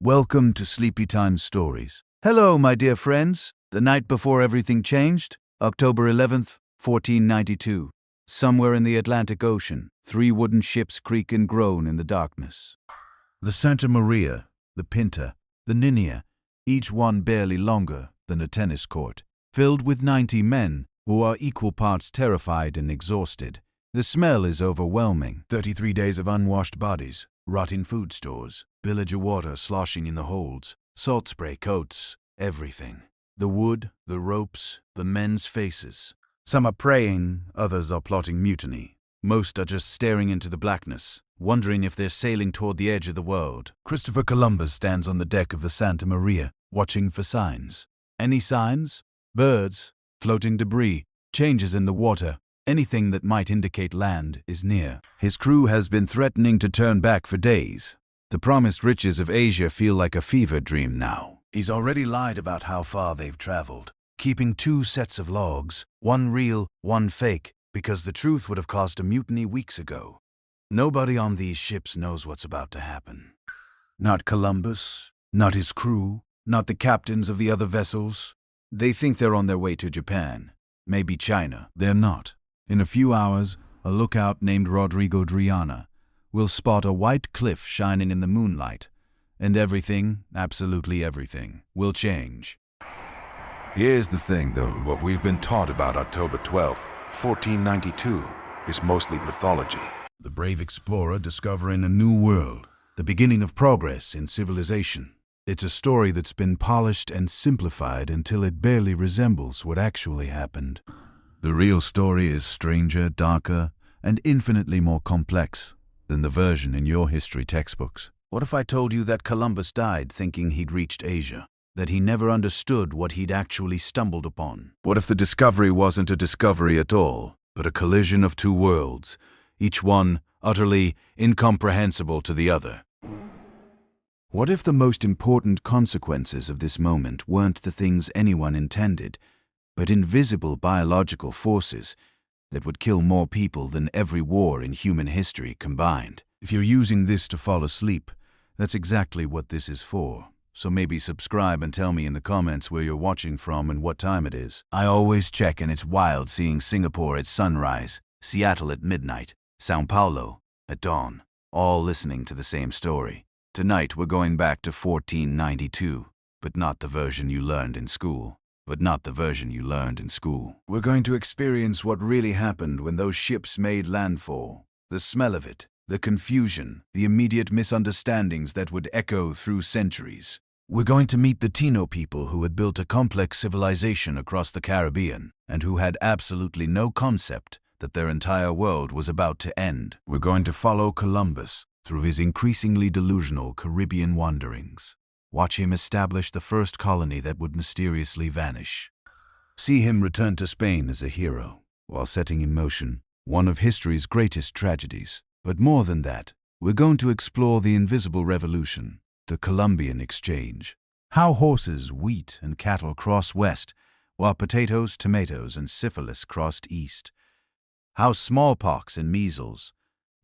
Welcome to Sleepy Time Stories. Hello, my dear friends. The night before everything changed, October 11th, 1492. Somewhere in the Atlantic Ocean, 3 wooden ships creak and groan in the darkness. The Santa Maria, the Pinta, the Niña, each one barely longer than a tennis court, filled with 90 men who are equal parts terrified and exhausted. The smell is overwhelming. 33 days of unwashed bodies, rotting food stores, villager water sloshing in the holds, salt spray coats, everything. The wood, the ropes, the men's faces. Some are praying, others are plotting mutiny. Most are just staring into the blackness, wondering if they're sailing toward the edge of the world. Christopher Columbus stands on the deck of the Santa Maria, watching for signs. Any signs? Birds, floating debris, changes in the water. Anything that might indicate land is near. His crew has been threatening to turn back for days. The promised riches of Asia feel like a fever dream now. He's already lied about how far they've traveled, keeping 2 sets of logs, one real, one fake, because the truth would have caused a mutiny weeks ago. Nobody on these ships knows what's about to happen. Not Columbus, not his crew, not the captains of the other vessels. They think they're on their way to Japan, maybe China. They're not. In a few hours, a lookout named Rodrigo Driana will spot a white cliff shining in the moonlight, and everything, absolutely everything, will change. Here's the thing, though. What we've been taught about October 12th, 1492, is mostly mythology. The brave explorer discovering a new world, the beginning of progress in civilization. It's a story that's been polished and simplified until it barely resembles what actually happened. The real story is stranger, darker, and infinitely more complex than the version in your history textbooks. What if I told you that Columbus died thinking he'd reached Asia? That he never understood what he'd actually stumbled upon? What if the discovery wasn't a discovery at all, but a collision of 2 worlds, each one utterly incomprehensible to the other? What if the most important consequences of this moment weren't the things anyone intended, but invisible biological forces that would kill more people than every war in human history combined? If you're using this to fall asleep, that's exactly what this is for. So maybe subscribe and tell me in the comments where you're watching from and what time it is. I always check, and it's wild seeing Singapore at sunrise, Seattle at midnight, Sao Paulo at dawn, all listening to the same story. Tonight we're going back to 1492, but not the version you learned in school. We're going to experience what really happened when those ships made landfall. The smell of it, the confusion, the immediate misunderstandings that would echo through centuries. We're going to meet the Taino people who had built a complex civilization across the Caribbean and who had absolutely no concept that their entire world was about to end. We're going to follow Columbus through his increasingly delusional Caribbean wanderings. Watch him establish the first colony that would mysteriously vanish. See him return to Spain as a hero, while setting in motion one of history's greatest tragedies. But more than that, we're going to explore the invisible revolution, the Columbian Exchange. How horses, wheat, and cattle cross west, while potatoes, tomatoes, and syphilis crossed east. How smallpox and measles,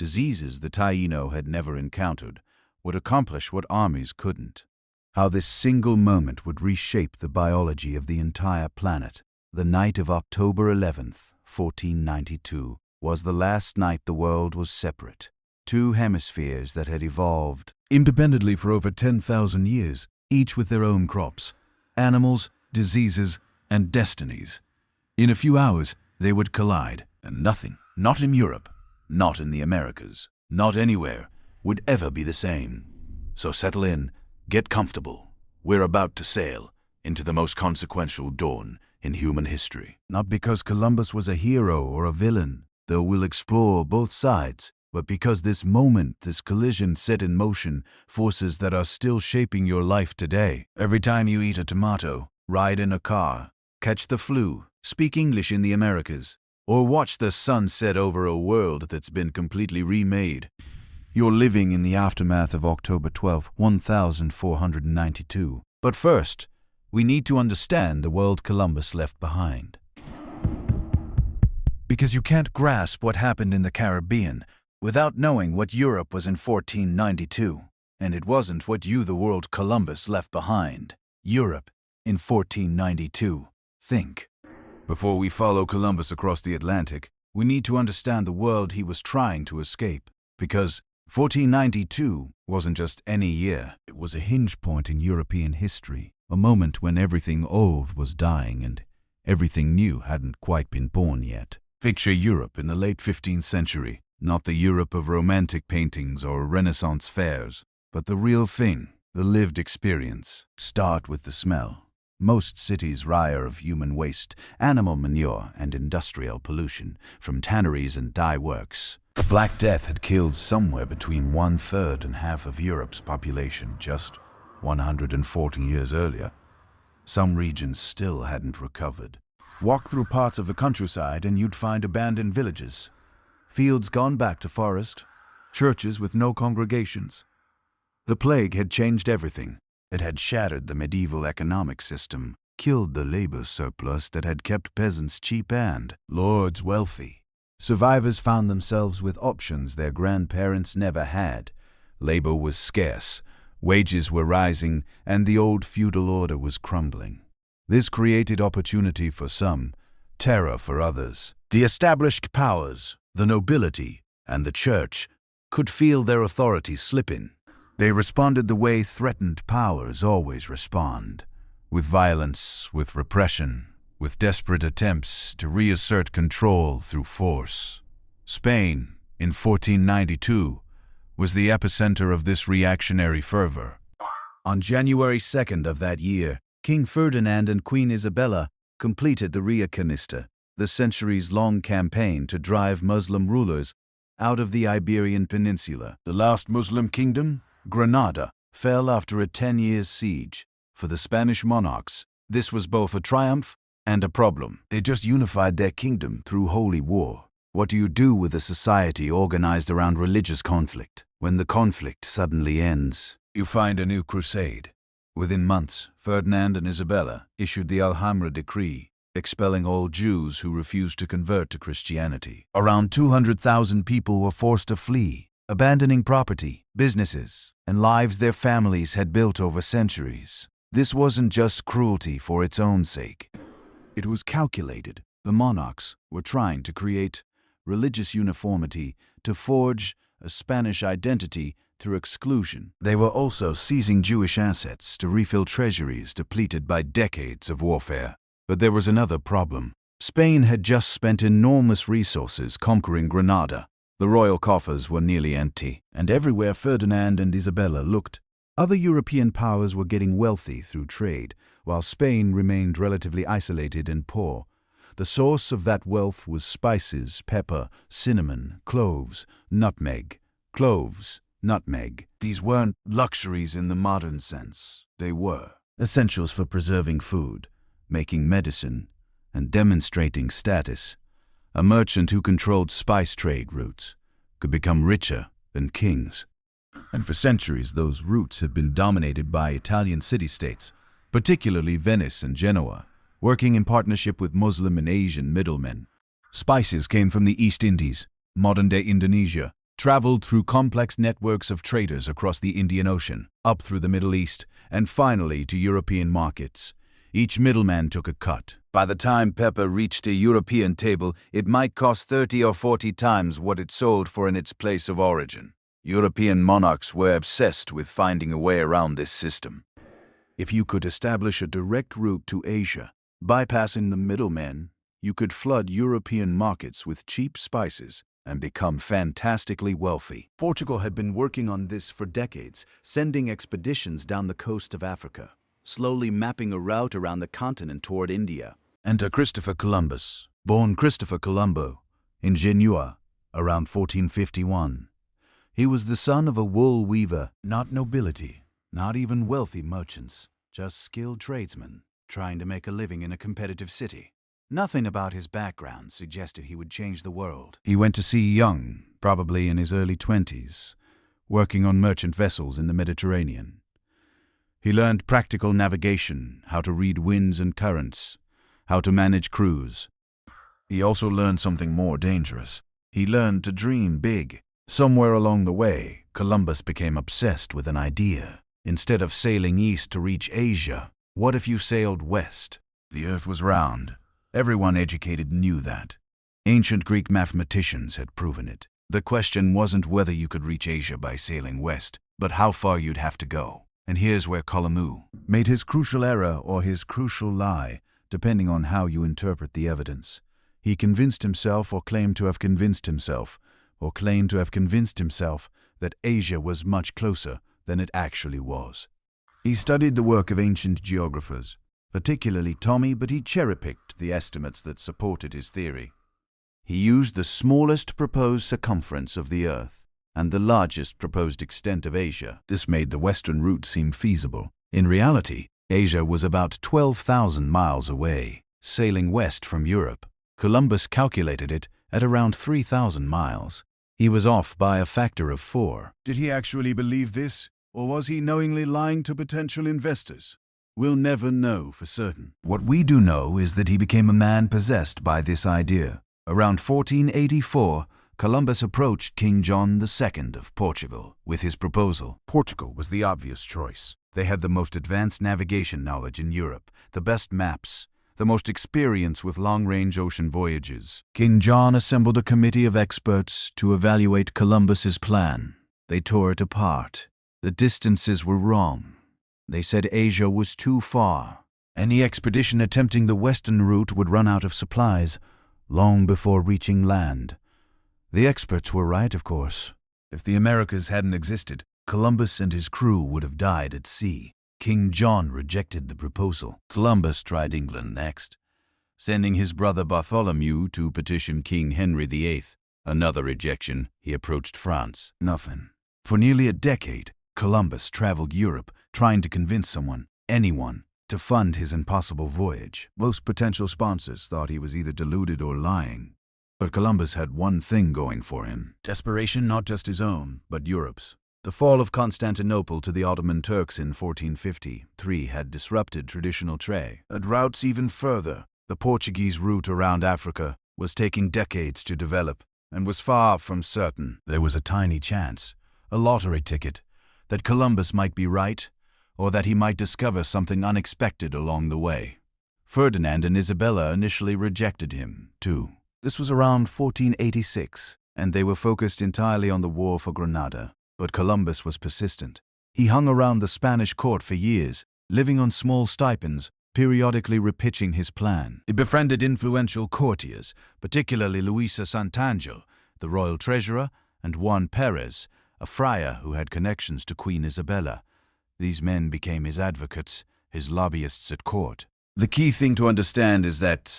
diseases the Taino had never encountered, would accomplish what armies couldn't. How this single moment would reshape the biology of the entire planet. The night of October 11th, 1492, was the last night the world was separate. 2 hemispheres that had evolved independently for over 10,000 years, each with their own crops, animals, diseases, and destinies. In a few hours, they would collide, and nothing, not in Europe, not in the Americas, not anywhere, would ever be the same. So settle in. Get comfortable. We're about to sail into the most consequential dawn in human history. Not because Columbus was a hero or a villain, though we'll explore both sides, but because this moment, this collision set in motion forces that are still shaping your life today. Every time you eat a tomato, ride in a car, catch the flu, speak English in the Americas, or watch the sun set over a world that's been completely remade, you're living in the aftermath of October 12, 1492. But first, we need to understand the world Columbus left behind. Because you can't grasp what happened in the Caribbean without knowing what Europe was in 1492. And it wasn't what you, the world Columbus, left behind. Europe in 1492. Think. Before we follow Columbus across the Atlantic, we need to understand the world he was trying to escape. Because 1492 wasn't just any year. It was a hinge point in European history, a moment when everything old was dying and everything new hadn't quite been born yet. Picture Europe in the late 15th century, not the Europe of romantic paintings or Renaissance fairs, but the real thing, the lived experience. Start with the smell. Most cities reek of human waste, animal manure, and industrial pollution from tanneries and dye works. The Black Death had killed somewhere between 1/3 and half of Europe's population just 140 years earlier. Some regions still hadn't recovered. Walk through parts of the countryside and you'd find abandoned villages, fields gone back to forest, churches with no congregations. The plague had changed everything. It had shattered the medieval economic system, killed the labor surplus that had kept peasants cheap and lords wealthy. Survivors found themselves with options their grandparents never had. Labor was scarce, wages were rising, and the old feudal order was crumbling. This created opportunity for some, terror for others. The established powers, the nobility, and the church could feel their authority slipping. They responded the way threatened powers always respond, with violence, with repression, with desperate attempts to reassert control through force. Spain, in 1492, was the epicenter of this reactionary fervor. On January 2nd of that year, King Ferdinand and Queen Isabella completed the Reconquista, the centuries-long campaign to drive Muslim rulers out of the Iberian Peninsula. The last Muslim kingdom, Granada, fell after a 10-year siege. For the Spanish monarchs, this was both a triumph and a problem. They just unified their kingdom through holy war. What do you do with a society organized around religious conflict? When the conflict suddenly ends, you find a new crusade. Within months, Ferdinand and Isabella issued the Alhambra Decree, expelling all Jews who refused to convert to Christianity. Around 200,000 people were forced to flee, abandoning property, businesses, and lives their families had built over centuries. This wasn't just cruelty for its own sake. It was calculated. The monarchs were trying to create religious uniformity, to forge a Spanish identity through exclusion. They were also seizing Jewish assets to refill treasuries depleted by decades of warfare. But there was another problem. Spain had just spent enormous resources conquering Granada. The royal coffers were nearly empty, and everywhere Ferdinand and Isabella looked, other European powers were getting wealthy through trade, while Spain remained relatively isolated and poor. The source of that wealth was spices, pepper, cinnamon, cloves, nutmeg. Cloves, nutmeg. These weren't luxuries in the modern sense. They were essentials for preserving food, making medicine, and demonstrating status. A merchant who controlled spice trade routes could become richer than kings. And for centuries, those routes had been dominated by Italian city-states, particularly Venice and Genoa, working in partnership with Muslim and Asian middlemen. Spices came from the East Indies, modern-day Indonesia, traveled through complex networks of traders across the Indian Ocean, up through the Middle East, and finally to European markets. Each middleman took a cut. By the time pepper reached a European table, it might cost 30 or 40 times what it sold for in its place of origin. European monarchs were obsessed with finding a way around this system. If you could establish a direct route to Asia, bypassing the middlemen, you could flood European markets with cheap spices and become fantastically wealthy. Portugal had been working on this for decades, sending expeditions down the coast of Africa, slowly mapping a route around the continent toward India. Enter Christopher Columbus, born Christopher Colombo, in Genoa, around 1451. He was the son of a wool weaver, not nobility, not even wealthy merchants, just skilled tradesmen trying to make a living in a competitive city. Nothing about his background suggested he would change the world. He went to sea young, probably in his early 20s, working on merchant vessels in the Mediterranean. He learned practical navigation, how to read winds and currents, how to manage crews. He also learned something more dangerous. He learned to dream big. Somewhere along the way, Columbus became obsessed with an idea. Instead of sailing east to reach Asia, what if you sailed west? The earth was round. Everyone educated knew that. Ancient Greek mathematicians had proven it. The question wasn't whether you could reach Asia by sailing west, but how far you'd have to go. And here's where Ptolemy made his crucial error or his crucial lie, depending on how you interpret the evidence. He convinced himself or claimed to have convinced himself, that Asia was much closer than it actually was. He studied the work of ancient geographers, particularly Ptolemy, but he cherry-picked the estimates that supported his theory. He used the smallest proposed circumference of the Earth and the largest proposed extent of Asia. This made the western route seem feasible. In reality, Asia was about 12,000 miles away. Sailing west from Europe, Columbus calculated it at around 3,000 miles. He was off by a factor of 4. Did he actually believe this, or was he knowingly lying to potential investors? We'll never know for certain. What we do know is that he became a man possessed by this idea. Around 1484, Columbus approached King John II of Portugal with his proposal. Portugal was the obvious choice. They had the most advanced navigation knowledge in Europe, the best maps, the most experience with long-range ocean voyages. King John assembled a committee of experts to evaluate Columbus's plan. They tore it apart. The distances were wrong. They said Asia was too far. Any expedition attempting the western route would run out of supplies long before reaching land. The experts were right, of course. If the Americas hadn't existed, Columbus and his crew would have died at sea. King John rejected the proposal. Columbus tried England next, sending his brother Bartholomew to petition King Henry VIII. Another rejection, he approached France. Nothing. For nearly a decade, Columbus traveled Europe trying to convince someone, anyone, to fund his impossible voyage. Most potential sponsors thought he was either deluded or lying. But Columbus had one thing going for him. Desperation, not just his own, but Europe's. The fall of Constantinople to the Ottoman Turks in 1453 had disrupted traditional trade. At routes even further, the Portuguese route around Africa was taking decades to develop and was far from certain. There was a tiny chance, a lottery ticket, that Columbus might be right or that he might discover something unexpected along the way. Ferdinand and Isabella initially rejected him, too. This was around 1486, and they were focused entirely on the war for Granada. But Columbus was persistent. He hung around the Spanish court for years, living on small stipends, periodically repitching his plan. He befriended influential courtiers, particularly Luisa Santangel, the royal treasurer, and Juan Perez, a friar who had connections to Queen Isabella. These men became his advocates, his lobbyists at court. The key thing to understand is that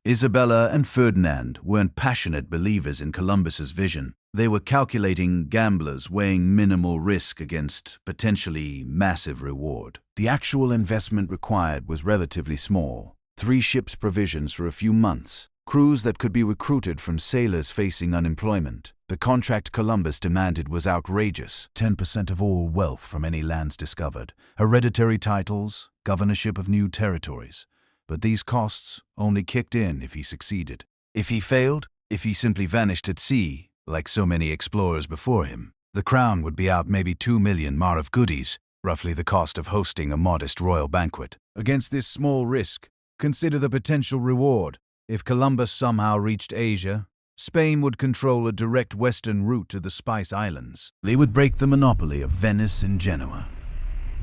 Isabella and Ferdinand weren't passionate believers in Columbus's vision. They were calculating gamblers weighing minimal risk against potentially massive reward. The actual investment required was relatively small. 3 ships' provisions for a few months, crews that could be recruited from sailors facing unemployment. The contract Columbus demanded was outrageous. 10% of all wealth from any lands discovered, hereditary titles, governorship of new territories. But these costs only kicked in if he succeeded. If he failed, if he simply vanished at sea, like so many explorers before him, the crown would be out maybe 2 million mar of goodies, roughly the cost of hosting a modest royal banquet. Against this small risk, consider the potential reward. If Columbus somehow reached Asia, Spain would control a direct western route to the Spice Islands. They would break the monopoly of Venice and Genoa.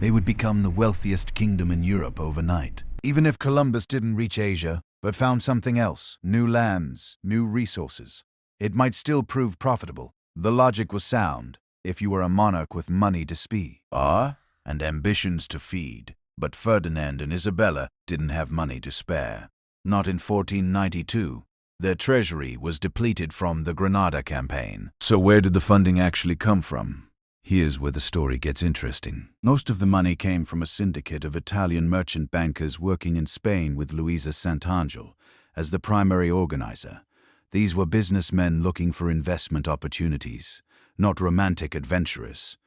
They would become the wealthiest kingdom in Europe overnight. Even if Columbus didn't reach Asia, but found something else, new lands, new resources, it might still prove profitable. The logic was sound if you were a monarch with money to spare and ambitions to feed. But Ferdinand and Isabella didn't have money to spare. Not in 1492. Their treasury was depleted from the Granada campaign. So where did the funding actually come from? Here's where the story gets interesting. Most of the money came from a syndicate of Italian merchant bankers working in Spain with Luisa Santangel as the primary organizer. These were businessmen looking for investment opportunities, not romantic adventurers.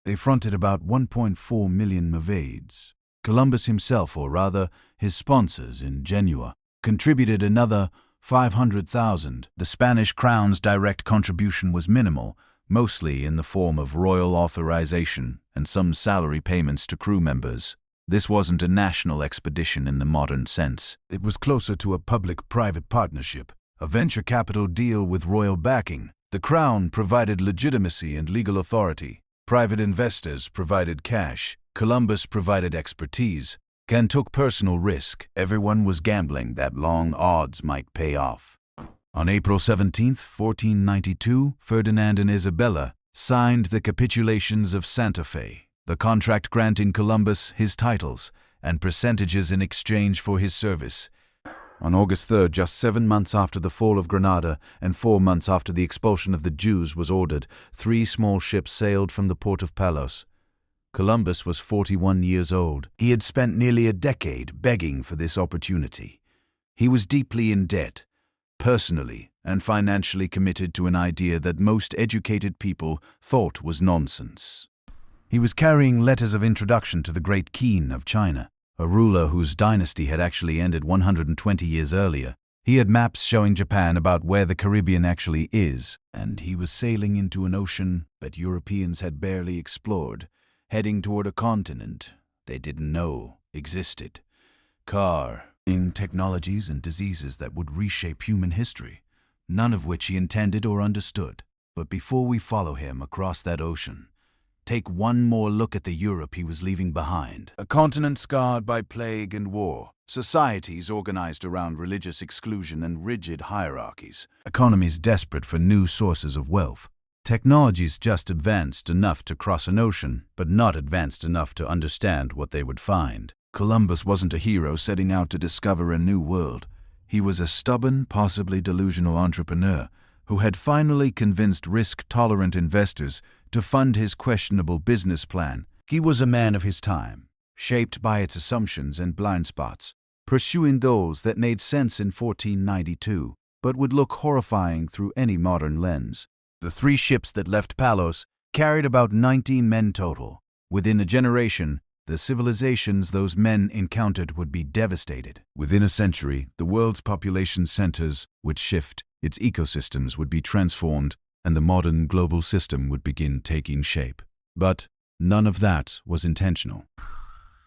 They fronted about 1.4 million mavades. Columbus himself, or rather his sponsors in Genoa, contributed another 500,000. The Spanish crown's direct contribution was minimal, mostly in the form of royal authorization and some salary payments to crew members. This wasn't a national expedition in the modern sense. It was closer to a public-private partnership, a venture capital deal with royal backing. The Crown provided legitimacy and legal authority. Private investors provided cash. Columbus provided expertise. Can took personal risk. Everyone was gambling that long odds might pay off. On April 17, 1492, Ferdinand and Isabella signed the capitulations of Santa Fe, the contract granting Columbus his titles and percentages in exchange for his service. On August 3, just 7 months after the fall of Granada and 4 months after the expulsion of the Jews was ordered, 3 small ships sailed from the port of Palos. Columbus was 41 years old. He had spent nearly a decade begging for this opportunity. He was deeply in debt, personally and financially committed to an idea that most educated people thought was nonsense. He was carrying letters of introduction to the Great Qin of China, a ruler whose dynasty had actually ended 120 years earlier. He had maps showing Japan about where the Caribbean actually is, and he was sailing into an ocean that Europeans had barely explored, heading toward a continent they didn't know existed. In technologies and diseases that would reshape human history, none of which he intended or understood. But before we follow him across that ocean, take one more look at the Europe he was leaving behind. A continent scarred by plague and war, societies organized around religious exclusion and rigid hierarchies, economies desperate for new sources of wealth, technologies just advanced enough to cross an ocean, but not advanced enough to understand what they would find. Columbus wasn't a hero setting out to discover a new world. He was a stubborn, possibly delusional entrepreneur who had finally convinced risk-tolerant investors to fund his questionable business plan. He was a man of his time, shaped by its assumptions and blind spots, pursuing those that made sense in 1492, but would look horrifying through any modern lens. The 3 ships that left Palos carried about 19 men total. Within a generation, the civilizations those men encountered would be devastated. Within a century, the world's population centers would shift, its ecosystems would be transformed, and the modern global system would begin taking shape. But none of that was intentional.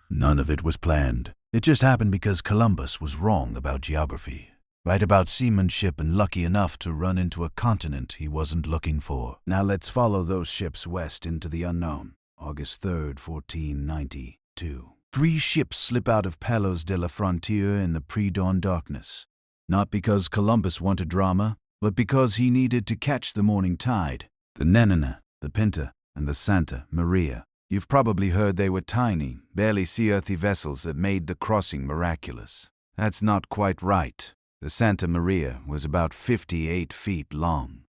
None of it was planned. It just happened because Columbus was wrong about geography, right about seamanship, and lucky enough to run into a continent he wasn't looking for. Now let's follow those ships west into the unknown. August 3rd, 1492. 3 ships slip out of Palos de la Frontera in the pre-dawn darkness. Not because Columbus wanted drama, but because he needed to catch the morning tide. The Nenana, the Pinta, and the Santa Maria. You've probably heard they were tiny, barely sea-earthy vessels that made the crossing miraculous. That's not quite right. The Santa Maria was about 58 feet long.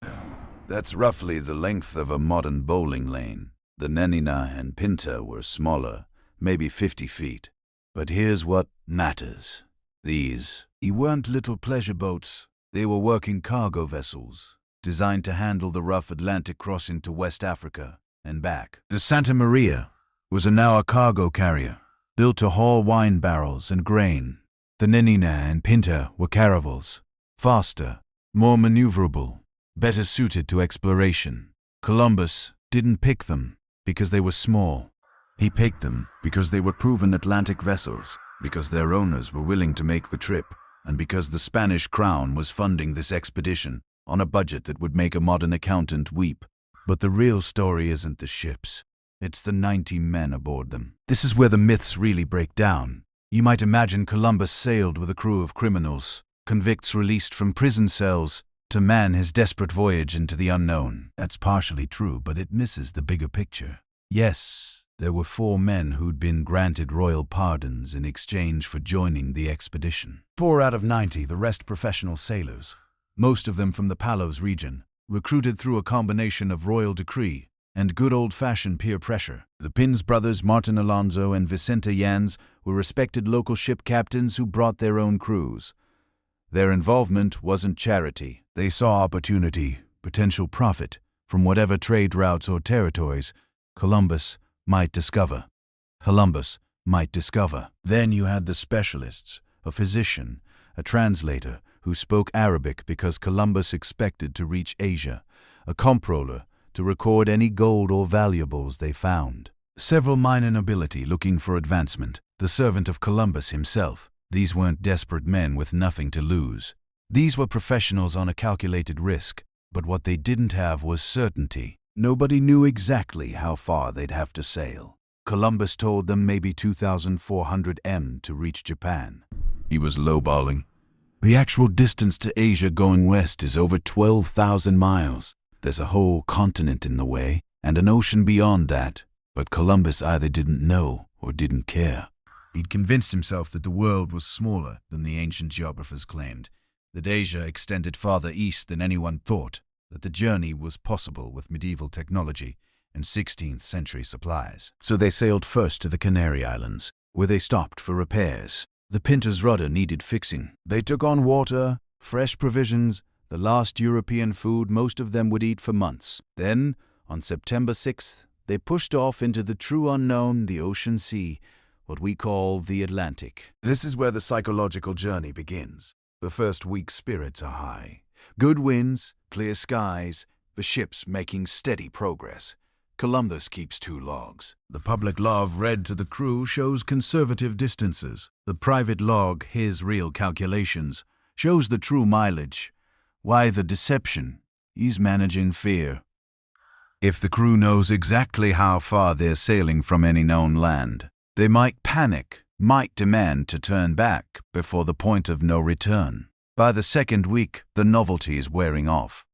That's roughly the length of a modern bowling lane. The Nenina and Pinta were smaller, maybe 50 feet. But here's what matters. These weren't little pleasure boats. They were working cargo vessels, designed to handle the rough Atlantic crossing to West Africa and back. The Santa Maria was now a cargo carrier, built to haul wine barrels and grain. The Nenina and Pinta were caravels, faster, more maneuverable, better suited to exploration. Columbus didn't pick them because they were small. He picked them because they were proven Atlantic vessels, because their owners were willing to make the trip, and because the Spanish crown was funding this expedition on a budget that would make a modern accountant weep. But the real story isn't the ships. It's the 90 men aboard them. This is where the myths really break down. You might imagine Columbus sailed with a crew of criminals, convicts released from prison cells, to man his desperate voyage into the unknown. That's partially true, but it misses the bigger picture. Yes, there were 4 men who'd been granted royal pardons in exchange for joining the expedition. 4 out of 90, the rest professional sailors, most of them from the Palos region, recruited through a combination of royal decree and good old-fashioned peer pressure. The Pins brothers, Martin Alonso and Vicente Yans, were respected local ship captains who brought their own crews. Their involvement wasn't charity. They saw opportunity, potential profit, from whatever trade routes or territories Columbus might discover. Then you had the specialists, a physician, a translator who spoke Arabic because Columbus expected to reach Asia, a comptroller to record any gold or valuables they found. Several minor nobility looking for advancement, the servant of Columbus himself. These weren't desperate men with nothing to lose. These were professionals on a calculated risk, but what they didn't have was certainty. Nobody knew exactly how far they'd have to sail. Columbus told them maybe 2,400 m to reach Japan. He was lowballing. The actual distance to Asia going west is over 12,000 miles. There's a whole continent in the way, and an ocean beyond that. But Columbus either didn't know or didn't care. He'd convinced himself that the world was smaller than the ancient geographers claimed, that Asia extended farther east than anyone thought, that the journey was possible with medieval technology and 16th century supplies. So they sailed first to the Canary Islands, where they stopped for repairs. The Pinta's rudder needed fixing. They took on water, fresh provisions, the last European food most of them would eat for months. Then, on September 6th, they pushed off into the true unknown, the ocean sea, what we call the Atlantic. This is where the psychological journey begins. The first week's spirits are high. Good winds, clear skies, the ship's making steady progress. Columbus keeps 2 logs. The public log read to the crew shows conservative distances. The private log, his real calculations, shows the true mileage. Why the deception? He's managing fear. If the crew knows exactly how far they're sailing from any known land, they might panic, might demand to turn back before the point of no return. By the second week, the novelty is wearing off.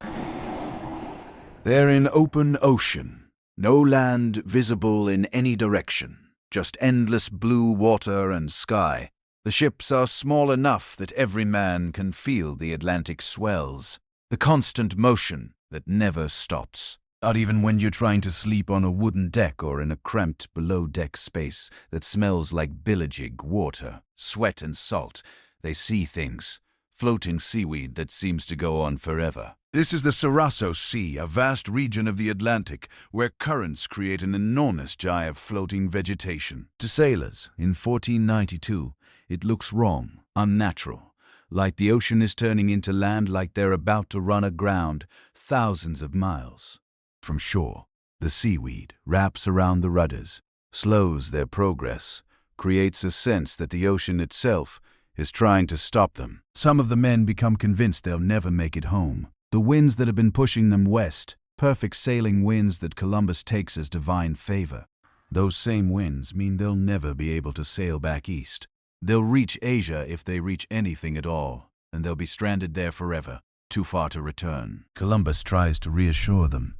They're in open ocean. No land visible in any direction, just endless blue water and sky. The ships are small enough that every man can feel the Atlantic swells, the constant motion that never stops. Not even when you're trying to sleep on a wooden deck or in a cramped below-deck space that smells like bilgig water, sweat and salt. They see things, floating seaweed that seems to go on forever. This is the Sargasso Sea, a vast region of the Atlantic where currents create an enormous gyre of floating vegetation. To sailors, in 1492, it looks wrong, unnatural, like the ocean is turning into land, like they're about to run aground thousands of miles from shore. The seaweed wraps around the rudders, slows their progress, creates a sense that the ocean itself is trying to stop them. Some of the men become convinced they'll never make it home. The winds that have been pushing them west, perfect sailing winds that Columbus takes as divine favor. Those same winds mean they'll never be able to sail back east. They'll reach Asia if they reach anything at all, and they'll be stranded there forever, too far to return. Columbus tries to reassure them.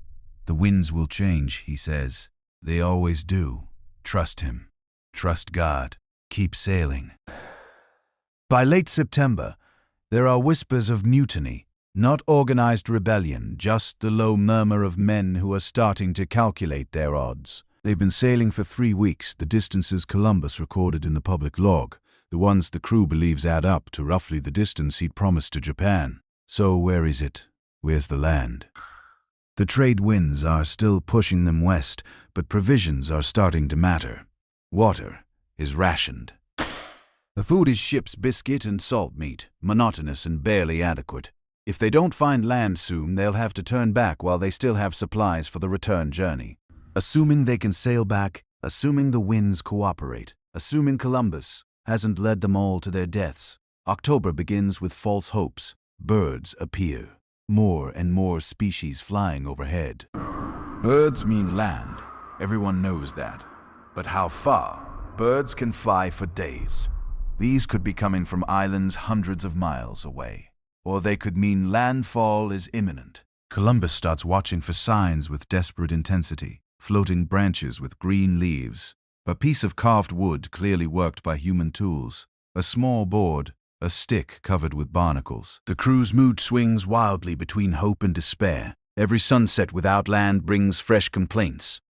The winds will change, he says. They always do. Trust him. Trust God. Keep sailing. By late September, there are whispers of mutiny. Not organized rebellion, just the low murmur of men who are starting to calculate their odds. They've been sailing for 3 weeks, the distances Columbus recorded in the public log, the ones the crew believes add up to roughly the distance he'd promised to Japan. So where is it? Where's the land? The trade winds are still pushing them west, but provisions are starting to matter. Water is rationed. The food is ship's biscuit and salt meat, monotonous and barely adequate. If they don't find land soon, they'll have to turn back while they still have supplies for the return journey. Assuming they can sail back, assuming the winds cooperate, assuming Columbus hasn't led them all to their deaths, October begins with false hopes. Birds appear. More and more species flying overhead. Birds mean land. Everyone knows that. But how far? Birds can fly for days. These could be coming from islands hundreds of miles away. Or they could mean landfall is imminent. Columbus starts watching for signs with desperate intensity, floating branches with green leaves, a piece of carved wood clearly worked by human tools, a small board, a stick covered with barnacles. The crew's mood swings wildly between hope and despair. Every sunset without land brings fresh complaints.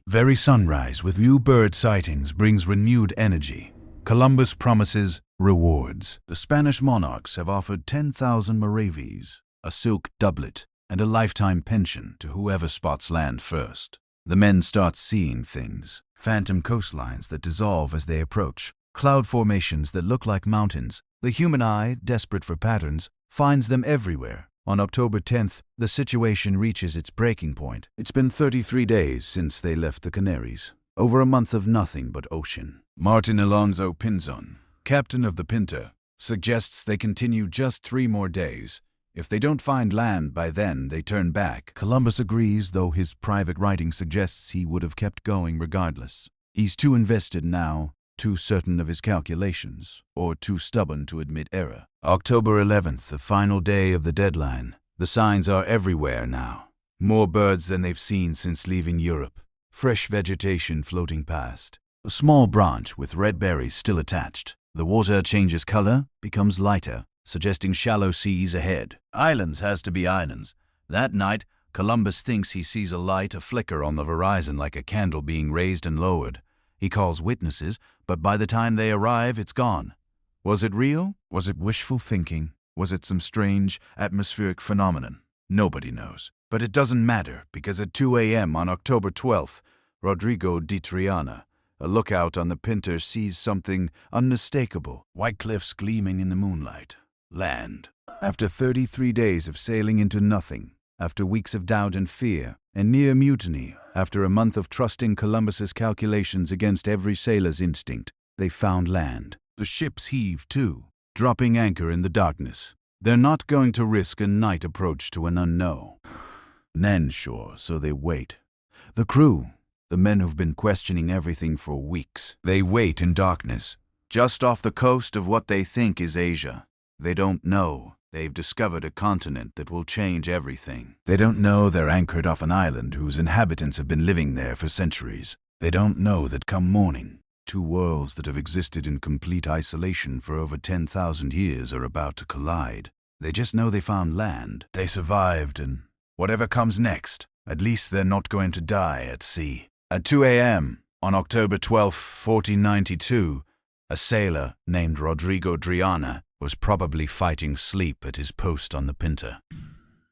Very sunrise with new bird sightings brings renewed energy. Columbus promises rewards. The Spanish monarchs have offered 10,000 maravedis, a silk doublet, and a lifetime pension to whoever spots land first. The men start seeing things. Phantom coastlines that dissolve as they approach. Cloud formations that look like mountains. The human eye, desperate for patterns, finds them everywhere. On October 10th, the situation reaches its breaking point. It's been 33 days since they left the Canaries. Over a month of nothing but ocean. Martin Alonso Pinzon, captain of the Pinta, suggests they continue just 3 more days. If they don't find land by then, they turn back. Columbus agrees, though his private writing suggests he would have kept going regardless. He's too invested now, too certain of his calculations, or too stubborn to admit error. October 11th, the final day of the deadline. The signs are everywhere now. More birds than they've seen since leaving Europe. Fresh vegetation floating past. A small branch with red berries still attached. The water changes color, becomes lighter, suggesting shallow seas ahead. Islands has to be islands. That night, Columbus thinks he sees a light, a flicker on the horizon like a candle being raised and lowered. He calls witnesses, but by the time they arrive, it's gone. Was it real? Was it wishful thinking? Was it some strange atmospheric phenomenon? Nobody knows. But it doesn't matter, because at 2 a.m. on October 12th, Rodrigo de Triana, a lookout on the Pinta, sees something unmistakable. White cliffs gleaming in the moonlight. Land. After 33 days of sailing into nothing, after weeks of doubt and fear, and near mutiny, after a month of trusting Columbus's calculations against every sailor's instinct, they found land. The ships heave too, dropping anchor in the darkness. They're not going to risk a night approach to an unknown. Nan's shore, so they wait. The crew, the men who've been questioning everything for weeks, they wait in darkness, just off the coast of what they think is Asia. They don't know they've discovered a continent that will change everything. They don't know they're anchored off an island whose inhabitants have been living there for centuries. They don't know that come morning, 2 worlds that have existed in complete isolation for over 10,000 years are about to collide. They just know they found land, they survived, and whatever comes next, at least they're not going to die at sea. At 2 a.m. on October 12, 1492, a sailor named Rodrigo Triana was probably fighting sleep at his post on the Pinta.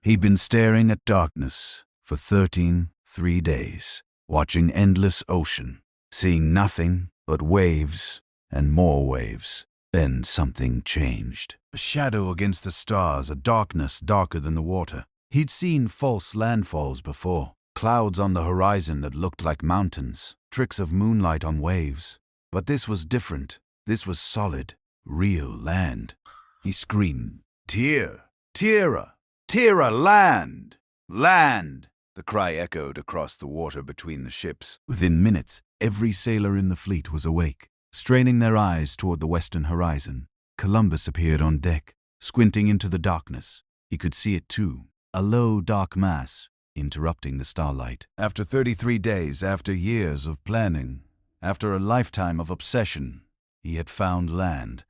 He'd been staring at darkness for 3 days, watching endless ocean, seeing nothing but waves and more waves. Then something changed. A shadow against the stars, a darkness darker than the water. He'd seen false landfalls before, clouds on the horizon that looked like mountains, tricks of moonlight on waves. But this was different. This was solid, real land. He screamed, "Tira! Tira! Tira! Land! Land!" The cry echoed across the water between the ships. Within minutes, every sailor in the fleet was awake, straining their eyes toward the western horizon. Columbus appeared on deck, squinting into the darkness. He could see it too, a low, dark mass, interrupting the starlight. After 33 days, after years of planning, after a lifetime of obsession, he had found land.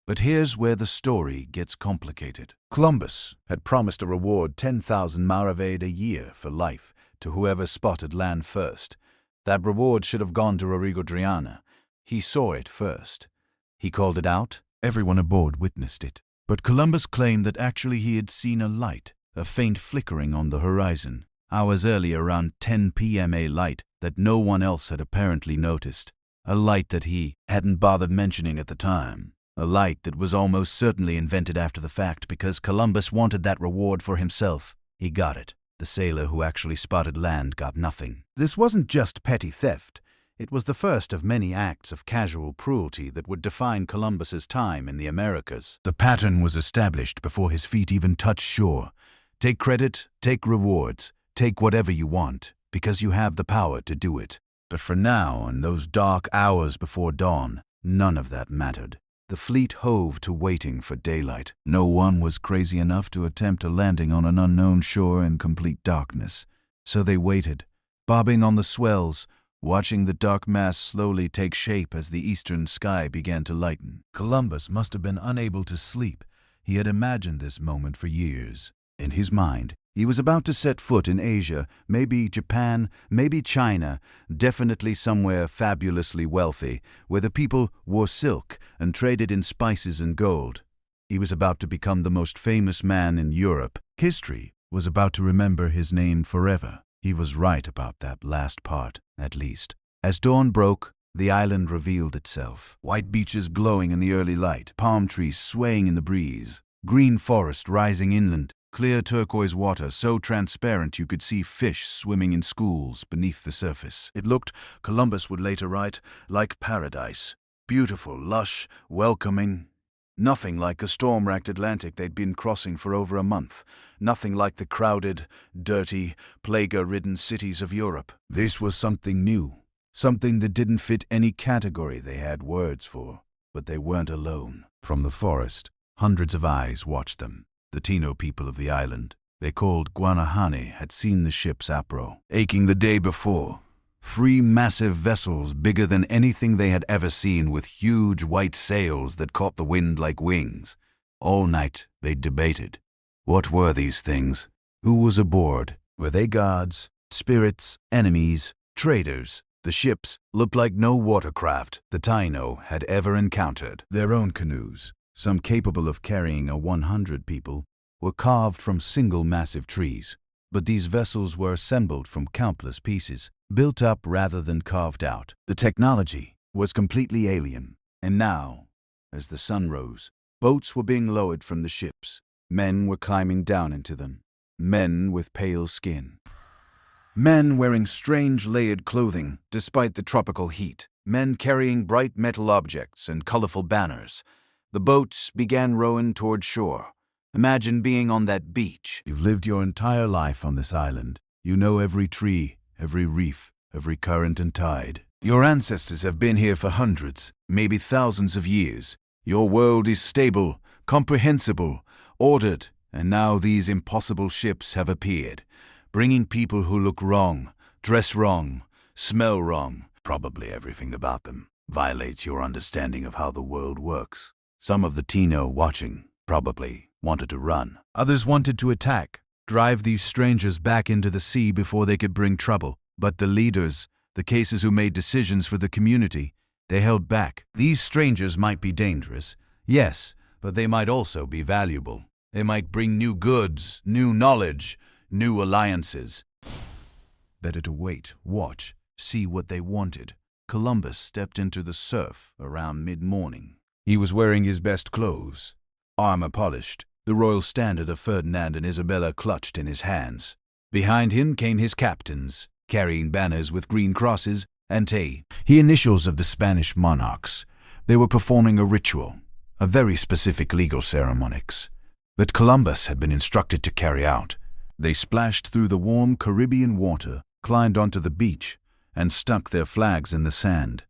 But here's where the story gets complicated. Columbus had promised a reward 10,000 maravedis a year for life to whoever spotted land first. That reward should have gone to Rodrigo Triana. He saw it first. He called it out. Everyone aboard witnessed it. But Columbus claimed that actually he had seen a light, a faint flickering on the horizon. Hours earlier, around 10 p.m. a light that no one else had apparently noticed. A light that he hadn't bothered mentioning at the time. A light that was almost certainly invented after the fact because Columbus wanted that reward for himself. He got it. The sailor who actually spotted land got nothing. This wasn't just petty theft. It was the first of many acts of casual cruelty that would define Columbus's time in the Americas. The pattern was established before his feet even touched shore. Take credit, take rewards, take whatever you want, because you have the power to do it. But for now, in those dark hours before dawn, none of that mattered. The fleet hove to waiting for daylight. No one was crazy enough to attempt a landing on an unknown shore in complete darkness. So they waited, bobbing on the swells, watching the dark mass slowly take shape as the eastern sky began to lighten. Columbus must have been unable to sleep. He had imagined this moment for years. In his mind, he was about to set foot in Asia, maybe Japan, maybe China, definitely somewhere fabulously wealthy, where the people wore silk and traded in spices and gold. He was about to become the most famous man in Europe. History was about to remember his name forever. He was right about that last part, at least. As dawn broke, the island revealed itself. White beaches glowing in the early light, palm trees swaying in the breeze, green forest rising inland, Clear turquoise water so transparent you could see fish swimming in schools beneath the surface. It looked, Columbus would later write, like paradise. Beautiful, lush, welcoming. Nothing like the storm-racked Atlantic they'd been crossing for over a month. Nothing like the crowded, dirty, plague-ridden cities of Europe. This was something new. Something that didn't fit any category they had words for. But they weren't alone. From the forest, hundreds of eyes watched them. The Taino people of the island, they called Guanahani, had seen the ship's apro, aching the day before. 3 massive vessels bigger than anything they had ever seen, with huge white sails that caught the wind like wings. All night they debated. What were these things? Who was aboard? Were they gods, spirits, enemies, traders? The ships looked like no watercraft the Taino had ever encountered. Their own canoes, some capable of carrying 100 people, were carved from single massive trees. But these vessels were assembled from countless pieces, built up rather than carved out. The technology was completely alien. And now, as the sun rose, boats were being lowered from the ships. Men were climbing down into them. Men with pale skin. Men wearing strange layered clothing despite the tropical heat. Men carrying bright metal objects and colorful banners. The boats began rowing toward shore. Imagine being on that beach. You've lived your entire life on this island. You know every tree, every reef, every current and tide. Your ancestors have been here for hundreds, maybe thousands of years. Your world is stable, comprehensible, ordered, and now these impossible ships have appeared, bringing people who look wrong, dress wrong, smell wrong. Probably everything about them violates your understanding of how the world works. Some of the Taino watching probably wanted to run. Others wanted to attack, drive these strangers back into the sea before they could bring trouble. But the leaders, the cases who made decisions for the community, they held back. These strangers might be dangerous, yes, but they might also be valuable. They might bring new goods, new knowledge, new alliances. Better to wait, watch, see what they wanted. Columbus stepped into the surf around mid-morning. He was wearing his best clothes, armor polished, the royal standard of Ferdinand and Isabella clutched in his hands. Behind him came his captains, carrying banners with green crosses and the initials of the Spanish monarchs. They were performing a ritual, a very specific legal ceremonies that Columbus had been instructed to carry out. They splashed through the warm Caribbean water, climbed onto the beach, and stuck their flags in the sand.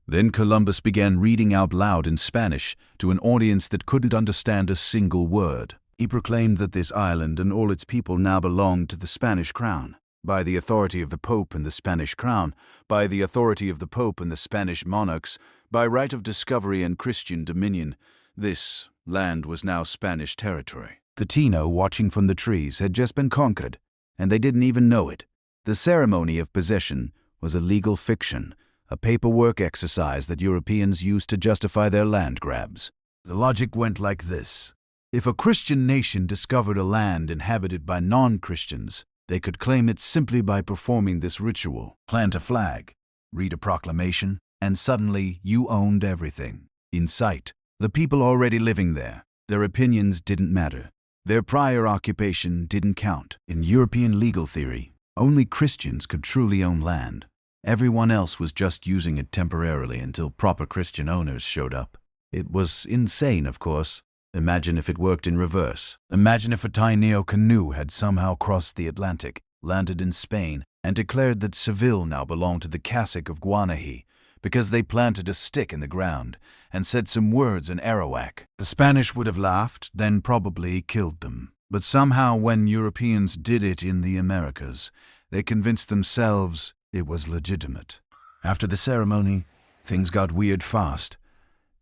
Then Columbus began reading out loud in Spanish to an audience that couldn't understand a single word. He proclaimed that this island and all its people now belonged to the Spanish crown. By the authority of the Pope and the Spanish crown, by the authority of the Pope and the Spanish monarchs, by right of discovery and Christian dominion, this land was now Spanish territory. The Taino, watching from the trees, had just been conquered, and they didn't even know it. The ceremony of possession was a legal fiction, a paperwork exercise that Europeans used to justify their land grabs. The logic went like this. If a Christian nation discovered a land inhabited by non-Christians, they could claim it simply by performing this ritual. Plant a flag, read a proclamation, and suddenly you owned everything. In sight, the people already living there, their opinions didn't matter. Their prior occupation didn't count. In European legal theory, only Christians could truly own land. Everyone else was just using it temporarily until proper Christian owners showed up. It was insane, of course. Imagine if it worked in reverse. Imagine if a Taino canoe had somehow crossed the Atlantic, landed in Spain, and declared that Seville now belonged to the Cacique of Guanahi because they planted a stick in the ground and said some words in Arawak. The Spanish would have laughed, then probably killed them. But somehow when Europeans did it in the Americas, they convinced themselves it was legitimate. After the ceremony, things got weird fast.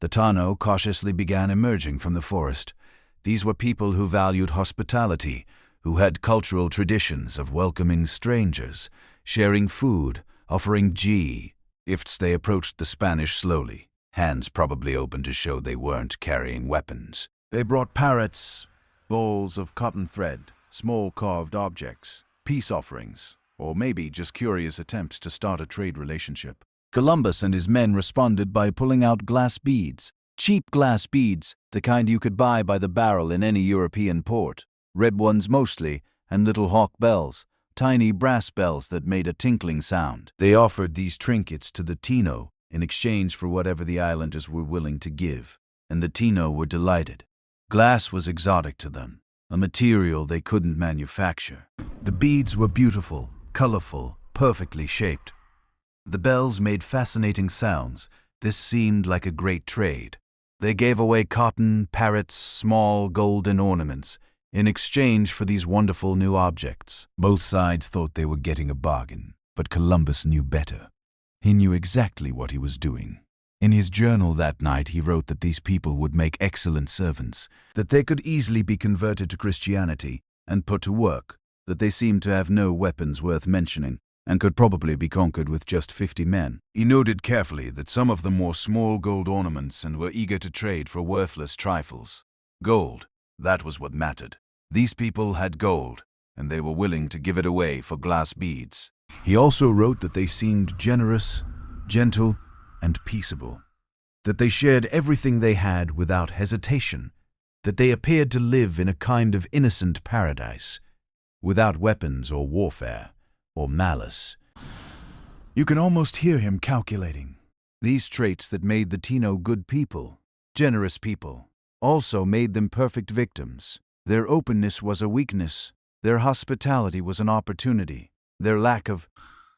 The Taino cautiously began emerging from the forest. These were people who valued hospitality, who had cultural traditions of welcoming strangers, sharing food, offering gifts. They approached the Spanish slowly, hands probably open to show they weren't carrying weapons. They brought parrots, balls of cotton thread, small carved objects, peace offerings, or maybe just curious attempts to start a trade relationship. Columbus and his men responded by pulling out glass beads, cheap glass beads, the kind you could buy by the barrel in any European port. red ones mostly, and little hawk bells, tiny brass bells that made a tinkling sound. They offered these trinkets to the Tino in exchange for whatever the islanders were willing to give, and the Tino were delighted. Glass was exotic to them, a material they couldn't manufacture. The beads were beautiful, colorful, perfectly shaped. The bells made fascinating sounds. This seemed like a great trade. They gave away cotton, parrots, small golden ornaments, in exchange for these wonderful new objects. Both sides thought they were getting a bargain, but Columbus knew better. He knew exactly what he was doing. In his journal that night he wrote that these people would make excellent servants, that they could easily be converted to Christianity and put to work, that they seemed to have no weapons worth mentioning, and could probably be conquered with just 50 men. He noted carefully that some of them wore small gold ornaments and were eager to trade for worthless trifles. Gold, that was what mattered. These people had gold, and they were willing to give it away for glass beads. He also wrote that they seemed generous, gentle, and peaceable, that they shared everything they had without hesitation, that they appeared to live in a kind of innocent paradise, without weapons or warfare or malice. You can almost hear him calculating. These traits that made the Tino good people, generous people, also made them perfect victims. Their openness was a weakness, their hospitality was an opportunity, their lack of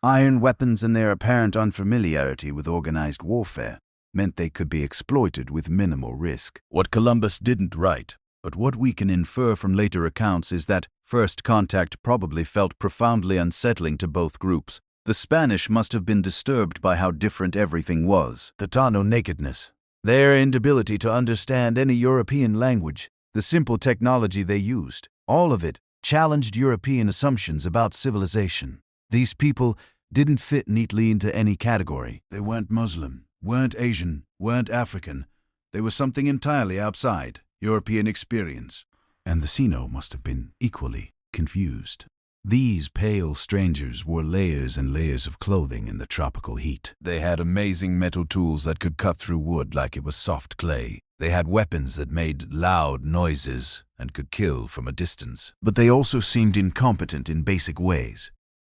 iron weapons and their apparent unfamiliarity with organized warfare meant they could be exploited with minimal risk. What Columbus didn't write, but what we can infer from later accounts, is that first contact probably felt profoundly unsettling to both groups. The Spanish must have been disturbed by how different everything was. The Tano nakedness, their inability to understand any European language, the simple technology they used, all of it challenged European assumptions about civilization. These people didn't fit neatly into any category. They weren't Muslim, weren't Asian, weren't African. They were something entirely outside European experience. And the Sino must have been equally confused. These pale strangers wore layers and layers of clothing in the tropical heat. They had amazing metal tools that could cut through wood like it was soft clay. They had weapons that made loud noises and could kill from a distance. But they also seemed incompetent in basic ways.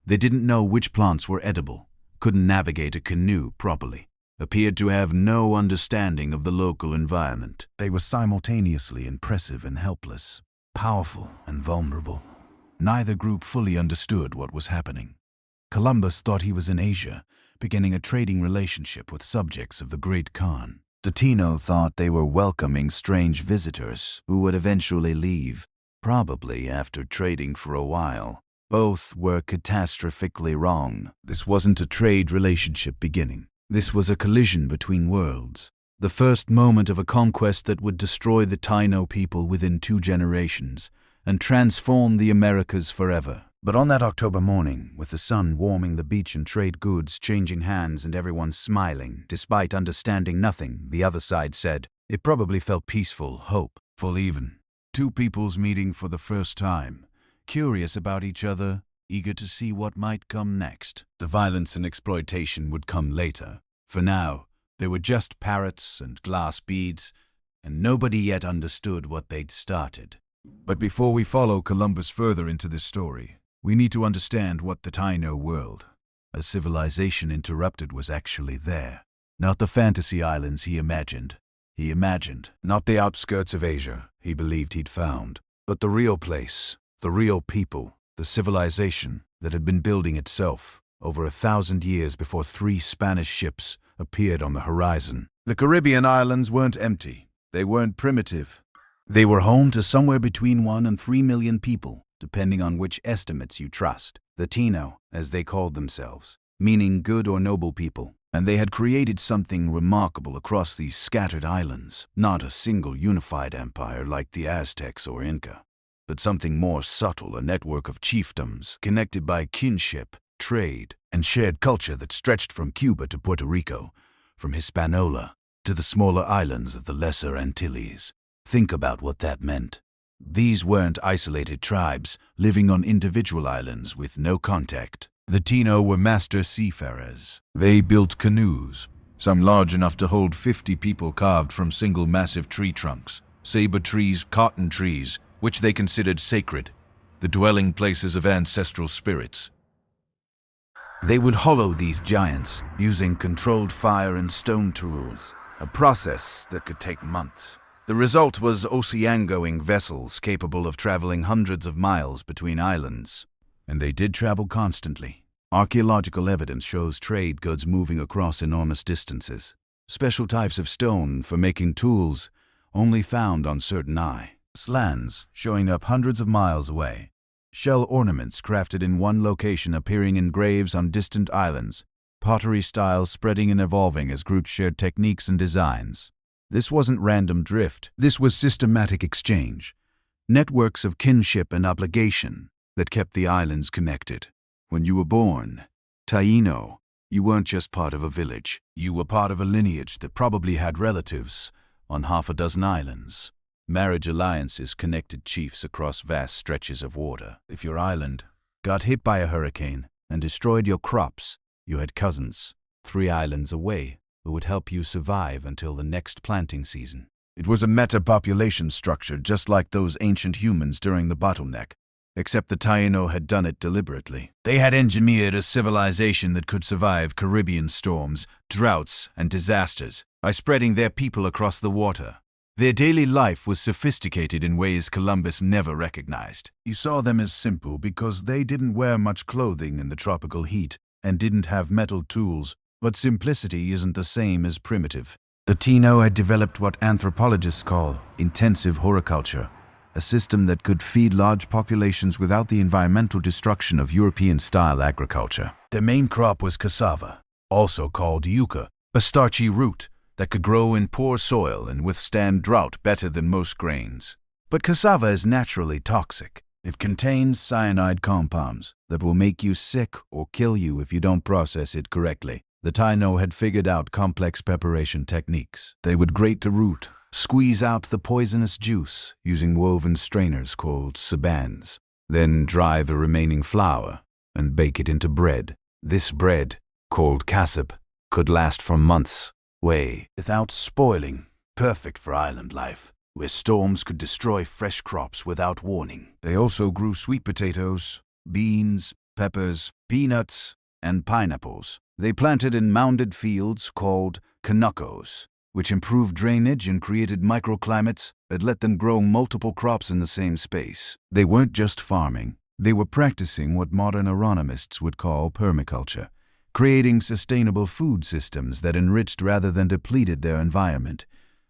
They didn't know which plants were edible, couldn't navigate a canoe properly, appeared to have no understanding of the local environment. They were simultaneously impressive and helpless, powerful and vulnerable. Neither group fully understood what was happening. Columbus thought he was in Asia, beginning a trading relationship with subjects of the Great Khan. The Tino thought they were welcoming strange visitors who would eventually leave, probably after trading for a while. Both were catastrophically wrong. This wasn't a trade relationship beginning. This was a collision between worlds, the first moment of a conquest that would destroy the Taino people within 2 generations and transform the Americas forever. But on that October morning, with the sun warming the beach and trade goods changing hands and everyone smiling, despite understanding nothing, the other side said, it probably felt peaceful, hopeful even. 2 peoples meeting for the first time, curious about each other, eager to see what might come next. The violence and exploitation would come later. For now, they were just parrots and glass beads, and nobody yet understood what they'd started. But before we follow Columbus further into this story, we need to understand what the Taino world, a civilization interrupted, was actually there. Not the fantasy islands he imagined. Not the outskirts of Asia he believed he'd found, but the real place, the real people, the civilization that had been building itself over 1,000 years before 3 Spanish ships appeared on the horizon. The Caribbean islands weren't empty. They weren't primitive. They were home to somewhere between 1 and 3 million people, depending on which estimates you trust. The Tino, as they called themselves, meaning good or noble people. And they had created something remarkable across these scattered islands. Not a single unified empire like the Aztecs or Inca, but something more subtle, a network of chiefdoms connected by kinship, trade, and shared culture that stretched from Cuba to Puerto Rico, from Hispaniola to the smaller islands of the Lesser Antilles. Think about what that meant. These weren't isolated tribes living on individual islands with no contact. The Tino were master seafarers. They built canoes, some large enough to hold 50 people, carved from single massive tree trunks. Saber trees, cotton trees, which they considered sacred, the dwelling places of ancestral spirits. They would hollow these giants using controlled fire and stone tools, a process that could take months. The result was ocean-going vessels capable of traveling hundreds of miles between islands. And they did travel constantly. Archaeological evidence shows trade goods moving across enormous distances. Special types of stone for making tools only found on certain lands showing up hundreds of miles away. Shell ornaments crafted in one location appearing in graves on distant islands. Pottery styles spreading and evolving as groups shared techniques and designs. This wasn't random drift. This was systematic exchange. Networks of kinship and obligation that kept the islands connected. When you were born, Taino, you weren't just part of a village. You were part of a lineage that probably had relatives on half a dozen islands. Marriage alliances connected chiefs across vast stretches of water. If your island got hit by a hurricane and destroyed your crops, you had cousins 3 islands away who would help you survive until the next planting season. It was a meta-population structure just like those ancient humans during the bottleneck, except the Taino had done it deliberately. They had engineered a civilization that could survive Caribbean storms, droughts, and disasters by spreading their people across the water. Their daily life was sophisticated in ways Columbus never recognized. You saw them as simple because they didn't wear much clothing in the tropical heat and didn't have metal tools, but simplicity isn't the same as primitive. The Taino had developed what anthropologists call intensive horticulture, a system that could feed large populations without the environmental destruction of European-style agriculture. Their main crop was cassava, also called yucca, a starchy root that could grow in poor soil and withstand drought better than most grains. But cassava is naturally toxic. It contains cyanide compounds that will make you sick or kill you if you don't process it correctly. The Taino had figured out complex preparation techniques. They would grate the root, squeeze out the poisonous juice using woven strainers called sabans, then dry the remaining flour and bake it into bread. This bread, called cassab, could last for months without spoiling, perfect for island life, where storms could destroy fresh crops without warning. They also grew sweet potatoes, beans, peppers, peanuts, and pineapples. They planted in mounded fields called kanukos, which improved drainage and created microclimates that let them grow multiple crops in the same space. They weren't just farming. They were practicing what modern agronomists would call permaculture, creating sustainable food systems that enriched rather than depleted their environment.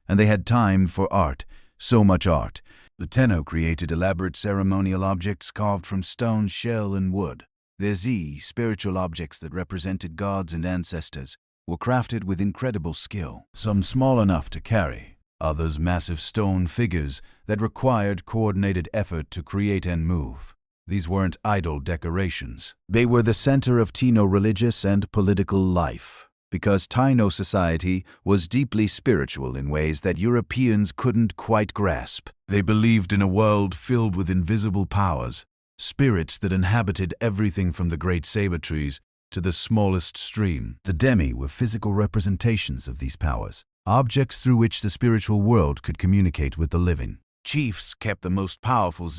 And they had time for art, so much art. The Taino created elaborate ceremonial objects carved from stone, shell, and wood. Their spiritual objects that represented gods and ancestors, were crafted with incredible skill. Some small enough to carry, others massive stone figures that required coordinated effort to create and move. These weren't idle decorations. They were the center of Taino religious and political life, because Taino society was deeply spiritual in ways that Europeans couldn't quite grasp. They believed in a world filled with invisible powers, spirits that inhabited everything from the great saber trees to the smallest stream. The demi were physical representations of these powers, objects through which the spiritual world could communicate with the living. Chiefs kept the most powerful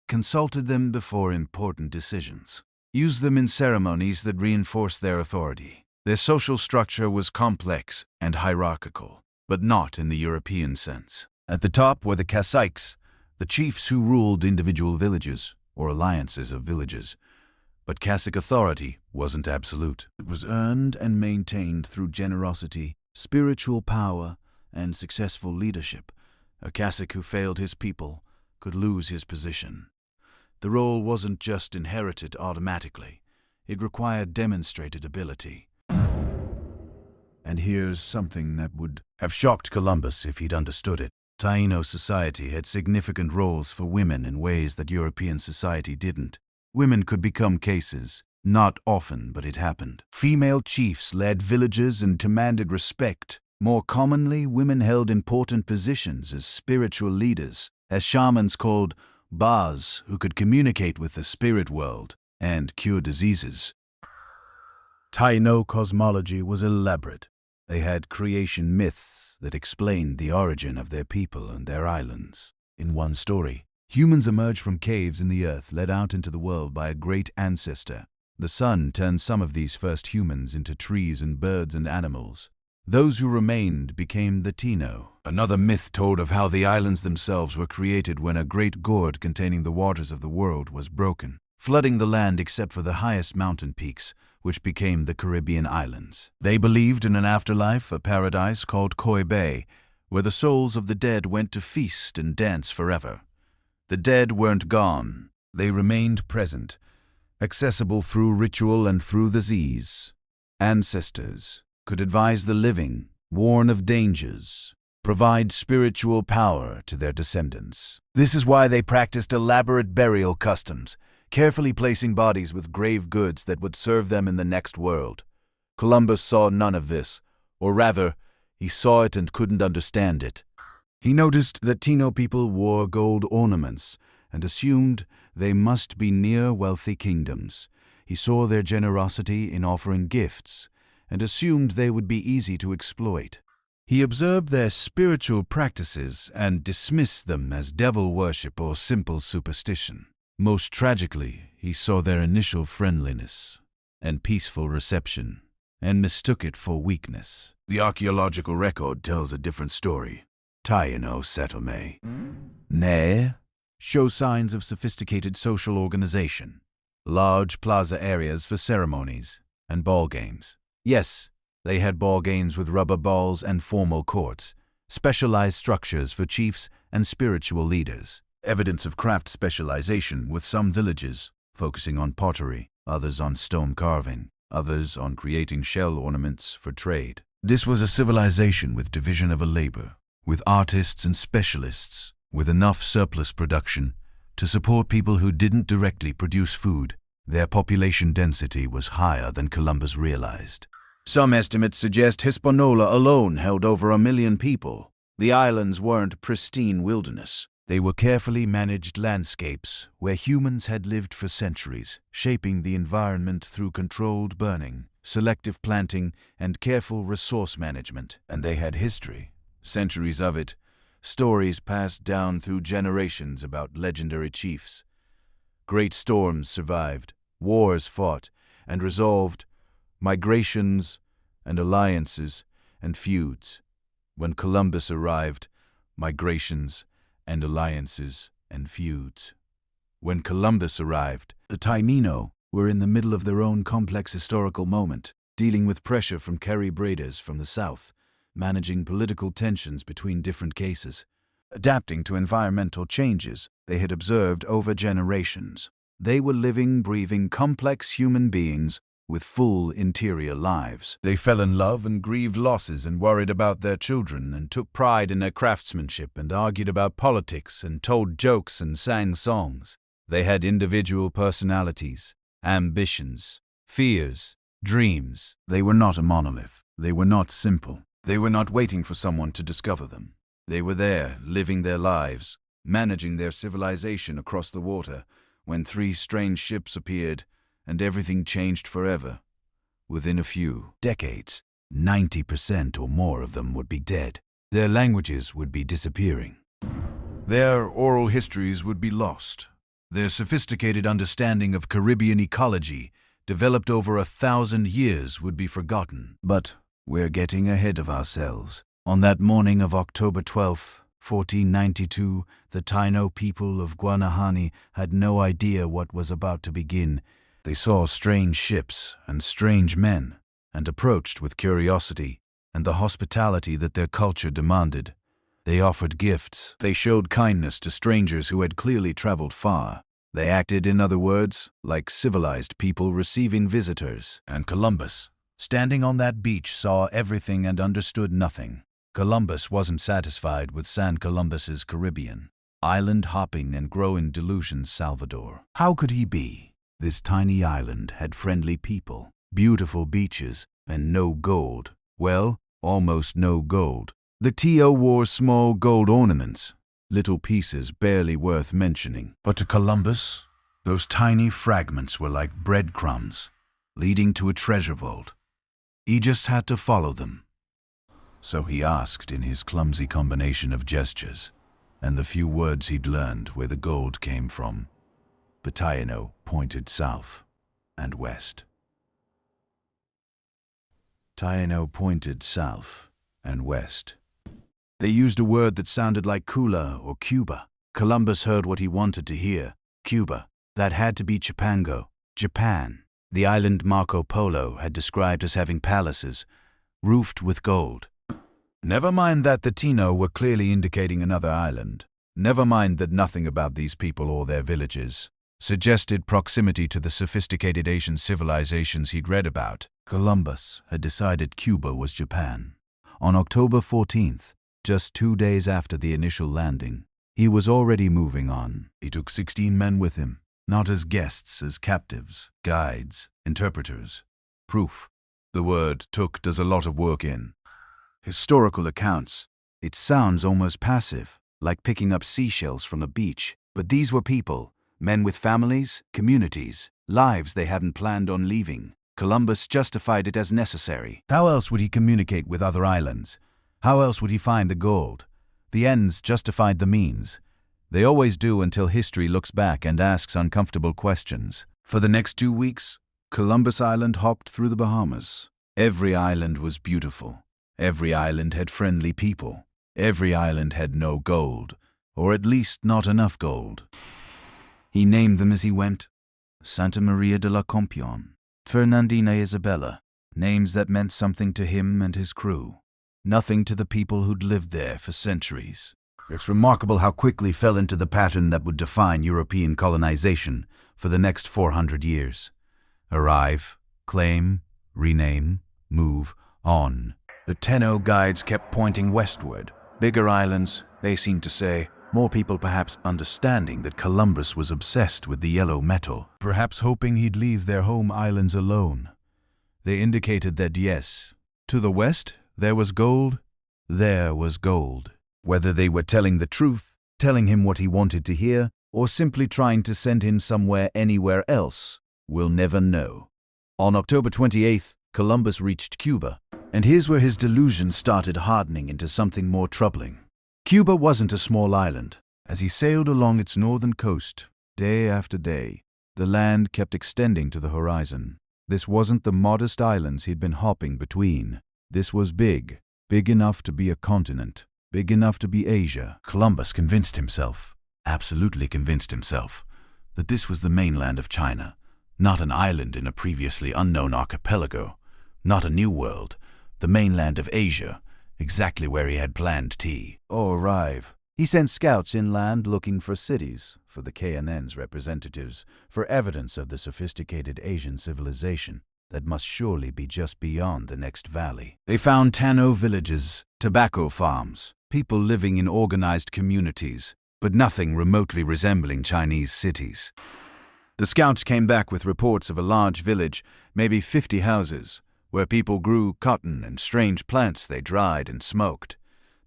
consulted them before important decisions, used them in ceremonies that reinforced their authority. Their social structure was complex and hierarchical, but not in the European sense. At the top were the caciques, the chiefs who ruled individual villages or alliances of villages. But cacique authority wasn't absolute. It was earned and maintained through generosity, spiritual power, and successful leadership. A cacique who failed his people could lose his position. The role wasn't just inherited automatically. It required demonstrated ability. And here's something that would have shocked Columbus if he'd understood it. Taino society had significant roles for women in ways that European society didn't. Women could become cases. Not often, but it happened. Female chiefs led villages and commanded respect. More commonly, women held important positions as spiritual leaders, as shamans called Bas, who could communicate with the spirit world and cure diseases. Taino cosmology was elaborate. They had creation myths that explained the origin of their people and their islands. In one story, Humans emerged from caves in the earth, led out into the world by a great ancestor. The sun turned some of these first humans into trees and birds and animals. Those who remained became the Tino. Another myth told of how the islands themselves were created when a great gourd containing the waters of the world was broken, flooding the land except for the highest mountain peaks, which became the Caribbean islands. They believed in an afterlife, a paradise called Koi Bay, where the souls of the dead went to feast and dance forever. The dead weren't gone. They remained present, accessible through ritual and through the Z's. Ancestors could advise the living, warn of dangers, provide spiritual power to their descendants. This is why they practiced elaborate burial customs, carefully placing bodies with grave goods that would serve them in the next world. Columbus saw none of this, or rather, he saw it and couldn't understand it. He noticed that Tino people wore gold ornaments and assumed they must be near wealthy kingdoms. He saw their generosity in offering gifts and assumed they would be easy to exploit. He observed their spiritual practices and dismissed them as devil worship or simple superstition. Most tragically, he saw their initial friendliness and peaceful reception and mistook it for weakness. The archaeological record tells a different story. Taino settlement show signs of sophisticated social organization, large plaza areas for ceremonies and ball games. Yes, they had ball games with rubber balls and formal courts, specialized structures for chiefs and spiritual leaders. Evidence of craft specialization, with some villages focusing on pottery, others on stone carving, others on creating shell ornaments for trade. This was a civilization with division of a labor, with artists and specialists, with enough surplus production to support people who didn't directly produce food. Their population density was higher than Columbus realized. Some estimates suggest Hispaniola alone held over 1 million people. The islands weren't pristine wilderness. They were carefully managed landscapes where humans had lived for centuries, shaping the environment through controlled burning, selective planting, and careful resource management. And they had history, centuries of it, stories passed down through generations about legendary chiefs. Great storms survived, wars fought and resolved, migrations and alliances and feuds. When Columbus arrived, migrations and alliances and feuds. When Columbus arrived, the Taino were in the middle of their own complex historical moment, dealing with pressure from Carrie Braiders from the south, managing political tensions between different cases, adapting to environmental changes they had observed over generations. They were living, breathing, complex human beings with full interior lives. They fell in love and grieved losses and worried about their children and took pride in their craftsmanship and argued about politics and told jokes and sang songs. They had individual personalities, ambitions, fears, dreams. They were not a monolith. They were not simple. They were not waiting for someone to discover them. They were there, living their lives, managing their civilization across the water, when 3 strange ships appeared and everything changed forever. Within a few decades, 90% or more of them would be dead. Their languages would be disappearing. Their oral histories would be lost. Their sophisticated understanding of Caribbean ecology, developed over 1,000 years, would be forgotten. But we're getting ahead of ourselves. On that morning of October 12, 1492, the Taino people of Guanahani had no idea what was about to begin. They saw strange ships and strange men, and approached with curiosity and the hospitality that their culture demanded. They offered gifts. They showed kindness to strangers who had clearly traveled far. They acted, in other words, like civilized people receiving visitors. And Columbus, standing on that beach, saw everything and understood nothing. Columbus wasn't satisfied with San Columbus's Caribbean, island-hopping and growing delusions Salvador. How could he be? This tiny island had friendly people, beautiful beaches, and no gold. Well, almost no gold. The Tio wore small gold ornaments, little pieces barely worth mentioning. But to Columbus, those tiny fragments were like breadcrumbs, leading to a treasure vault. He just had to follow them. So he asked in his clumsy combination of gestures, and the few words he'd learned where the gold came from. But Taino pointed south and west. Taino pointed south and west. They used a word that sounded like Kula or Cuba. Columbus heard what he wanted to hear. Cuba. That had to be Chipango, Japan. The island Marco Polo had described as having palaces, roofed with gold. Never mind that the Tino were clearly indicating another island. Never mind that nothing about these people or their villages suggested proximity to the sophisticated Asian civilizations he'd read about. Columbus had decided Cuba was Japan. On October 14th, just 2 days after the initial landing, he was already moving on. He took 16 men with him, not as guests, as captives, guides, interpreters. Proof. The word took does a lot of work in historical accounts. It sounds almost passive, like picking up seashells from a beach. But these were people, men with families, communities, lives they hadn't planned on leaving. Columbus justified it as necessary. How else would he communicate with other islands? How else would he find the gold? The ends justified the means. They always do until history looks back and asks uncomfortable questions. For the next 2 weeks, Columbus Island hopped through the Bahamas. Every island was beautiful. Every island had friendly people. Every island had no gold, or at least not enough gold. He named them as he went. Santa Maria de la Compion, Fernandina Isabella, names that meant something to him and his crew. Nothing to the people who'd lived there for centuries. It's remarkable how quickly fell into the pattern that would define European colonization for the next 400 years. Arrive, claim, rename, move, on. The Tenno guides kept pointing westward. Bigger islands, they seemed to say, more people perhaps understanding that Columbus was obsessed with the yellow metal, perhaps hoping he'd leave their home islands alone. They indicated that yes, to the west there was gold, there was gold. Whether they were telling the truth, telling him what he wanted to hear, or simply trying to send him somewhere anywhere else, we'll never know. On October 28th, Columbus reached Cuba, and here's where his delusion started hardening into something more troubling. Cuba wasn't a small island. As he sailed along its northern coast, day after day, the land kept extending to the horizon. This wasn't the modest islands he'd been hopping between. This was big, big enough to be a continent, big enough to be Asia. Columbus convinced himself, absolutely convinced himself, that this was the mainland of China, not an island in a previously unknown archipelago, not a new world, the mainland of Asia, exactly where he had planned to arrive. He sent scouts inland looking for cities, for the KNN's representatives, for evidence of the sophisticated Asian civilization that must surely be just beyond the next valley. They found Tano villages, tobacco farms, people living in organized communities, but nothing remotely resembling Chinese cities. The scouts came back with reports of a large village, maybe 50 houses, where people grew cotton and strange plants they dried and smoked.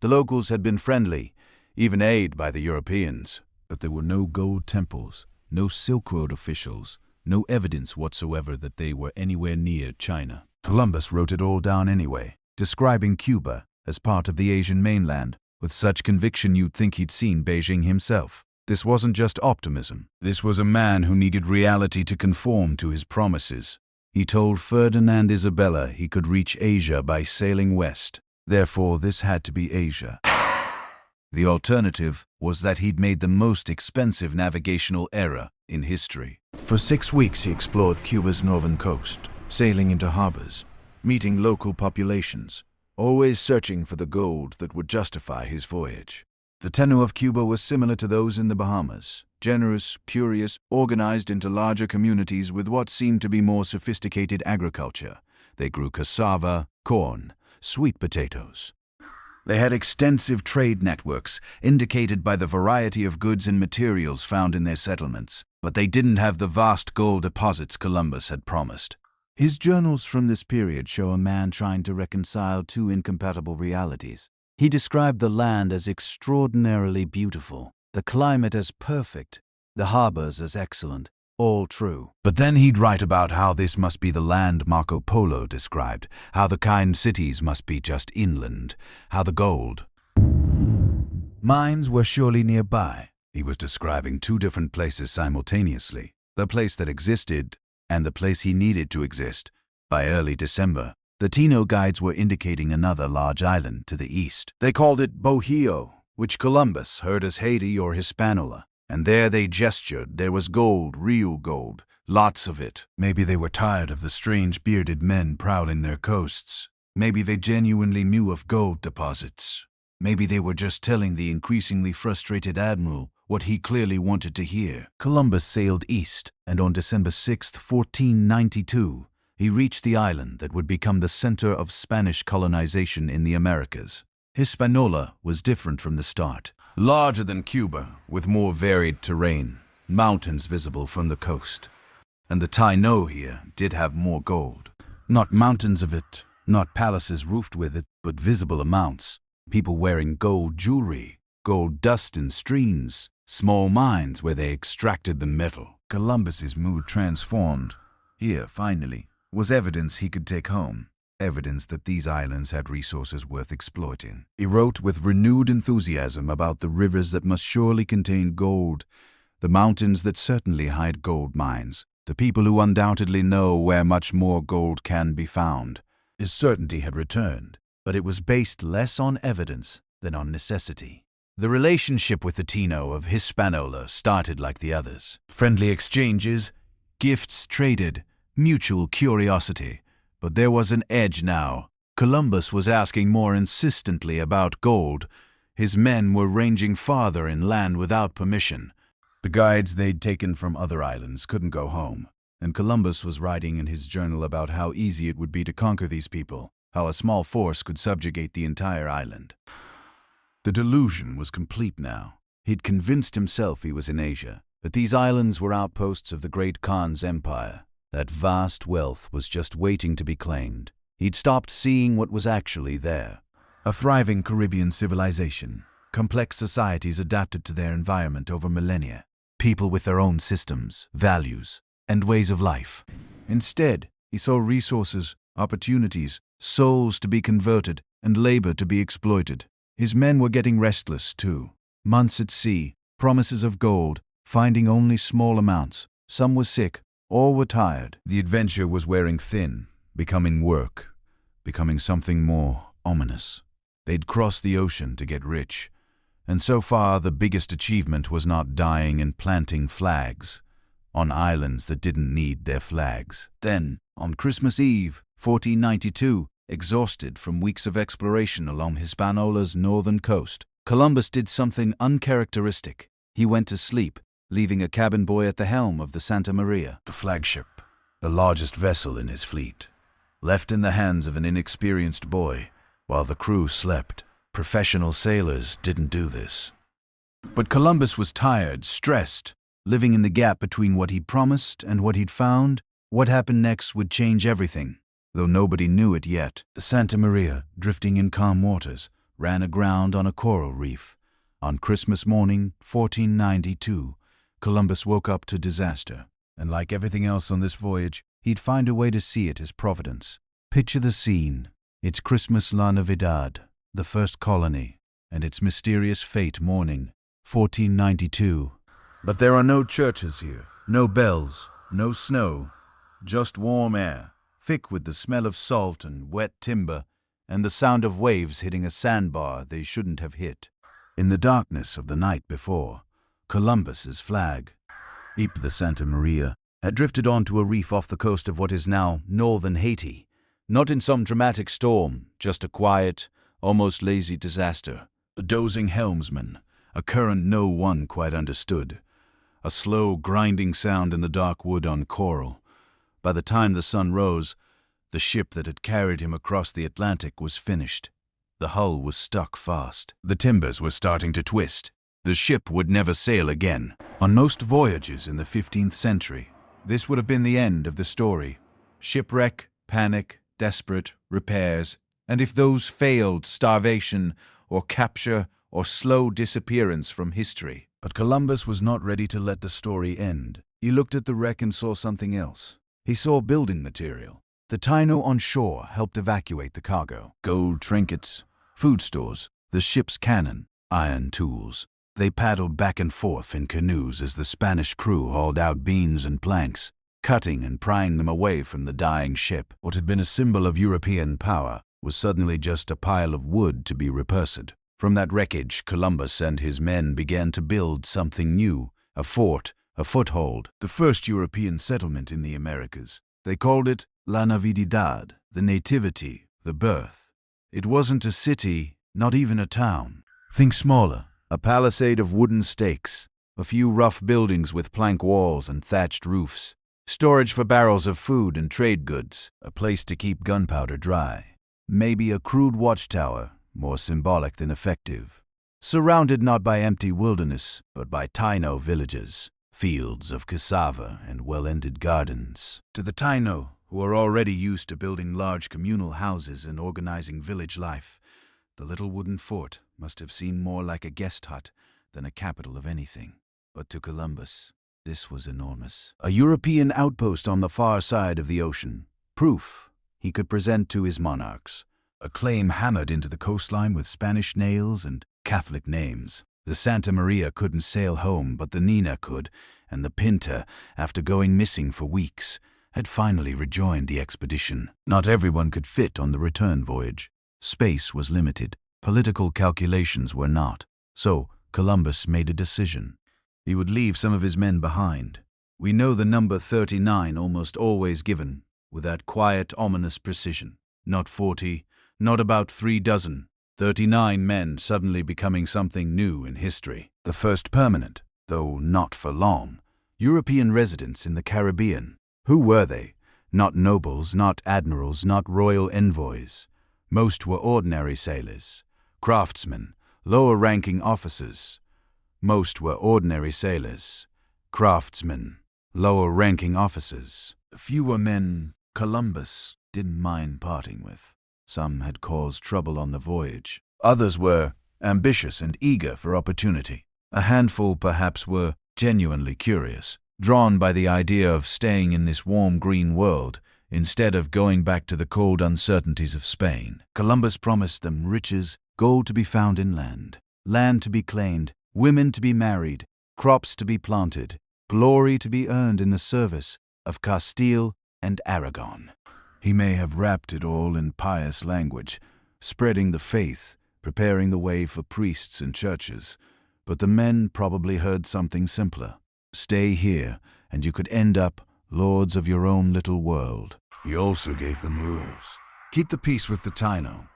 The locals had been friendly, even aided by the Europeans. But there were no gold temples, no Silk Road officials, no evidence whatsoever that they were anywhere near China. Columbus wrote it all down anyway, describing Cuba as part of the Asian mainland, with such conviction you'd think he'd seen Beijing himself. This wasn't just optimism. This was a man who needed reality to conform to his promises. He told Ferdinand Isabella he could reach Asia by sailing west. Therefore, this had to be Asia. The alternative was that he'd made the most expensive navigational error in history. For 6 weeks he explored Cuba's northern coast, sailing into harbors, meeting local populations, always searching for the gold that would justify his voyage. The tenor of Cuba was similar to those in the Bahamas, generous, curious, organized into larger communities with what seemed to be more sophisticated agriculture. They grew cassava, corn, sweet potatoes. They had extensive trade networks, indicated by the variety of goods and materials found in their settlements, but they didn't have the vast gold deposits Columbus had promised. His journals from this period show a man trying to reconcile two incompatible realities. He described the land as extraordinarily beautiful, the climate as perfect, the harbors as excellent, all true. But then he'd write about how this must be the land Marco Polo described, how the kind cities must be just inland, how the gold Mines were surely nearby. He was describing two different places simultaneously, the place that existed and the place he needed to exist. By early December, the Tino guides were indicating another large island to the east. They called it Bohio, which Columbus heard as Haiti or Hispaniola. And there they gestured. There was gold, real gold, lots of it. Maybe they were tired of the strange bearded men prowling their coasts. Maybe they genuinely knew of gold deposits. Maybe they were just telling the increasingly frustrated admiral what he clearly wanted to hear. Columbus sailed east, and on December 6, 1492, he reached the island that would become the center of Spanish colonization in the Americas. Hispaniola was different from the start. Larger than Cuba, with more varied terrain, mountains visible from the coast. And the Taino here did have more gold. Not mountains of it, not palaces roofed with it, but visible amounts. People wearing gold jewelry, gold dust in streams, small mines where they extracted the metal. Columbus's mood transformed. Here, finally, was evidence he could take home. Evidence that these islands had resources worth exploiting. He wrote with renewed enthusiasm about the rivers that must surely contain gold, the mountains that certainly hide gold mines, the people who undoubtedly know where much more gold can be found. His certainty had returned, but it was based less on evidence than on necessity. The relationship with the Tino of Hispaniola started like the others. Friendly exchanges, gifts traded, mutual curiosity. But there was an edge now. Columbus was asking more insistently about gold. His men were ranging farther inland without permission. The guides they'd taken from other islands couldn't go home, and Columbus was writing in his journal about how easy it would be to conquer these people, how a small force could subjugate the entire island. The delusion was complete now. He'd convinced himself he was in Asia, that these islands were outposts of the great Khan's empire. That vast wealth was just waiting to be claimed. He'd stopped seeing what was actually there. A thriving Caribbean civilization, complex societies adapted to their environment over millennia, people with their own systems, values, and ways of life. Instead, he saw resources, opportunities, souls to be converted, and labor to be exploited. His men were getting restless, too. Months at sea, promises of gold, finding only small amounts. Some were sick, all were tired. The adventure was wearing thin, becoming work, becoming something more ominous. They'd crossed the ocean to get rich, and so far the biggest achievement was not dying and planting flags on islands that didn't need their flags. Then, on Christmas Eve, 1492, exhausted from weeks of exploration along Hispaniola's northern coast, Columbus did something uncharacteristic. He went to sleep, leaving a cabin boy at the helm of the Santa Maria, the flagship, the largest vessel in his fleet. Left in the hands of an inexperienced boy, while the crew slept. Professional sailors didn't do this. But Columbus was tired, stressed, living in the gap between what he'd promised and what he'd found. What happened next would change everything, though nobody knew it yet. The Santa Maria, drifting in calm waters, ran aground on a coral reef. On Christmas morning, 1492, Columbus woke up to disaster, and like everything else on this voyage, he'd find a way to see it as providence. Picture the scene. It's Christmas La Navidad, the first colony, and its mysterious fate morning, 1492. But there are no churches here, no bells, no snow, just warm air, thick with the smell of salt and wet timber, and the sound of waves hitting a sandbar they shouldn't have hit. In the darkness of the night before, Columbus's flag, the Santa Maria, had drifted onto a reef off the coast of what is now northern Haiti. Not in some dramatic storm, just a quiet, almost lazy disaster. A dozing helmsman, a current no one quite understood. A slow, grinding sound in the dark wood on coral. By the time the sun rose, the ship that had carried him across the Atlantic was finished. The hull was stuck fast. The timbers were starting to twist. The ship would never sail again. On most voyages in the 15th century, this would have been the end of the story. Shipwreck, panic, desperate, repairs, and if those failed, starvation, or capture, or slow disappearance from history. But Columbus was not ready to let the story end. He looked at the wreck and saw something else. He saw building material. The Taino on shore helped evacuate the cargo. Gold trinkets, food stores, the ship's cannon. iron tools. They paddled back and forth in canoes as the Spanish crew hauled out beams and planks, cutting and prying them away from the dying ship. What had been a symbol of European power was suddenly just a pile of wood to be repurposed. From that wreckage, Columbus and his men began to build something new, a fort, a foothold, the first European settlement in the Americas. They called it La Navidad, the nativity, the birth. It wasn't a city, not even a town. Think smaller, a palisade of wooden stakes, a few rough buildings with plank walls and thatched roofs, storage for barrels of food and trade goods, a place to keep gunpowder dry. Maybe a crude watchtower, more symbolic than effective. Surrounded not by empty wilderness, but by Taino villages, fields of cassava and well-ended gardens. To the Taino, who are already used to building large communal houses and organizing village life, the little wooden fort must have seemed more like a guest hut than a capital of anything. But to Columbus, this was enormous. A European outpost on the far side of the ocean. Proof he could present to his monarchs. A claim hammered into the coastline with Spanish nails and Catholic names. The Santa Maria couldn't sail home, but the Nina could, and the Pinta, after going missing for weeks, had finally rejoined the expedition. Not everyone could fit on the return voyage. Space was limited. Political calculations were not. So Columbus made a decision. He would leave some of his men behind. We know the number 39 almost always given, with that quiet, ominous precision. Not 40, not about 36. 39 men suddenly becoming something new in history. The first permanent, though not for long, European residents in the Caribbean. Who were they? Not nobles, not admirals, not royal envoys. Most were ordinary sailors, craftsmen, lower-ranking officers. Most were ordinary sailors, craftsmen, lower-ranking officers. Fewer men Columbus didn't mind parting with. Some had caused trouble on the voyage. Others were ambitious and eager for opportunity. A handful, perhaps, were genuinely curious, drawn by the idea of staying in this warm green world instead of going back to the cold uncertainties of Spain. Columbus promised them riches, gold to be found inland, land to be claimed, women to be married, crops to be planted, glory to be earned in the service of Castile and Aragon. He may have wrapped it all in pious language, spreading the faith, preparing the way for priests and churches, but the men probably heard something simpler. Stay here, and you could end up lords of your own little world. He also gave them rules. Keep the peace with the Taino.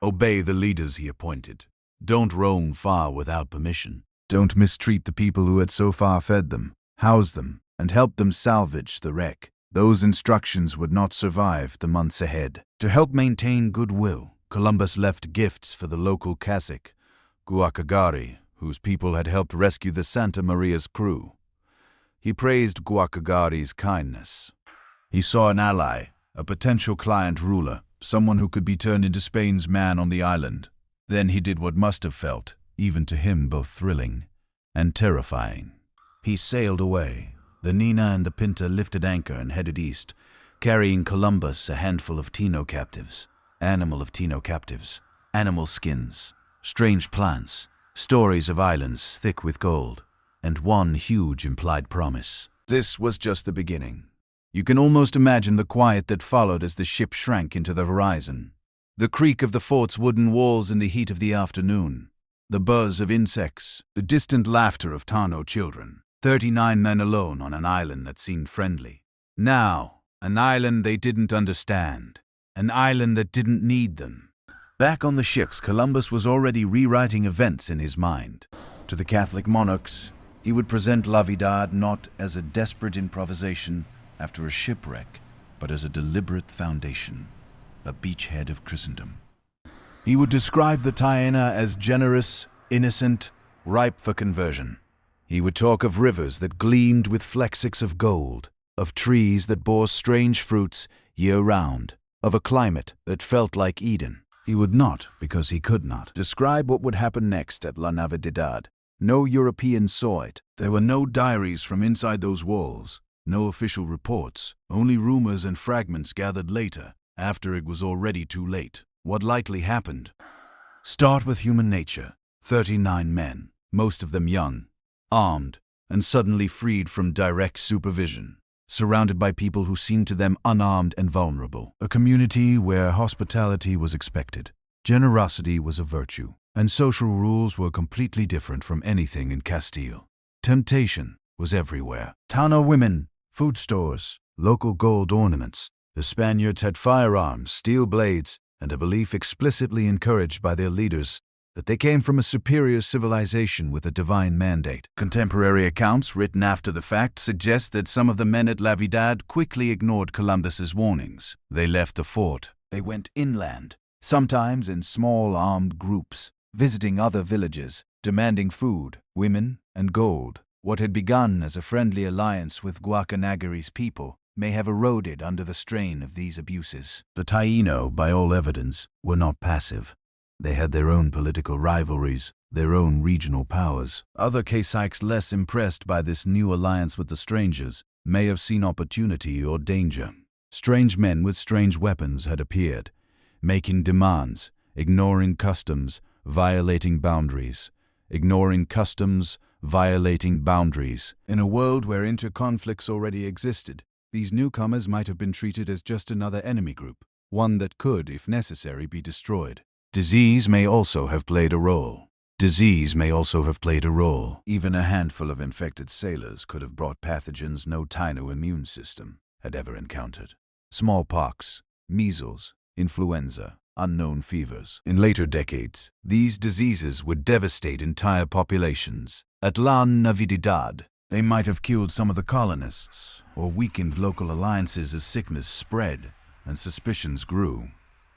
Obey the leaders he appointed. Don't roam far without permission. Don't mistreat the people who had so far fed them, housed them, and helped them salvage the wreck. Those instructions would not survive the months ahead. To help maintain goodwill, Columbus left gifts for the local cacique, Guacagari, whose people had helped rescue the Santa Maria's crew. He praised Guacagari's kindness. He saw an ally, a potential client ruler, someone who could be turned into Spain's man on the island. Then he did what must have felt, even to him, both thrilling and terrifying. He sailed away. The Nina and the Pinta lifted anchor and headed east, carrying Columbus a handful of Taino captives, animal skins, strange plants, stories of islands thick with gold, and one huge implied promise. This was just the beginning. You can almost imagine the quiet that followed as the ship shrank into the horizon. The creak of the fort's wooden walls in the heat of the afternoon, the buzz of insects, the distant laughter of Taino children. 39 men alone on an island that seemed friendly. Now, an island they didn't understand. An island that didn't need them. Back on the ships, Columbus was already rewriting events in his mind. To the Catholic monarchs, he would present La Navidad not as a desperate improvisation after a shipwreck, but as a deliberate foundation, a beachhead of Christendom. He would describe the Taina as generous, innocent, ripe for conversion. He would talk of rivers that gleamed with flecks of gold, of trees that bore strange fruits year-round, of a climate that felt like Eden. He would not, because he could not, describe what would happen next at La Navidad. No European saw it. There were no diaries from inside those walls, no official reports, only rumors and fragments gathered later, after it was already too late. What likely happened? Start with human nature. 39 men, most of them young, armed, and suddenly freed from direct supervision, surrounded by people who seemed to them unarmed and vulnerable. A community where hospitality was expected, generosity was a virtue, and social rules were completely different from anything in Castile. Temptation was everywhere. Tano women, food stores, local gold ornaments. The Spaniards had firearms, steel blades, and a belief explicitly encouraged by their leaders that they came from a superior civilization with a divine mandate. Contemporary accounts written after the fact suggest that some of the men at La Navidad quickly ignored Columbus's warnings. They left the fort. They went inland, sometimes in small armed groups, visiting other villages, demanding food, women, and gold. What had begun as a friendly alliance with Guacanagari's people may have eroded under the strain of these abuses. The Taino, by all evidence, were not passive. They had their own political rivalries, their own regional powers. Other Caciques less impressed by this new alliance with the strangers may have seen opportunity or danger. Strange men with strange weapons had appeared, making demands, ignoring customs, violating boundaries. Ignoring customs, violating boundaries. In a world where interconflicts already existed, these newcomers might have been treated as just another enemy group, one that could, if necessary, be destroyed. Disease may also have played a role. Even a handful of infected sailors could have brought pathogens no Taino immune system had ever encountered. Smallpox, measles, influenza, unknown fevers. In later decades, these diseases would devastate entire populations. At La Navidad, they might have killed some of the colonists or weakened local alliances as sickness spread and suspicions grew.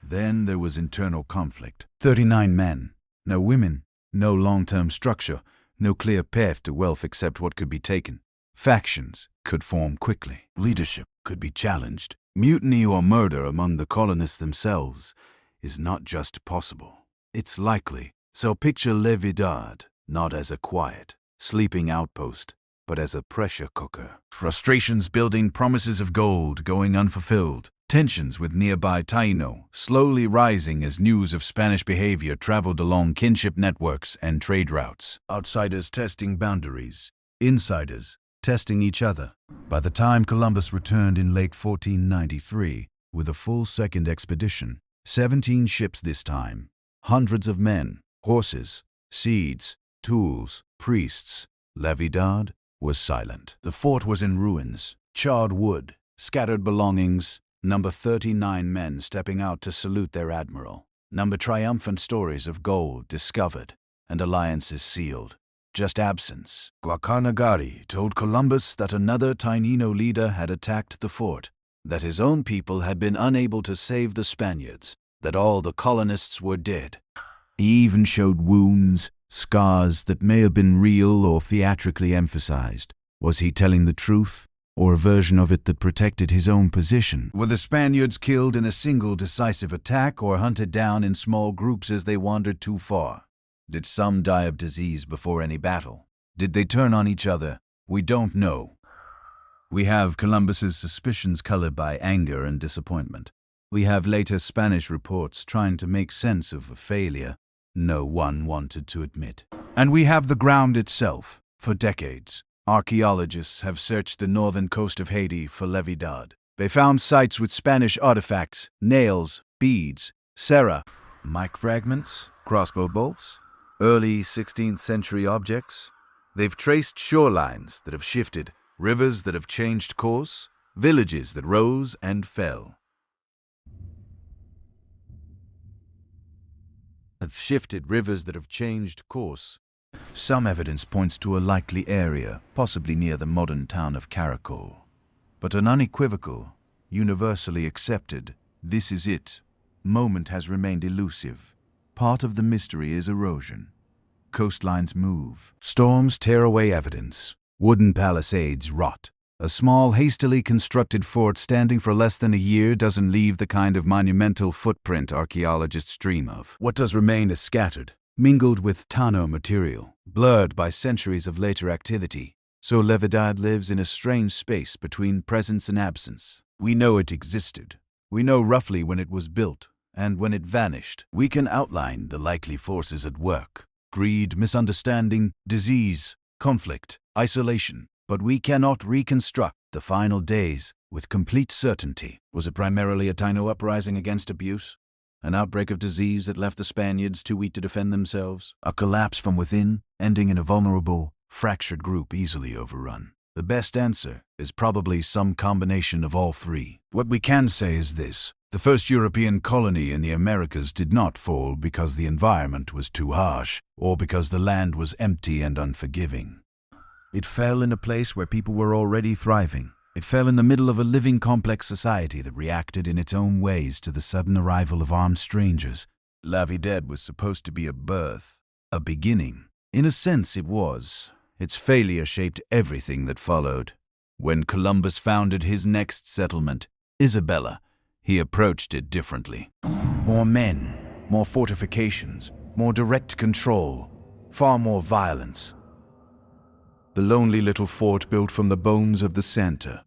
Then there was internal conflict. 39 men, no women, no long-term structure, no clear path to wealth except what could be taken. Factions could form quickly. Leadership could be challenged. Mutiny or murder among the colonists themselves is not just possible. It's likely. So picture La Navidad not as a quiet, sleeping outpost, but as a pressure cooker. Frustrations building, promises of gold going unfulfilled. Tensions with nearby Taino slowly rising as news of Spanish behavior traveled along kinship networks and trade routes. Outsiders testing boundaries, insiders testing each other. By the time Columbus returned in late 1493 with a full second expedition, 17 ships this time, hundreds of men, horses, seeds, tools, priests, La Navidad was silent. The fort was in ruins, charred wood, scattered belongings, number 39 men stepping out to salute their admiral. Number triumphant stories of gold discovered and alliances sealed. Just absence. Guacanagari told Columbus that another Taino leader had attacked the fort, that his own people had been unable to save the Spaniards, that all the colonists were dead. He even showed wounds, scars that may have been real or theatrically emphasized. Was he telling the truth, or a version of it that protected his own position? Were the Spaniards killed in a single decisive attack or hunted down in small groups as they wandered too far? Did some die of disease before any battle? Did they turn on each other? We don't know. We have Columbus's suspicions colored by anger and disappointment. We have later Spanish reports trying to make sense of a failure no one wanted to admit. And we have the ground itself. For decades, archaeologists have searched the northern coast of Haiti for La Navidad. They found sites with Spanish artifacts, nails, beads, cera, mic fragments, crossbow bolts, early 16th century objects. They've traced shorelines that have shifted, rivers that have changed course, villages that rose and fell. Rivers that have changed course. Some evidence points to a likely area, possibly near the modern town of Caracol. But an unequivocal, universally accepted, this is it, moment has remained elusive. Part of the mystery is erosion. Coastlines move. Storms tear away evidence. Wooden palisades rot. A small, hastily constructed fort standing for less than a year doesn't leave the kind of monumental footprint archaeologists dream of. What does remain is scattered, mingled with Tano material, blurred by centuries of later activity. So La Navidad lives in a strange space between presence and absence. We know it existed. We know roughly when it was built, and when it vanished. We can outline the likely forces at work. greed, misunderstanding, disease, conflict, isolation. But we cannot reconstruct the final days with complete certainty. Was it primarily a Taino uprising against abuse? An outbreak of disease that left the Spaniards too weak to defend themselves? A collapse from within, ending in a vulnerable, fractured group easily overrun? The best answer is probably some combination of all three. What we can say is this: the first European colony in the Americas did not fall because the environment was too harsh or because the land was empty and unforgiving. It fell in a place where people were already thriving. It fell in the middle of a living, complex society that reacted in its own ways to the sudden arrival of armed strangers. La Vida was supposed to be a birth, a beginning. In a sense, it was. Its failure shaped everything that followed. When Columbus founded his next settlement, Isabella, he approached it differently. More men, more fortifications, more direct control, far more violence. The lonely little fort built from the bones of the Santa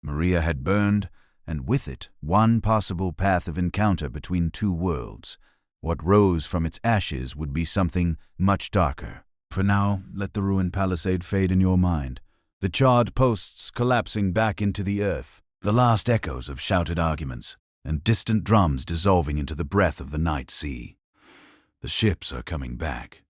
Maria had burned, and with it, one possible path of encounter between two worlds. What rose from its ashes would be something much darker. For now, let the ruined palisade fade in your mind, the charred posts collapsing back into the earth, the last echoes of shouted arguments, and distant drums dissolving into the breath of the night sea. The ships are coming back.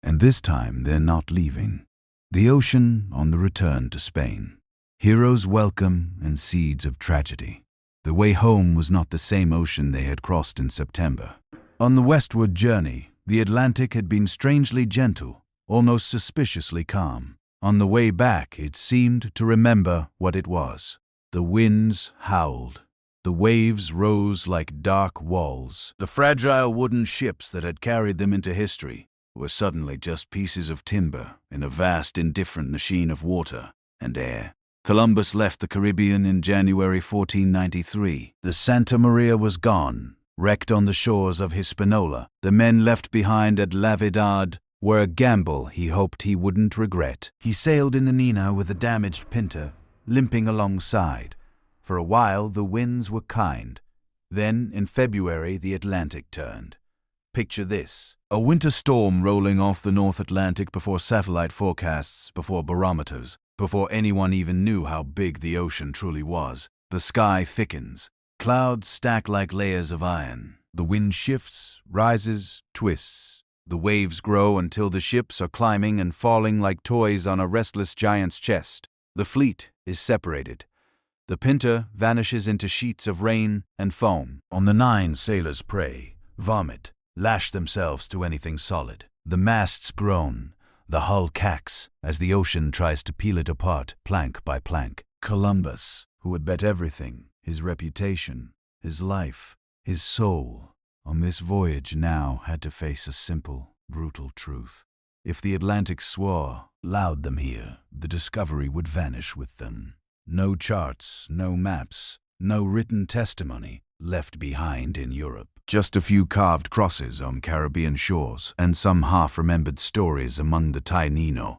And this time they're not leaving. The ocean on the return to Spain. Heroes' welcome and seeds of tragedy. The way home was not the same ocean they had crossed in September. On the westward journey, the Atlantic had been strangely gentle, almost suspiciously calm. On the way back, it seemed to remember what it was. The winds howled. The waves rose like dark walls. The fragile wooden ships that had carried them into history were suddenly just pieces of timber in a vast, indifferent machine of water and air. Columbus left the Caribbean in January 1493. The Santa Maria was gone, wrecked on the shores of Hispaniola. The men left behind at La Vidad were a gamble he hoped he wouldn't regret. He sailed in the Nina with a damaged Pinta, limping alongside. For a while, the winds were kind. Then, in February, the Atlantic turned. Picture this: a winter storm rolling off the North Atlantic before satellite forecasts, before barometers, before anyone even knew how big the ocean truly was. The sky thickens. Clouds stack like layers of iron. The wind shifts, rises, twists. The waves grow until the ships are climbing and falling like toys on a restless giant's chest. The fleet is separated. The Pinta vanishes into sheets of rain and foam. On the 9, sailors pray, vomit, lash themselves to anything solid. The masts groan, the hull cacks as the ocean tries to peel it apart plank by plank. Columbus, who had bet everything, his reputation, his life, his soul, on this voyage now had to face a simple, brutal truth. If the Atlantic swore, allowed them here, the discovery would vanish with them. No charts, no maps, no written testimony left behind in Europe. Just a few carved crosses on Caribbean shores and some half-remembered stories among the Taino.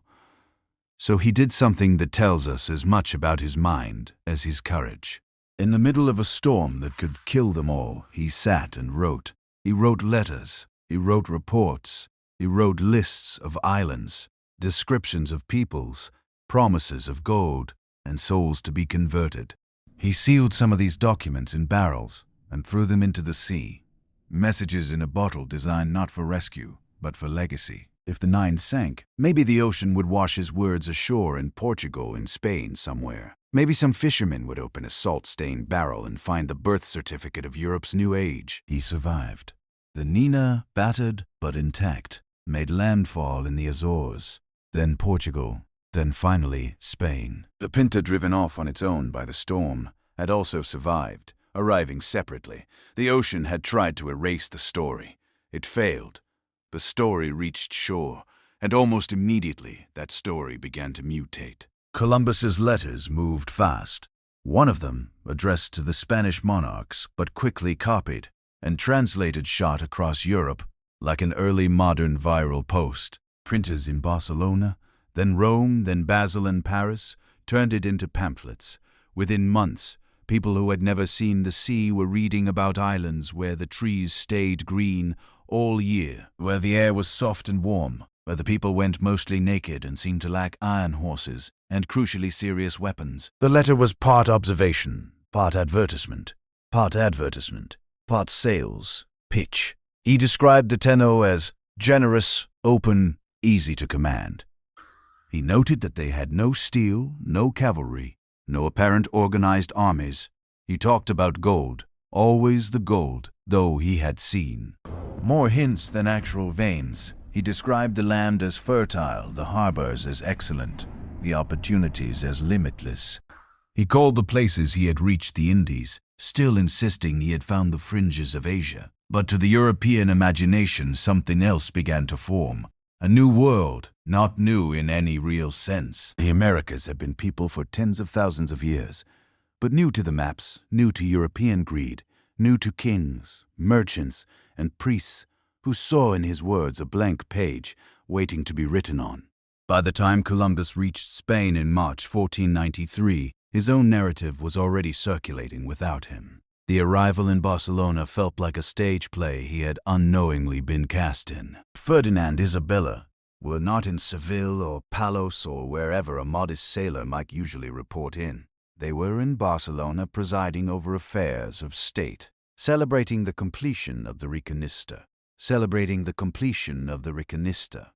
So he did something that tells us as much about his mind as his courage. In the middle of a storm that could kill them all, he sat and wrote. He wrote letters. He wrote reports. He wrote lists of islands, descriptions of peoples, promises of gold, and souls to be converted. He sealed some of these documents in barrels and threw them into the sea. Messages in a bottle designed not for rescue, but for legacy. If the 9 sank, maybe the ocean would wash his words ashore in Portugal, in Spain, somewhere. Maybe some fisherman would open a salt-stained barrel and find the birth certificate of Europe's new age. He survived. The Nina, battered but intact, made landfall in the Azores, then Portugal, then finally Spain. The Pinta, driven off on its own by the storm, had also survived, arriving separately. The ocean had tried to erase the story. It failed. The story reached shore, and almost immediately that story began to mutate. Columbus's letters moved fast. One of them, addressed to the Spanish monarchs, but quickly copied and translated, shot across Europe like an early modern viral post. Printers in Barcelona, then Rome, then Basel and Paris, turned it into pamphlets. Within months, people who had never seen the sea were reading about islands where the trees stayed green all year, where the air was soft and warm, where the people went mostly naked and seemed to lack iron horses and crucially serious weapons. The letter was part observation, part advertisement, part sales, pitch. He described the Tenno as generous, open, easy to command. He noted that they had no steel, no cavalry, no apparent organized armies. He talked about gold, always the gold, though he had seen more hints than actual veins. He described the land as fertile, the harbors as excellent, the opportunities as limitless. He called the places he had reached the Indies, still insisting he had found the fringes of Asia. But to the European imagination, something else began to form. A new world, not new in any real sense. The Americas had been peopled for tens of thousands of years, but new to the maps, new to European greed, new to kings, merchants, and priests who saw in his words a blank page waiting to be written on. By the time Columbus reached Spain in March 1493, his own narrative was already circulating without him. The arrival in Barcelona felt like a stage play he had unknowingly been cast in. Ferdinand and Isabella were not in Seville or Palos or wherever a modest sailor might usually report in. They were in Barcelona presiding over affairs of state, celebrating the completion of the Reconquista,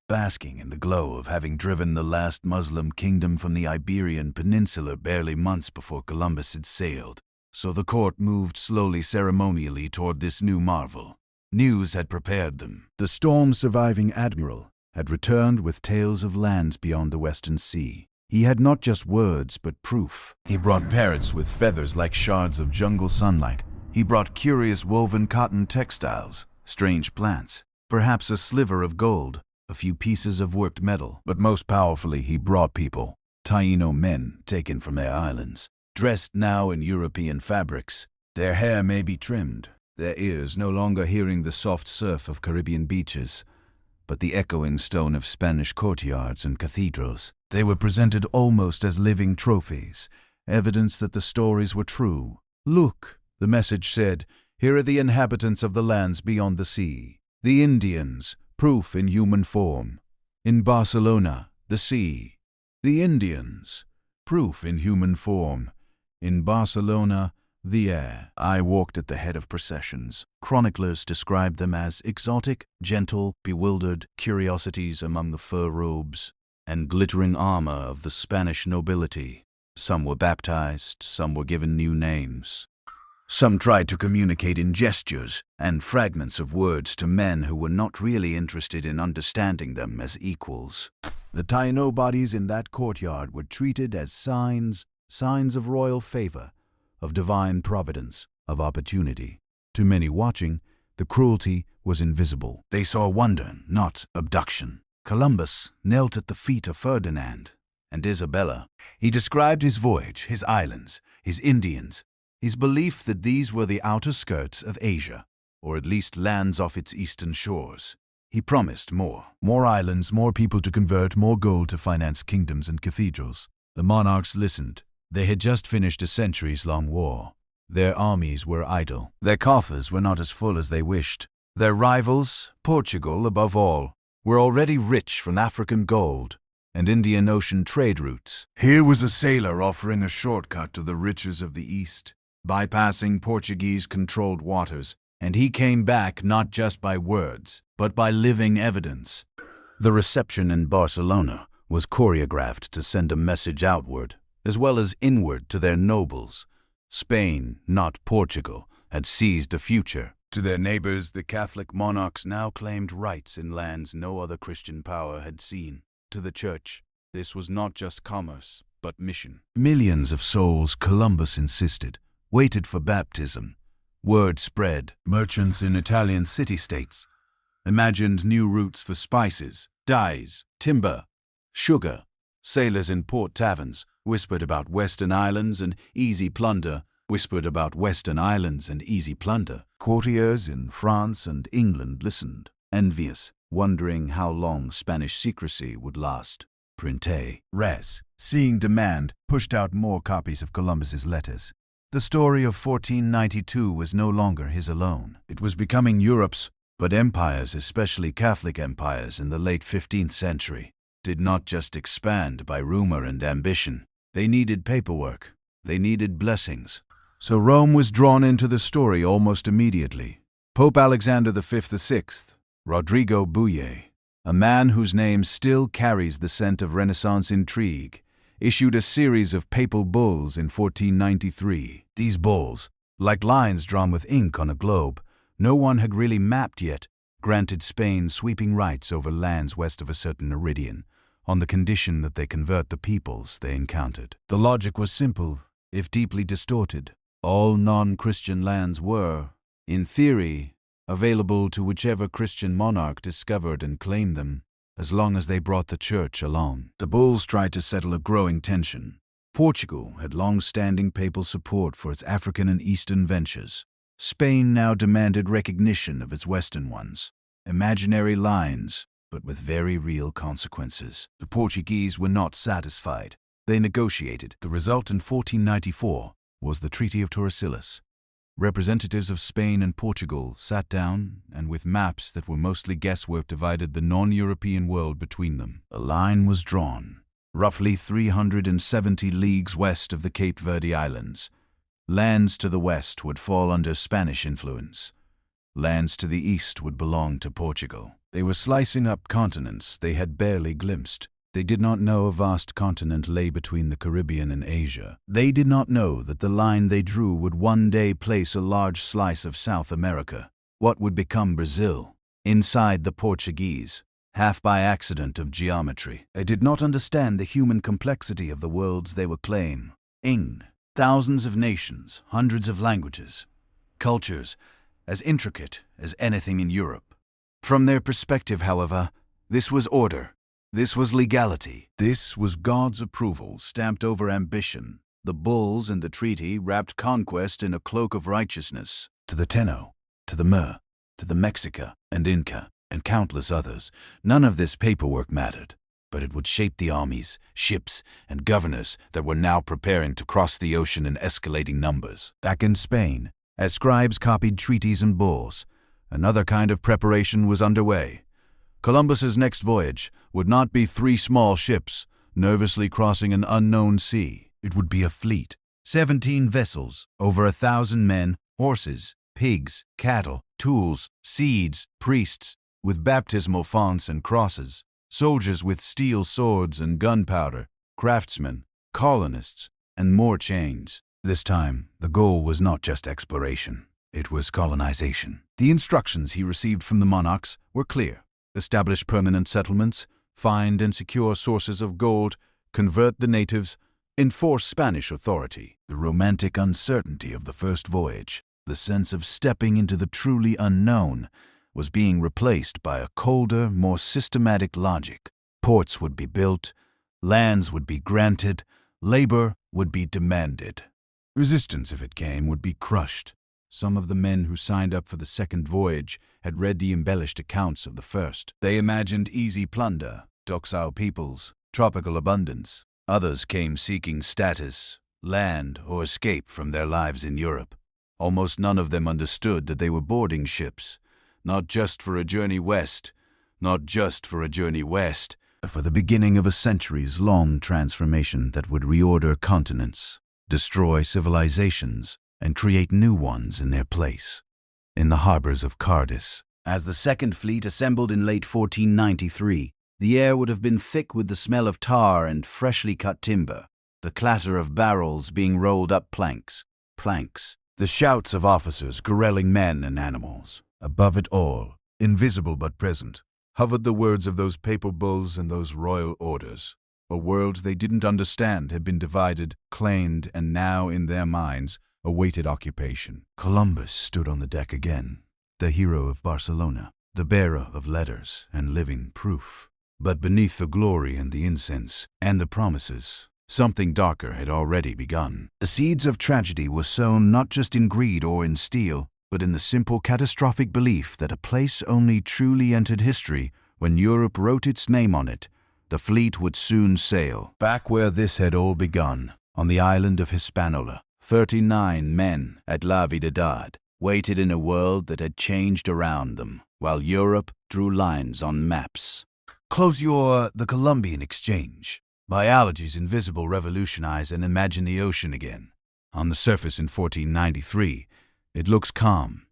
basking in the glow of having driven the last Muslim kingdom from the Iberian Peninsula barely months before Columbus had sailed. So the court moved slowly ceremonially toward this new marvel. News had prepared them. The storm-surviving admiral had returned with tales of lands beyond the Western Sea. He had not just words, but proof. He brought parrots with feathers like shards of jungle sunlight. He brought curious woven cotton textiles, strange plants, perhaps a sliver of gold, a few pieces of worked metal. But most powerfully, he brought people, Taino men taken from their islands, dressed now in European fabrics. Their hair may be trimmed, their ears no longer hearing the soft surf of Caribbean beaches, but the echoing stone of Spanish courtyards and cathedrals. They were presented almost as living trophies, evidence that the stories were true. "Look," the message said, "here are the inhabitants of the lands beyond the sea. The Indians, proof in human form. In Barcelona, the sea. The Indians, proof in human form. In Barcelona, the air." I walked at the head of processions. Chroniclers described them as exotic, gentle, bewildered curiosities among the fur robes and glittering armor of the Spanish nobility. Some were baptized, some were given new names. Some tried to communicate in gestures and fragments of words to men who were not really interested in understanding them as equals. The Taino bodies in that courtyard were treated as signs of royal favor, of divine providence, of opportunity. To many watching, the cruelty was invisible. They saw wonder, not abduction. Columbus knelt at the feet of Ferdinand and Isabella. He described his voyage, his islands, his Indians, his belief that these were the outer skirts of Asia, or at least lands off its eastern shores. He promised more. More islands, more people to convert, more gold to finance kingdoms and cathedrals. The monarchs listened. They had just finished a centuries-long war. Their armies were idle. Their coffers were not as full as they wished. Their rivals, Portugal above all, were already rich from African gold and Indian Ocean trade routes. Here was a sailor offering a shortcut to the riches of the East, bypassing Portuguese-controlled waters, and he came back not just by words, but by living evidence. The reception in Barcelona was choreographed to send a message outward, as well as inward to their nobles. Spain, not Portugal, had seized a future. To their neighbors, the Catholic monarchs now claimed rights in lands no other Christian power had seen. To the Church, this was not just commerce, but mission. Millions of souls, Columbus insisted, waited for baptism. Word spread. Merchants in Italian city-states imagined new routes for spices, dyes, timber, sugar. Sailors in port taverns whispered about Western Islands and easy plunder, Courtiers in France and England listened, envious, wondering how long Spanish secrecy would last. Printe, res, seeing demand, pushed out more copies of Columbus's letters. The story of 1492 was no longer his alone. It was becoming Europe's, But empires, especially Catholic empires in the late 15th century, did not just expand by rumor and ambition. They needed paperwork. They needed blessings. So Rome was drawn into the story almost immediately. Pope Alexander VI, Rodrigo Bouye, a man whose name still carries the scent of Renaissance intrigue, issued a series of papal bulls in 1493. These bulls, like lines drawn with ink on a globe, no one had really mapped yet, granted Spain sweeping rights over lands west of a certain meridian, on the condition that they convert the peoples they encountered. The logic was simple, if deeply distorted. All non-Christian lands were, in theory, available to whichever Christian monarch discovered and claimed them, as long as they brought the church along. The bulls tried to settle a growing tension. Portugal had long-standing papal support for its African and Eastern ventures. Spain now demanded recognition of its Western ones. Imaginary lines, but with very real consequences. The Portuguese were not satisfied. They negotiated. The result in 1494 was the Treaty of Tordesillas. Representatives of Spain and Portugal sat down and with maps that were mostly guesswork divided the non-European world between them. A line was drawn, roughly 370 leagues west of the Cape Verde Islands. Lands to the west would fall under Spanish influence. Lands to the east would belong to Portugal. They were slicing up continents they had barely glimpsed. They did not know a vast continent lay between the Caribbean and Asia. They did not know that the line they drew would one day place a large slice of South America, what would become Brazil, inside the Portuguese, half by accident of geometry. They did not understand the human complexity of the worlds they would claim. Thousands of nations, hundreds of languages, cultures, as intricate as anything in Europe. From their perspective, however, this was order. This was legality. This was God's approval stamped over ambition. The bulls and the treaty wrapped conquest in a cloak of righteousness. To the Teno, to the Mer, to the Mexica and Inca, and countless others, none of this paperwork mattered. But it would shape the armies, ships, and governors that were now preparing to cross the ocean in escalating numbers. Back in Spain, as scribes copied treaties and bulls, another kind of preparation was underway. Columbus's next voyage would not be 3 small ships nervously crossing an unknown sea. It would be a fleet, 17 vessels, over 1,000 men, horses, pigs, cattle, tools, seeds, priests, with baptismal fonts and crosses, soldiers with steel swords and gunpowder, craftsmen, colonists, and more chains. This time, the goal was not just exploration. It was colonization. The instructions he received from the monarchs were clear. Establish permanent settlements, find and secure sources of gold, convert the natives, enforce Spanish authority. The romantic uncertainty of the first voyage, the sense of stepping into the truly unknown, was being replaced by a colder, more systematic logic. Ports would be built, lands would be granted, labor would be demanded. Resistance, if it came, would be crushed. Some of the men who signed up for the second voyage had read the embellished accounts of the first. They imagined easy plunder, docile peoples, tropical abundance. Others came seeking status, land, or escape from their lives in Europe. Almost none of them understood that they were boarding ships, not just for a journey west, but for the beginning of a centuries-long transformation that would reorder continents, destroy civilizations, and create new ones in their place. In the harbors of Cadiz, as the second fleet assembled in late 1493, the air would have been thick with the smell of tar and freshly cut timber, the clatter of barrels being rolled up planks, the shouts of officers corralling men and animals. Above it all, invisible but present, hovered the words of those papal bulls and those royal orders. A world they didn't understand had been divided, claimed, and now, in their minds, awaited occupation. Columbus stood on the deck again, the hero of Barcelona, the bearer of letters and living proof. But beneath the glory and the incense and the promises, something darker had already begun. The seeds of tragedy were sown not just in greed or in steel, but in the simple catastrophic belief that a place only truly entered history when Europe wrote its name on it. The fleet would soon sail. Back where this had all begun, on the island of Hispaniola, 39 men at La Vidad waited in a world that had changed around them. while Europe drew lines on maps. The Columbian Exchange. Biology's invisible revolutionize and imagine the ocean again. On the surface in 1493, it looks calm.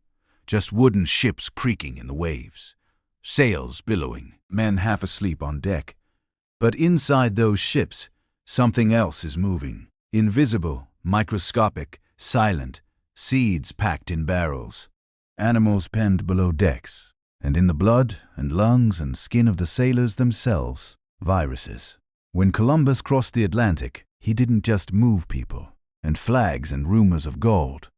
Just wooden ships creaking in the waves. Sails billowing, men half asleep on deck. But inside those ships, something else is moving. Invisible, microscopic, silent, seeds packed in barrels. Animals penned below decks. And in the blood and lungs and skin of the sailors themselves, viruses. When Columbus crossed the Atlantic, he didn't just move people and flags and rumors of gold.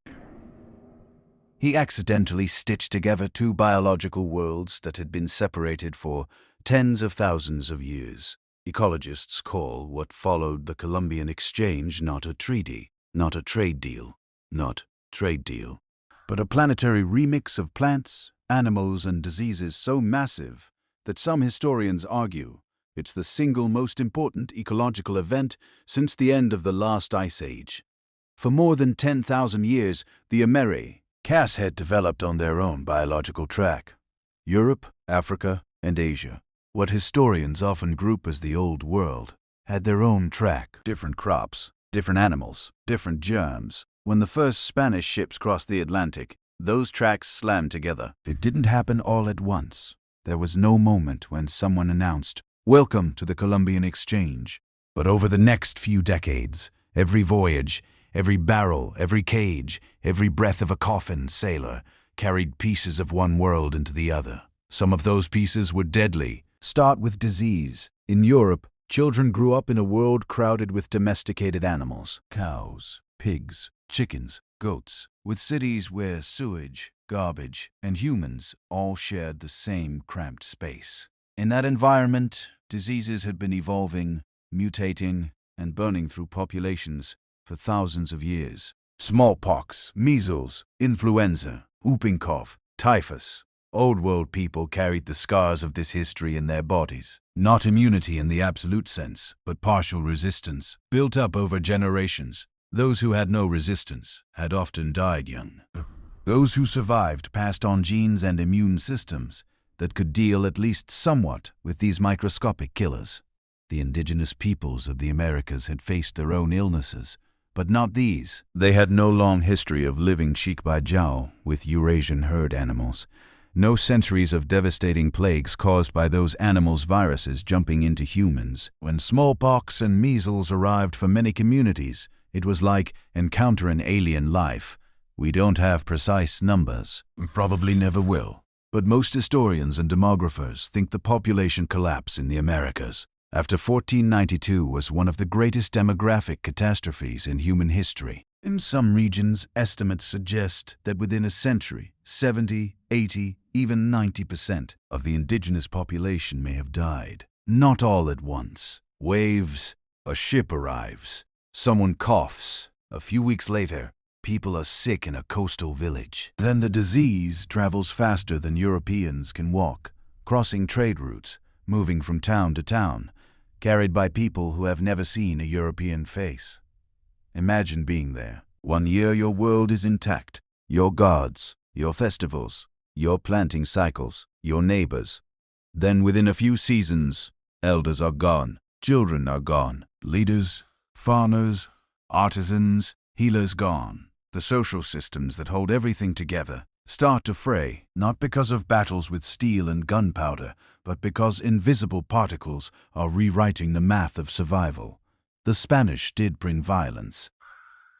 He accidentally stitched together two biological worlds that had been separated for tens of thousands of years. Ecologists call what followed the Columbian Exchange not a treaty, not a trade deal, but a planetary remix of plants, animals, and diseases so massive that some historians argue it's the single most important ecological event since the end of the last ice age. For more than 10,000 years, the Americas had developed on their own biological track. Europe, Africa, and Asia, what historians often group as the Old World, had their own track. Different crops, different animals, different germs. When the first Spanish ships crossed the Atlantic, those tracks slammed together. It didn't happen all at once. There was no moment when someone announced, "Welcome to the Columbian Exchange." But over the next few decades, every voyage, every barrel, every cage, every breath of a coffin sailor carried pieces of one world into the other. Some of those pieces were deadly. Start with disease. In Europe, children grew up in a world crowded with domesticated animals. Cows, pigs, chickens, goats, with cities where sewage, garbage, and humans all shared the same cramped space. In that environment, diseases had been evolving, mutating, and burning through populations for thousands of years. Smallpox, measles, influenza, whooping cough, typhus. Old World people carried the scars of this history in their bodies. Not immunity in the absolute sense, but partial resistance, built up over generations. Those who had no resistance had often died young. Those who survived passed on genes and immune systems that could deal at least somewhat with these microscopic killers. The indigenous peoples of the Americas had faced their own illnesses, but not these. They had no long history of living cheek by jowl with Eurasian herd animals. No centuries of devastating plagues caused by those animals' viruses jumping into humans. When smallpox and measles arrived for many communities, it was like encountering alien life. We don't have precise numbers, probably never will. But most historians and demographers think the population collapse in the Americas after 1492 was one of the greatest demographic catastrophes in human history. In some regions, estimates suggest that within a century, 70, 80, even 90% of the indigenous population may have died. Not all at once. Waves, a ship arrives, someone coughs. A few weeks later, people are sick in a coastal village. Then the disease travels faster than Europeans can walk, crossing trade routes, moving from town to town, carried by people who have never seen a European face. Imagine being there. 1 year your world is intact. Your gods, your festivals, your planting cycles, your neighbors. Then within a few seasons, elders are gone, children are gone, leaders, farmers, artisans, healers gone. The social systems that hold everything together start to fray, not because of battles with steel and gunpowder, but because invisible particles are rewriting the math of survival. The Spanish did bring violence.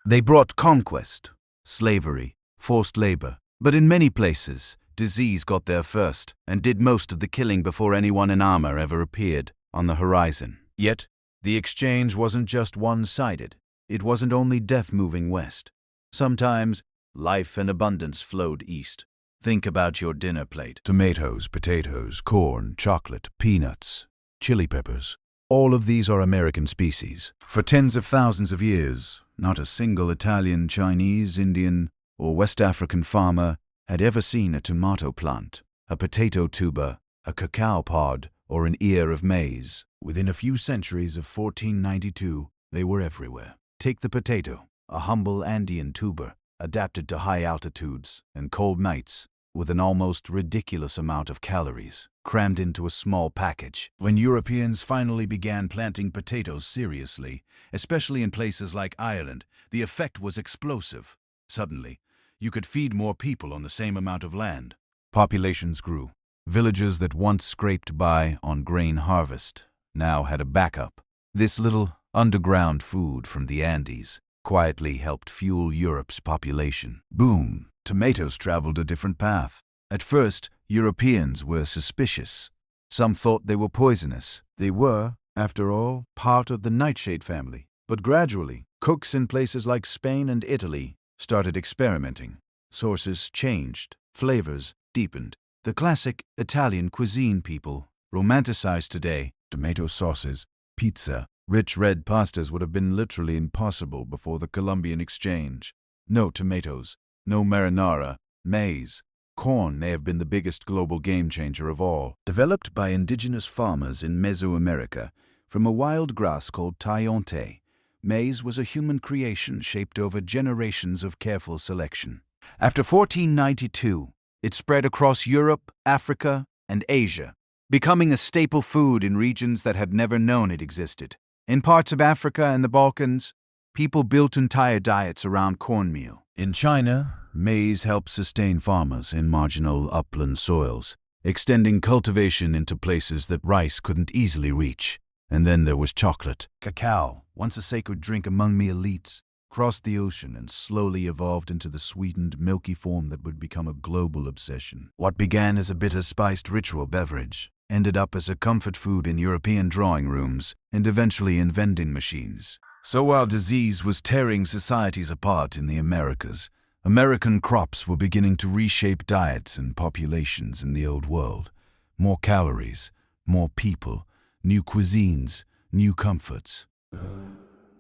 They brought conquest, slavery, forced labor, but in many places, disease got there first and did most of the killing before anyone in armor ever appeared on the horizon. Yet, the exchange wasn't just one-sided. It wasn't only death moving west. Sometimes, life and abundance flowed east. Think about your dinner plate. Tomatoes, potatoes, corn, chocolate, peanuts, chili peppers. All of these are American species. For tens of thousands of years, not a single Italian, Chinese, Indian, or West African farmer had ever seen a tomato plant, a potato tuber, a cacao pod, or an ear of maize. Within a few centuries of 1492, they were everywhere. Take the potato, a humble Andean tuber, adapted to high altitudes and cold nights. with an almost ridiculous amount of calories crammed into a small package. When Europeans finally began planting potatoes seriously, especially in places like Ireland, the effect was explosive. Suddenly, you could feed more people on the same amount of land. Populations grew. Villages that once scraped by on grain harvest now had a backup. This little underground food from the Andes quietly helped fuel Europe's population. Boom! Tomatoes traveled a different path. At first, Europeans were suspicious. Some thought they were poisonous. They were, after all, part of the nightshade family. But gradually, cooks in places like Spain and Italy started experimenting. Sources changed, flavors deepened. The classic Italian cuisine people, romanticized today, tomato sauces, pizza, rich red pastas would have been literally impossible before the Columbian exchange. No tomatoes, no marinara, maize. Corn may have been the biggest global game-changer of all. Developed by indigenous farmers in Mesoamerica from a wild grass called tayonte, maize was a human creation shaped over generations of careful selection. After 1492, it spread across Europe, Africa, and Asia, becoming a staple food in regions that had never known it existed. In parts of Africa and the Balkans, people built entire diets around cornmeal. In China, maize helped sustain farmers in marginal upland soils, extending cultivation into places that rice couldn't easily reach. And then there was chocolate. Cacao, once a sacred drink among me elites, crossed the ocean and slowly evolved into the sweetened, milky form that would become a global obsession. What began as a bitter-spiced ritual beverage ended up as a comfort food in European drawing rooms and eventually in vending machines. So while disease was tearing societies apart in the Americas, American crops were beginning to reshape diets and populations in the Old World. More calories, more people, new cuisines, new comforts.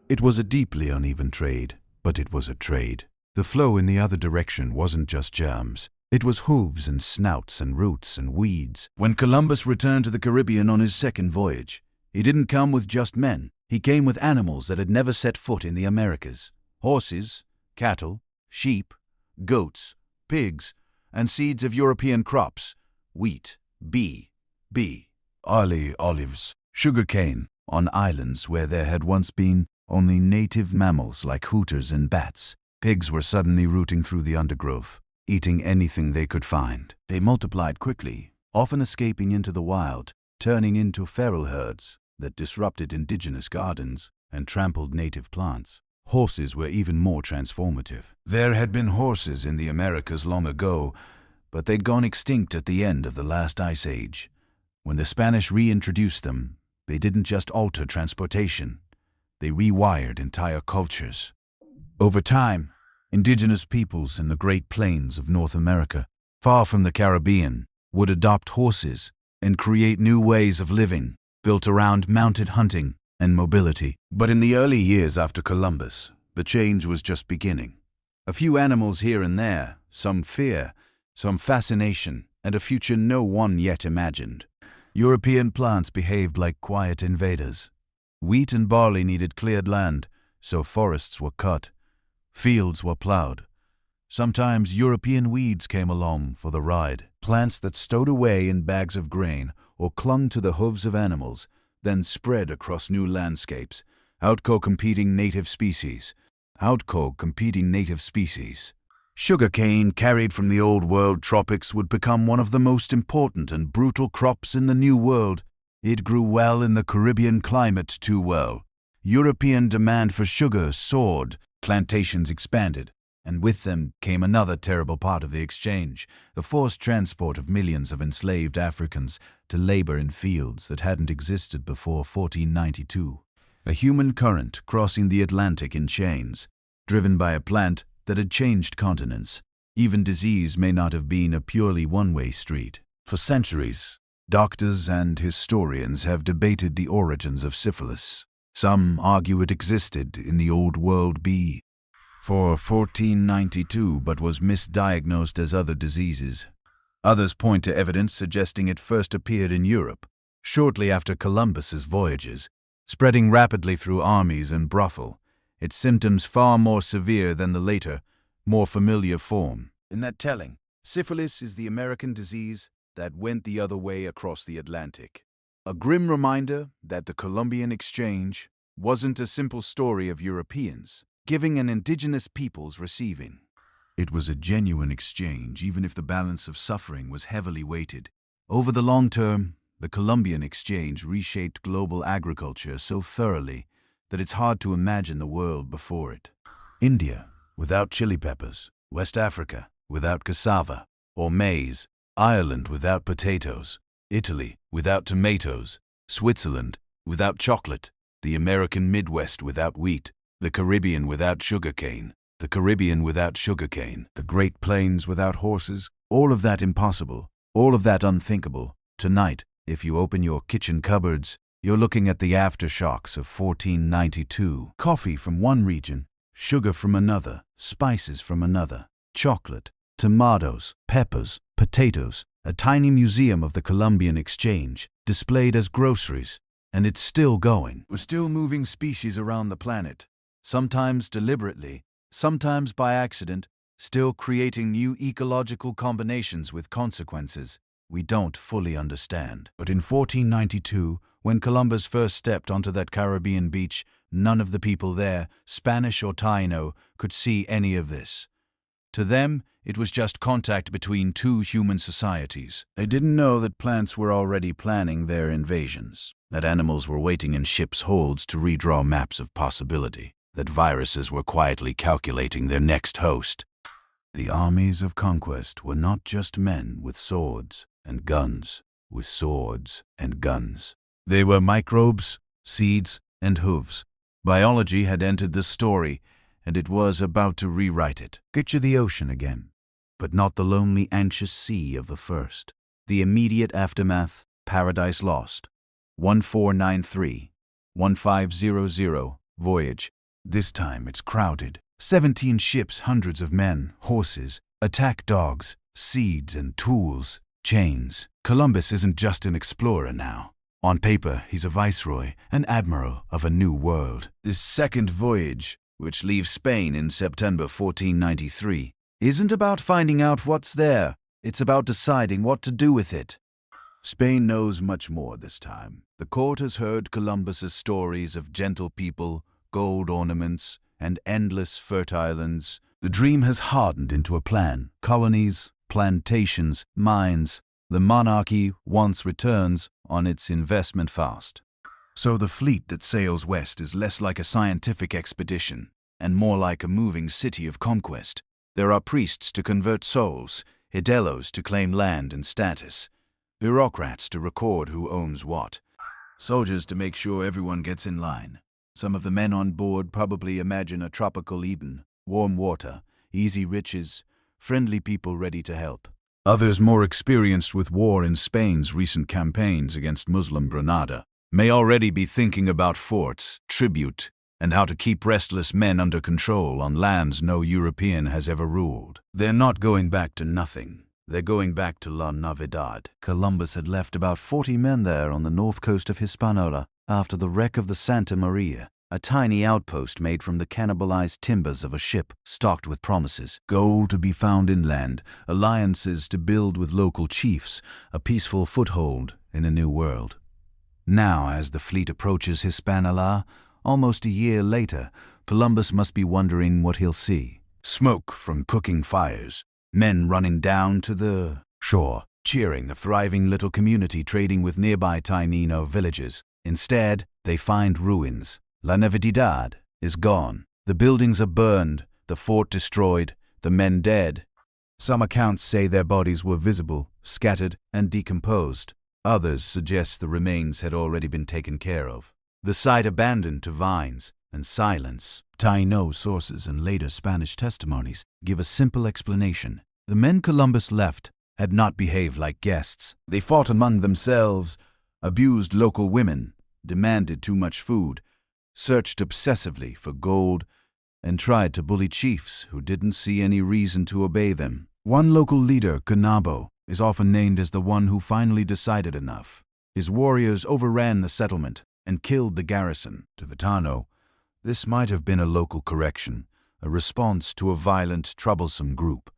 It was a deeply uneven trade, but it was a trade. The flow in the other direction wasn't just germs. It was hooves and snouts and roots and weeds. When Columbus returned to the Caribbean on his second voyage, he didn't come with just men. He came with animals that had never set foot in the Americas. Horses, cattle, sheep, goats, pigs, and seeds of European crops. Wheat, bee, olives, sugarcane, on islands where there had once been only native mammals like hooters and bats. Pigs were suddenly rooting through the undergrowth, eating anything they could find. They multiplied quickly, often escaping into the wild, turning into feral herds that disrupted indigenous gardens and trampled native plants. Horses were even more transformative. There had been horses in the Americas long ago, but they'd gone extinct at the end of the last ice age. When the Spanish reintroduced them, they didn't just alter transportation, they rewired entire cultures. Over time, indigenous peoples in the Great Plains of North America, far from the Caribbean, would adopt horses and create new ways of living, built around mounted hunting and mobility. But in the early years after Columbus, the change was just beginning. A few animals here and there, some fear, some fascination, and a future no one yet imagined. European plants behaved like quiet invaders. Wheat and barley needed cleared land, so forests were cut. Fields were plowed. Sometimes European weeds came along for the ride. Plants that stowed away in bags of grain or clung to the hooves of animals, then spread across new landscapes, outco-competing native species. Sugarcane, carried from the Old World tropics, would become one of the most important and brutal crops in the New World. It grew well in the Caribbean climate too well. European demand for sugar soared, plantations expanded, and with them came another terrible part of the exchange, the forced transport of millions of enslaved Africans to labor in fields that hadn't existed before 1492. A human current crossing the Atlantic in chains, driven by a plant that had changed continents. Even disease may not have been a purely one-way street. For centuries, doctors and historians have debated the origins of syphilis. Some argue it existed in the Old World before 1492 but was misdiagnosed as other diseases. Others point to evidence suggesting it first appeared in Europe, shortly after Columbus's voyages, spreading rapidly through armies and brothel, its symptoms far more severe than the later, more familiar form. In that telling, Syphilis is the American disease that went the other way across the Atlantic. A grim reminder that the Columbian Exchange wasn't a simple story of Europeans giving and indigenous peoples receiving. It was a genuine exchange, even if the balance of suffering was heavily weighted. Over the long term, the Columbian Exchange reshaped global agriculture so thoroughly that it's hard to imagine the world before it. India, without chili peppers, West Africa, without cassava or maize, Ireland without potatoes, Italy without tomatoes, Switzerland without chocolate, the American Midwest without wheat, the Caribbean without sugarcane, the Great Plains without horses, all of that impossible, all of that unthinkable. Tonight, if you open your kitchen cupboards, you're looking at the aftershocks of 1492. Coffee from one region, sugar from another, spices from another, chocolate, tomatoes, peppers, potatoes, a tiny museum of the Columbian Exchange, displayed as groceries. And it's still going. We're still moving species around the planet, sometimes deliberately, sometimes by accident, still creating new ecological combinations with consequences we don't fully understand. But in 1492, when Columbus first stepped onto that Caribbean beach, none of the people there, Spanish or Taino, could see any of this. To them, it was just contact between two human societies. They didn't know that plants were already planning their invasions, that animals were waiting in ships' holds to redraw maps of possibility, that viruses were quietly calculating their next host. The armies of conquest were not just men with swords and guns, with swords and guns. They were microbes, seeds, and hooves. Biology had entered the story, and it was about to rewrite it. Picture the ocean again, but not the lonely, anxious sea of the first. The immediate aftermath, Paradise Lost. 1493, 1500, voyage. This time it's crowded. 17 ships, hundreds of men, horses, attack dogs, seeds and tools, chains. Columbus isn't just an explorer now. On paper, he's a viceroy, an admiral of a new world. This second voyage, which leaves Spain in September 1493, isn't about finding out what's there. It's about deciding what to do with it. Spain knows much more this time. The court has heard Columbus's stories of gentle people, gold ornaments, and endless fertile lands. The dream has hardened into a plan. Colonies, plantations, mines. The monarchy once returns on its investment fast. So the fleet that sails west is less like a scientific expedition and more like a moving city of conquest. There are priests to convert souls, hidelos to claim land and status, bureaucrats to record who owns what, soldiers to make sure everyone gets in line. Some of the men on board probably imagine a tropical Eden, warm water, easy riches, friendly people ready to help. Others more experienced with war in Spain's recent campaigns against Muslim Granada may already be thinking about forts, tribute, and how to keep restless men under control on lands no European has ever ruled. They're not going back to nothing. They're going back to La Navidad. Columbus had left about 40 men there on the north coast of Hispaniola after the wreck of the Santa Maria, a tiny outpost made from the cannibalized timbers of a ship stocked with promises. Gold to be found inland, alliances to build with local chiefs, a peaceful foothold in a new world. Now, as the fleet approaches Hispaniola, almost a year later, Columbus must be wondering what he'll see. Smoke from cooking fires, men running down to the shore, cheering the thriving little community trading with nearby Taino villages. Instead, they find ruins. La Navidad is gone. The buildings are burned, the fort destroyed, the men dead. Some accounts say their bodies were visible, scattered, and decomposed. Others suggest the remains had already been taken care of. The site abandoned to vines and silence. Taino sources and later Spanish testimonies give a simple explanation. The men Columbus left had not behaved like guests. They fought among themselves, abused local women, demanded too much food, searched obsessively for gold, and tried to bully chiefs who didn't see any reason to obey them. One local leader, Canabo, is often named as the one who finally decided enough. His warriors overran the settlement and killed the garrison. To the Tano, this might have been a local correction, a response to a violent, troublesome group.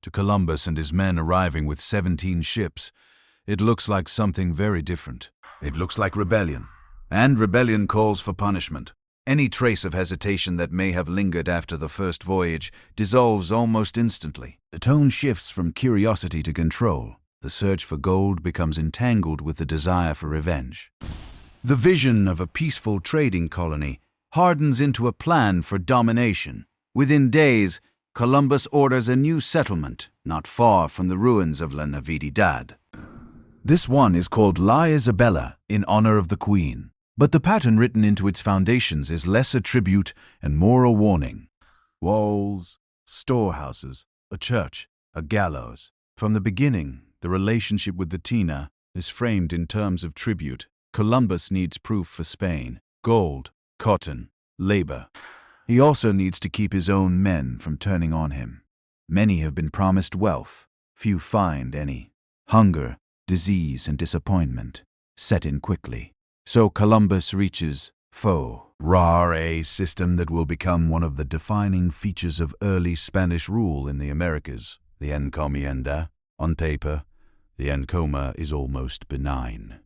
To Columbus and his men arriving with 17 ships, it looks like something very different. It looks like rebellion. And rebellion calls for punishment. Any trace of hesitation that may have lingered after the first voyage dissolves almost instantly. The tone shifts from curiosity to control. The search for gold becomes entangled with the desire for revenge. The vision of a peaceful trading colony hardens into a plan for domination. Within days, Columbus orders a new settlement not far from the ruins of La Navidad. This one is called La Isabella in honor of the Queen. But the pattern written into its foundations is less a tribute and more a warning. Walls, storehouses, a church, a gallows. From the beginning, the relationship with the Tina is framed in terms of tribute. Columbus needs proof for Spain: gold, cotton, labor. He also needs to keep his own men from turning on him. Many have been promised wealth, few find any. Hunger, disease, and disappointment set in quickly. So Columbus reaches a system that will become one of the defining features of early Spanish rule in the Americas. The encomienda. On paper, the encoma is almost benign.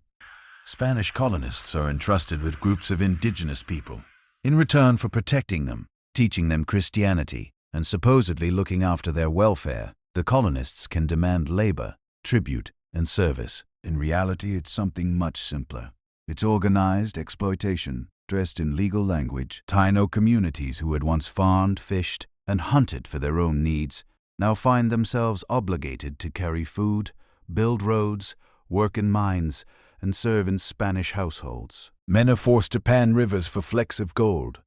Spanish colonists are entrusted with groups of indigenous people. In return for protecting them, teaching them Christianity, and supposedly looking after their welfare, the colonists can demand labor, tribute, and service. In reality, it's something much simpler. It's organized exploitation, dressed in legal language. Taino communities who had once farmed, fished, and hunted for their own needs now find themselves obligated to carry food, build roads, work in mines, and serve in Spanish households. Men are forced to pan rivers for flecks of gold.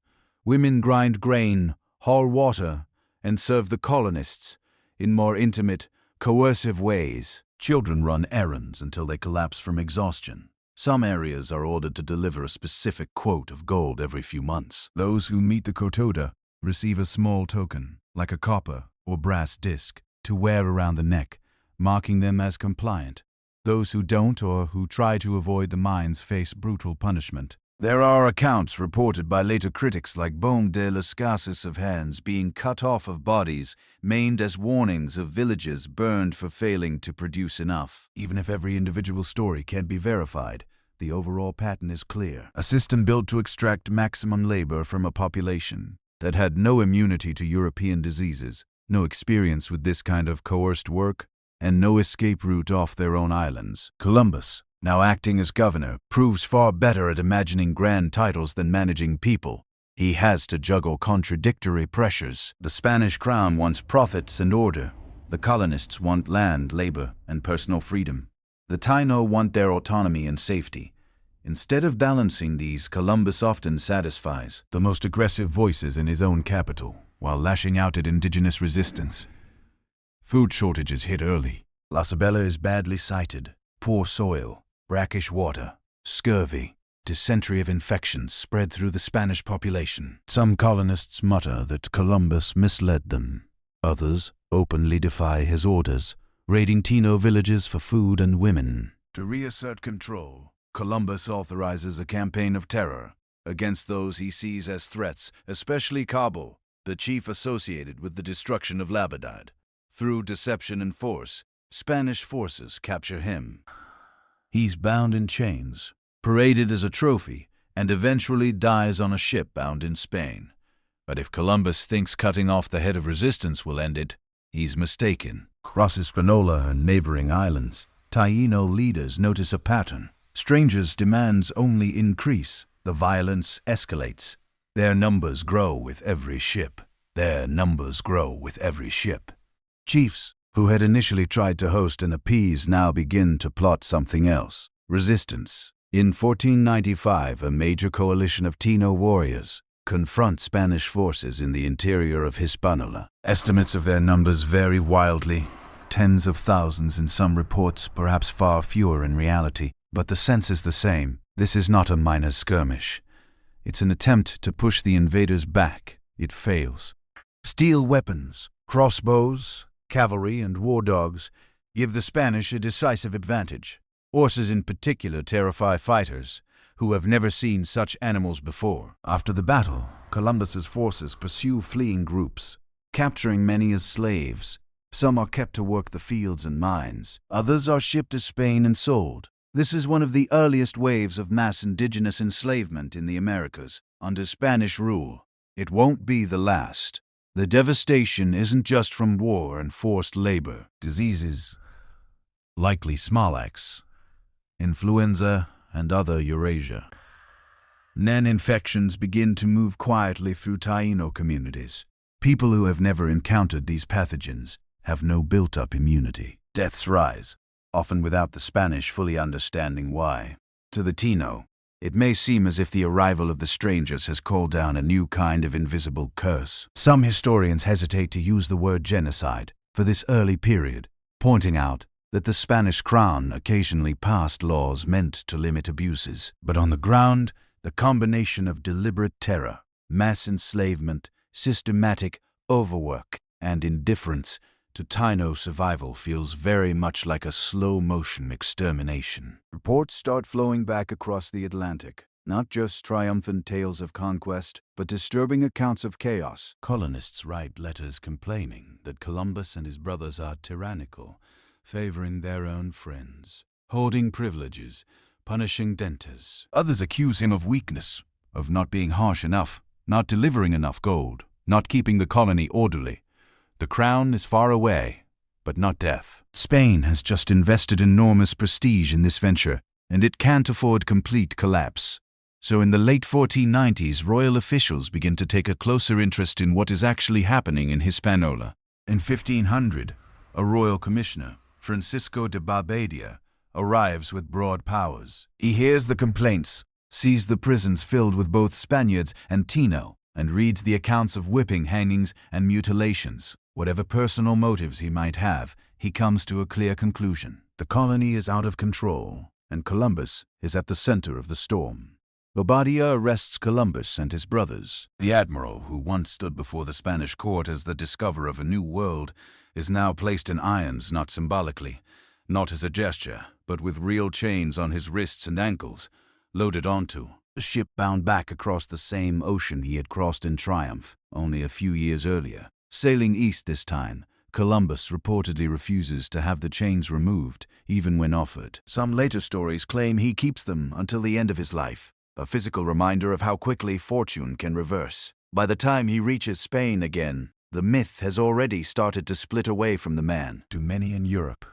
Women grind grain, haul water, and serve the colonists in more intimate, coercive ways. Children run errands until they collapse from exhaustion. Some areas are ordered to deliver a specific quote of gold every few months. Those who meet the quota receive a small token, like a copper or brass disc, to wear around the neck, marking them as compliant. Those who don't or who try to avoid the mines face brutal punishment. There are accounts reported by later critics like Baume de las Casas of hands being cut off of bodies, maimed as warnings of villages burned for failing to produce enough. Even if every individual story can't be verified, the overall pattern is clear. A system built to extract maximum labor from a population that had no immunity to European diseases, no experience with this kind of coerced work, and no escape route off their own islands. Columbus, now acting as governor, proves far better at imagining grand titles than managing people. He has to juggle contradictory pressures. The Spanish crown wants profits and order. The colonists want land, labor, and personal freedom. The Taino want their autonomy and safety. Instead of balancing these, Columbus often satisfies the most aggressive voices in his own capital, while lashing out at indigenous resistance. Food shortages hit early. La Isabella is badly sited. Poor soil, brackish water, scurvy, dysentery of infections spread through the Spanish population. Some colonists mutter that Columbus misled them. Others openly defy his orders, raiding Taino villages for food and women. To reassert control, Columbus authorizes a campaign of terror against those he sees as threats, especially Cabo, the chief associated with the destruction of Labadad. Through deception and force, Spanish forces capture him. He's bound in chains, paraded as a trophy, and eventually dies on a ship bound in Spain. But if Columbus thinks cutting off the head of resistance will end it, he's mistaken. Across Hispaniola and neighboring islands, Taino leaders notice a pattern. Strangers' demands only increase. The violence escalates. Their numbers grow with every ship. Their numbers grow with every ship. Chiefs, who had initially tried to host and appease, now begin to plot something else. Resistance. In 1495, a major coalition of Taino warriors confront Spanish forces in the interior of Hispaniola. Estimates of their numbers vary wildly. Tens of thousands in some reports, perhaps far fewer in reality. But the sense is the same. This is not a minor skirmish. It's an attempt to push the invaders back. It fails. Steel weapons, crossbows, cavalry, and war dogs give the Spanish a decisive advantage. Horses in particular terrify fighters who have never seen such animals before. After the battle, Columbus's forces pursue fleeing groups, capturing many as slaves. Some are kept to work the fields and mines. Others are shipped to Spain and sold. This is one of the earliest waves of mass indigenous enslavement in the Americas under Spanish rule. It won't be the last. The devastation isn't just from war and forced labor. Diseases, likely smallpox, influenza, and other Eurasia. Then infections begin to move quietly through Taino communities. People who have never encountered these pathogens have no built-up immunity. Deaths rise, often without the Spanish fully understanding why. To the Taino, it may seem as if the arrival of the strangers has called down a new kind of invisible curse. Some historians hesitate to use the word genocide for this early period, pointing out that the Spanish crown occasionally passed laws meant to limit abuses. But on the ground, the combination of deliberate terror, mass enslavement, systematic overwork, and indifference to Taino survival feels very much like a slow-motion extermination. Reports start flowing back across the Atlantic, not just triumphant tales of conquest, but disturbing accounts of chaos. Colonists write letters complaining that Columbus and his brothers are tyrannical, favoring their own friends, hoarding privileges, punishing debtors. Others accuse him of weakness, of not being harsh enough, not delivering enough gold, not keeping the colony orderly. The crown is far away, but not deaf. Spain has just invested enormous prestige in this venture, and it can't afford complete collapse. So in the late 1490s, royal officials begin to take a closer interest in what is actually happening in Hispaniola. In 1500, a royal commissioner, Francisco de Barbadia, arrives with broad powers. He hears the complaints, sees the prisons filled with both Spaniards and Taino, and reads the accounts of whipping, hangings, and mutilations. Whatever personal motives he might have, he comes to a clear conclusion. The colony is out of control, and Columbus is at the center of the storm. Barbadia arrests Columbus and his brothers. The admiral, who once stood before the Spanish court as the discoverer of a new world, is now placed in irons, not symbolically, not as a gesture, but with real chains on his wrists and ankles, loaded onto a ship bound back across the same ocean he had crossed in triumph only a few years earlier. Sailing east this time, Columbus reportedly refuses to have the chains removed, even when offered. Some later stories claim he keeps them until the end of his life, a physical reminder of how quickly fortune can reverse. By the time he reaches Spain again, the myth has already started to split away from the man. To many in Europe,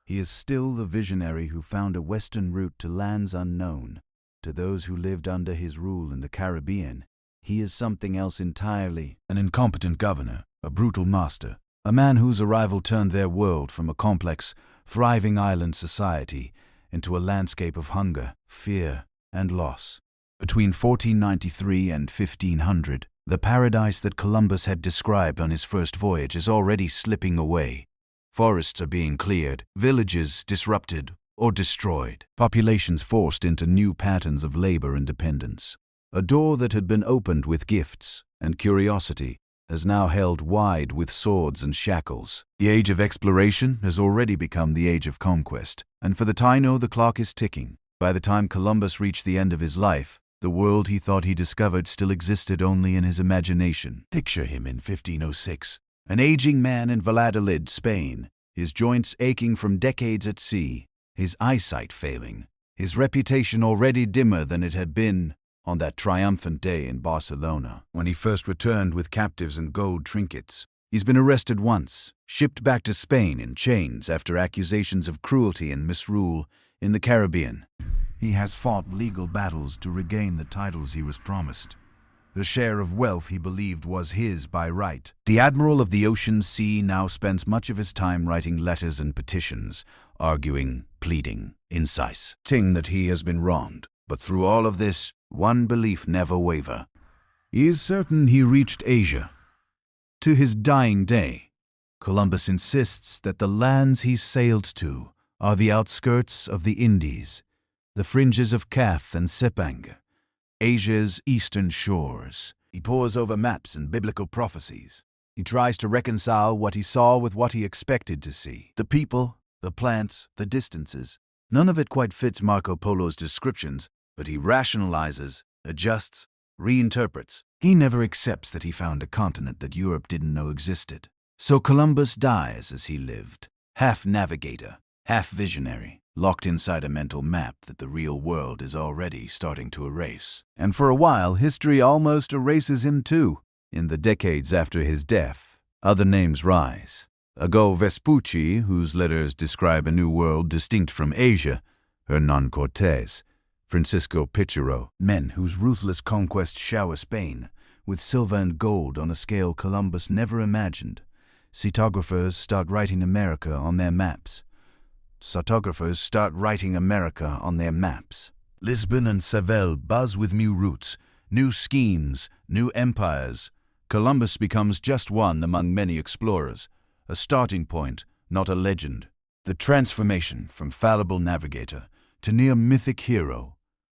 he is still the visionary who found a western route to lands unknown. To those who lived under his rule in the Caribbean, he is something else entirely. An incompetent governor, a brutal master, a man whose arrival turned their world from a complex, thriving island society into a landscape of hunger, fear, and loss. Between 1493 and 1500, the paradise that Columbus had described on his first voyage is already slipping away. Forests are being cleared, villages disrupted or destroyed, populations forced into new patterns of labor and dependence. A door that had been opened with gifts and curiosity is now held wide with swords and shackles. The age of exploration has already become the age of conquest, and for the Taino the clock is ticking. By the time Columbus reached the end of his life, the world he thought he discovered still existed only in his imagination. Picture him in 1506, an aging man in Valladolid, Spain, his joints aching from decades at sea, his eyesight failing, his reputation already dimmer than it had been on that triumphant day in Barcelona, when he first returned with captives and gold trinkets. He's been arrested once, shipped back to Spain in chains after accusations of cruelty and misrule in the Caribbean. He has fought legal battles to regain the titles he was promised, the share of wealth he believed was his by right. The Admiral of the Ocean Sea now spends much of his time writing letters and petitions, arguing, pleading, insisting that he has been wronged. But through all of this, one belief never waver. He is certain he reached Asia. To his dying day, Columbus insists that the lands he sailed to are the outskirts of the Indies, the fringes of Kath and Sepang, Asia's eastern shores. He pores over maps and biblical prophecies. He tries to reconcile what he saw with what he expected to see. The people, the plants, the distances. None of it quite fits Marco Polo's descriptions, but he rationalizes, adjusts, reinterprets. He never accepts that he found a continent that Europe didn't know existed. So Columbus dies as he lived, half navigator, half visionary, locked inside a mental map that the real world is already starting to erase. And for a while, history almost erases him too. In the decades after his death, other names rise. Ago Vespucci, whose letters describe a new world distinct from Asia, Hernan Cortés, Francisco Pizarro, men whose ruthless conquests shower Spain with silver and gold on a scale Columbus never imagined. Cartographers start writing America on their maps. Lisbon and Seville buzz with new routes, new schemes, new empires. Columbus becomes just one among many explorers, a starting point, not a legend. The transformation from fallible navigator to near mythic hero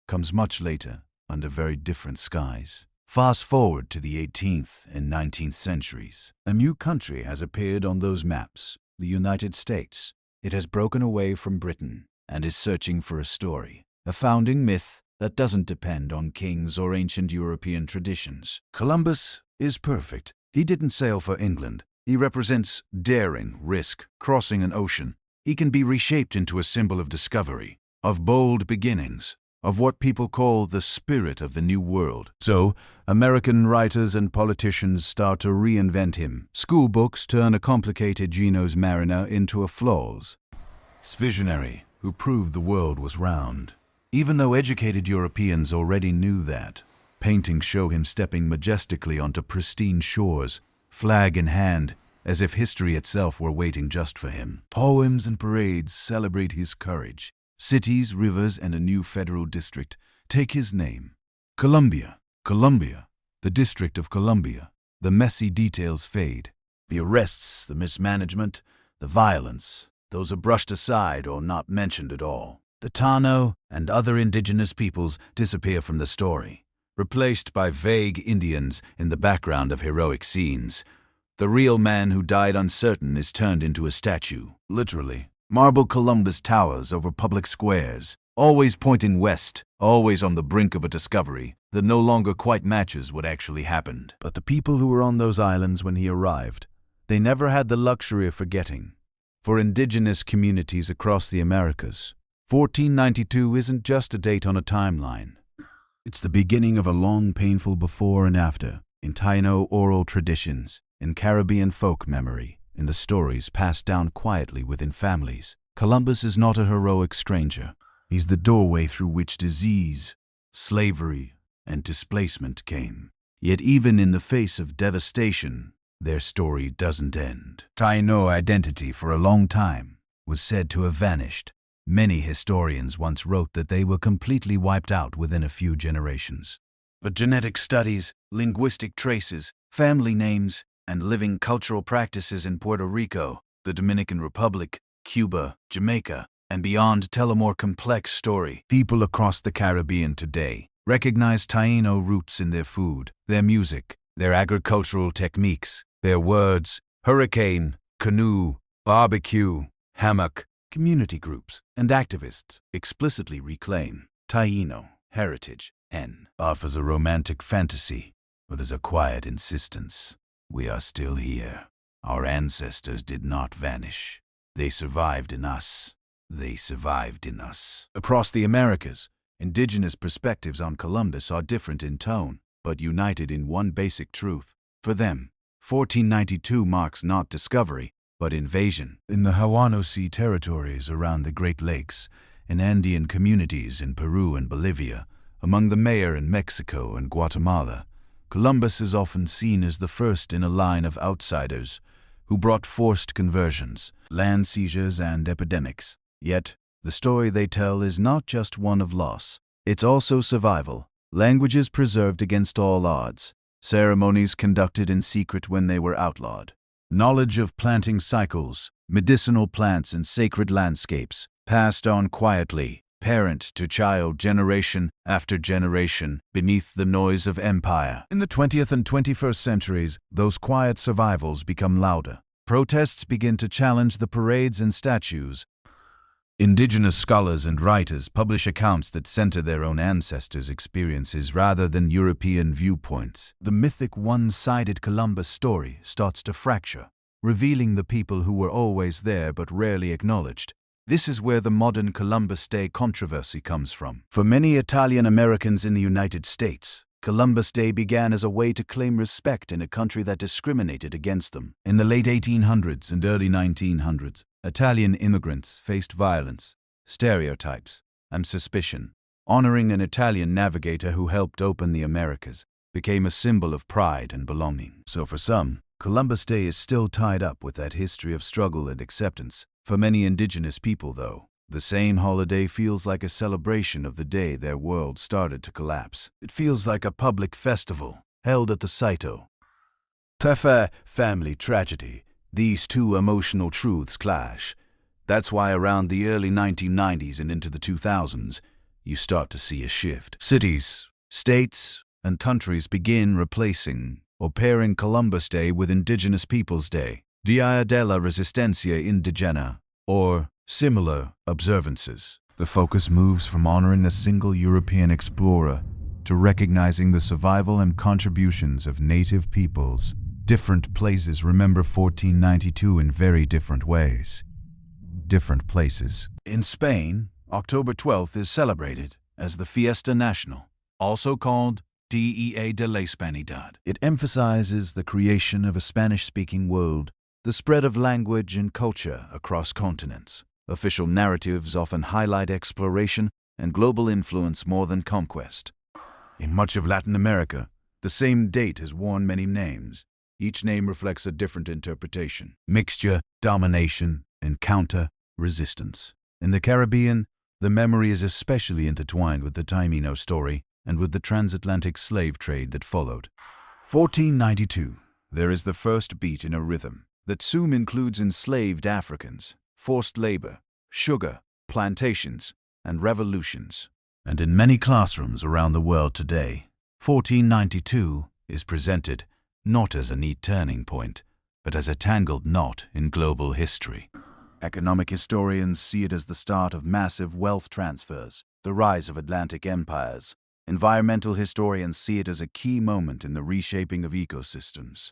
comes much later, under very different skies. Fast forward to the 18th and 19th centuries. A new country has appeared on those maps, the United States. It has broken away from Britain and is searching for a story, a founding myth that doesn't depend on kings or ancient European traditions. Columbus is perfect. He didn't sail for England. He represents daring, risk, crossing an ocean. He can be reshaped into a symbol of discovery, of bold beginnings, of what people call the spirit of the New World. So, American writers and politicians start to reinvent him. School books turn a complicated Geno's mariner into a Flawes visionary who proved the world was round. Even though educated Europeans already knew that, paintings show him stepping majestically onto pristine shores, flag in hand, as if history itself were waiting just for him. Poems and parades celebrate his courage. Cities, rivers, and a new federal district take his name. Columbia, the District of Columbia. The messy details fade. The arrests, the mismanagement, the violence, those are brushed aside or not mentioned at all. The Tano and other indigenous peoples disappear from the story, replaced by vague Indians in the background of heroic scenes. The real man who died uncertain is turned into a statue, literally. Marble Columbus towers over public squares, always pointing west, always on the brink of a discovery that no longer quite matches what actually happened. But the people who were on those islands when he arrived, they never had the luxury of forgetting. For indigenous communities across the Americas, 1492 isn't just a date on a timeline. It's the beginning of a long, painful before and after, in Taino oral traditions, in Caribbean folk memory, in the stories passed down quietly within families. Columbus is not a heroic stranger. He's the doorway through which disease, slavery, and displacement came. Yet even in the face of devastation, their story doesn't end. Taino identity for a long time was said to have vanished. Many historians once wrote that they were completely wiped out within a few generations. But genetic studies, linguistic traces, family names, and living cultural practices in Puerto Rico, the Dominican Republic, Cuba, Jamaica, and beyond tell a more complex story. People across the Caribbean today recognize Taino roots in their food, their music, their agricultural techniques, their words, hurricane, canoe, barbecue, hammock. Community groups and activists explicitly reclaim Taino heritage and offers a romantic fantasy, but as a quiet insistence. We are still here. Our ancestors did not vanish. They survived in us. They survived in us. Across the Americas, indigenous perspectives on Columbus are different in tone, but united in one basic truth. For them, 1492 marks not discovery, but invasion. In the Huano Sea territories around the Great Lakes, in Andean communities in Peru and Bolivia, among the Maya in Mexico and Guatemala, Columbus is often seen as the first in a line of outsiders who brought forced conversions, land seizures, and epidemics. Yet, the story they tell is not just one of loss. It's also survival, languages preserved against all odds, ceremonies conducted in secret when they were outlawed, knowledge of planting cycles, medicinal plants, and sacred landscapes, passed on quietly, parent to child, generation after generation, beneath the noise of empire. In the 20th and 21st centuries, those quiet survivals become louder. Protests begin to challenge the parades and statues. Indigenous scholars and writers publish accounts that center their own ancestors' experiences rather than European viewpoints. The mythic one-sided Columbus story starts to fracture. revealing the people who were always there but rarely acknowledged. This is where the modern Columbus Day controversy comes from. For many Italian Americans in the United States, Columbus Day began as a way to claim respect in a country that discriminated against them. In the late 1800s and early 1900s, Italian immigrants faced violence, stereotypes, and suspicion. Honoring an Italian navigator who helped open the Americas became a symbol of pride and belonging. So for some, Columbus Day is still tied up with that history of struggle and acceptance. For many Indigenous people, though, the same holiday feels like a celebration of the day their world started to collapse. It feels like a public festival held at the Saito. Tefa family tragedy. These two emotional truths clash. That's why around the early 1990s and into the 2000s, you start to see a shift. Cities, states, and countries begin replacing or pairing Columbus Day with Indigenous Peoples Day, Dia della Resistencia Indigena, or similar observances. The focus moves from honoring a single European explorer to recognizing the survival and contributions of native peoples. Different places remember 1492 in very different ways. Different places. In Spain, October 12th is celebrated as the Fiesta Nacional, also called Dia de la Hispanidad. It emphasizes the creation of a Spanish-speaking world, the spread of language and culture across continents. Official narratives often highlight exploration and global influence more than conquest. In much of Latin America, the same date has worn many names. Each name reflects a different interpretation. Mixture, domination, and counter-resistance. In the Caribbean, the memory is especially intertwined with the Taino story and with the transatlantic slave trade that followed. 1492. There is the first beat in a rhythm that soon includes enslaved Africans, forced labor, sugar, plantations, and revolutions. And in many classrooms around the world today, 1492 is presented not as a neat turning point, but as a tangled knot in global history. Economic historians see it as the start of massive wealth transfers, the rise of Atlantic empires. Environmental historians see it as a key moment in the reshaping of ecosystems.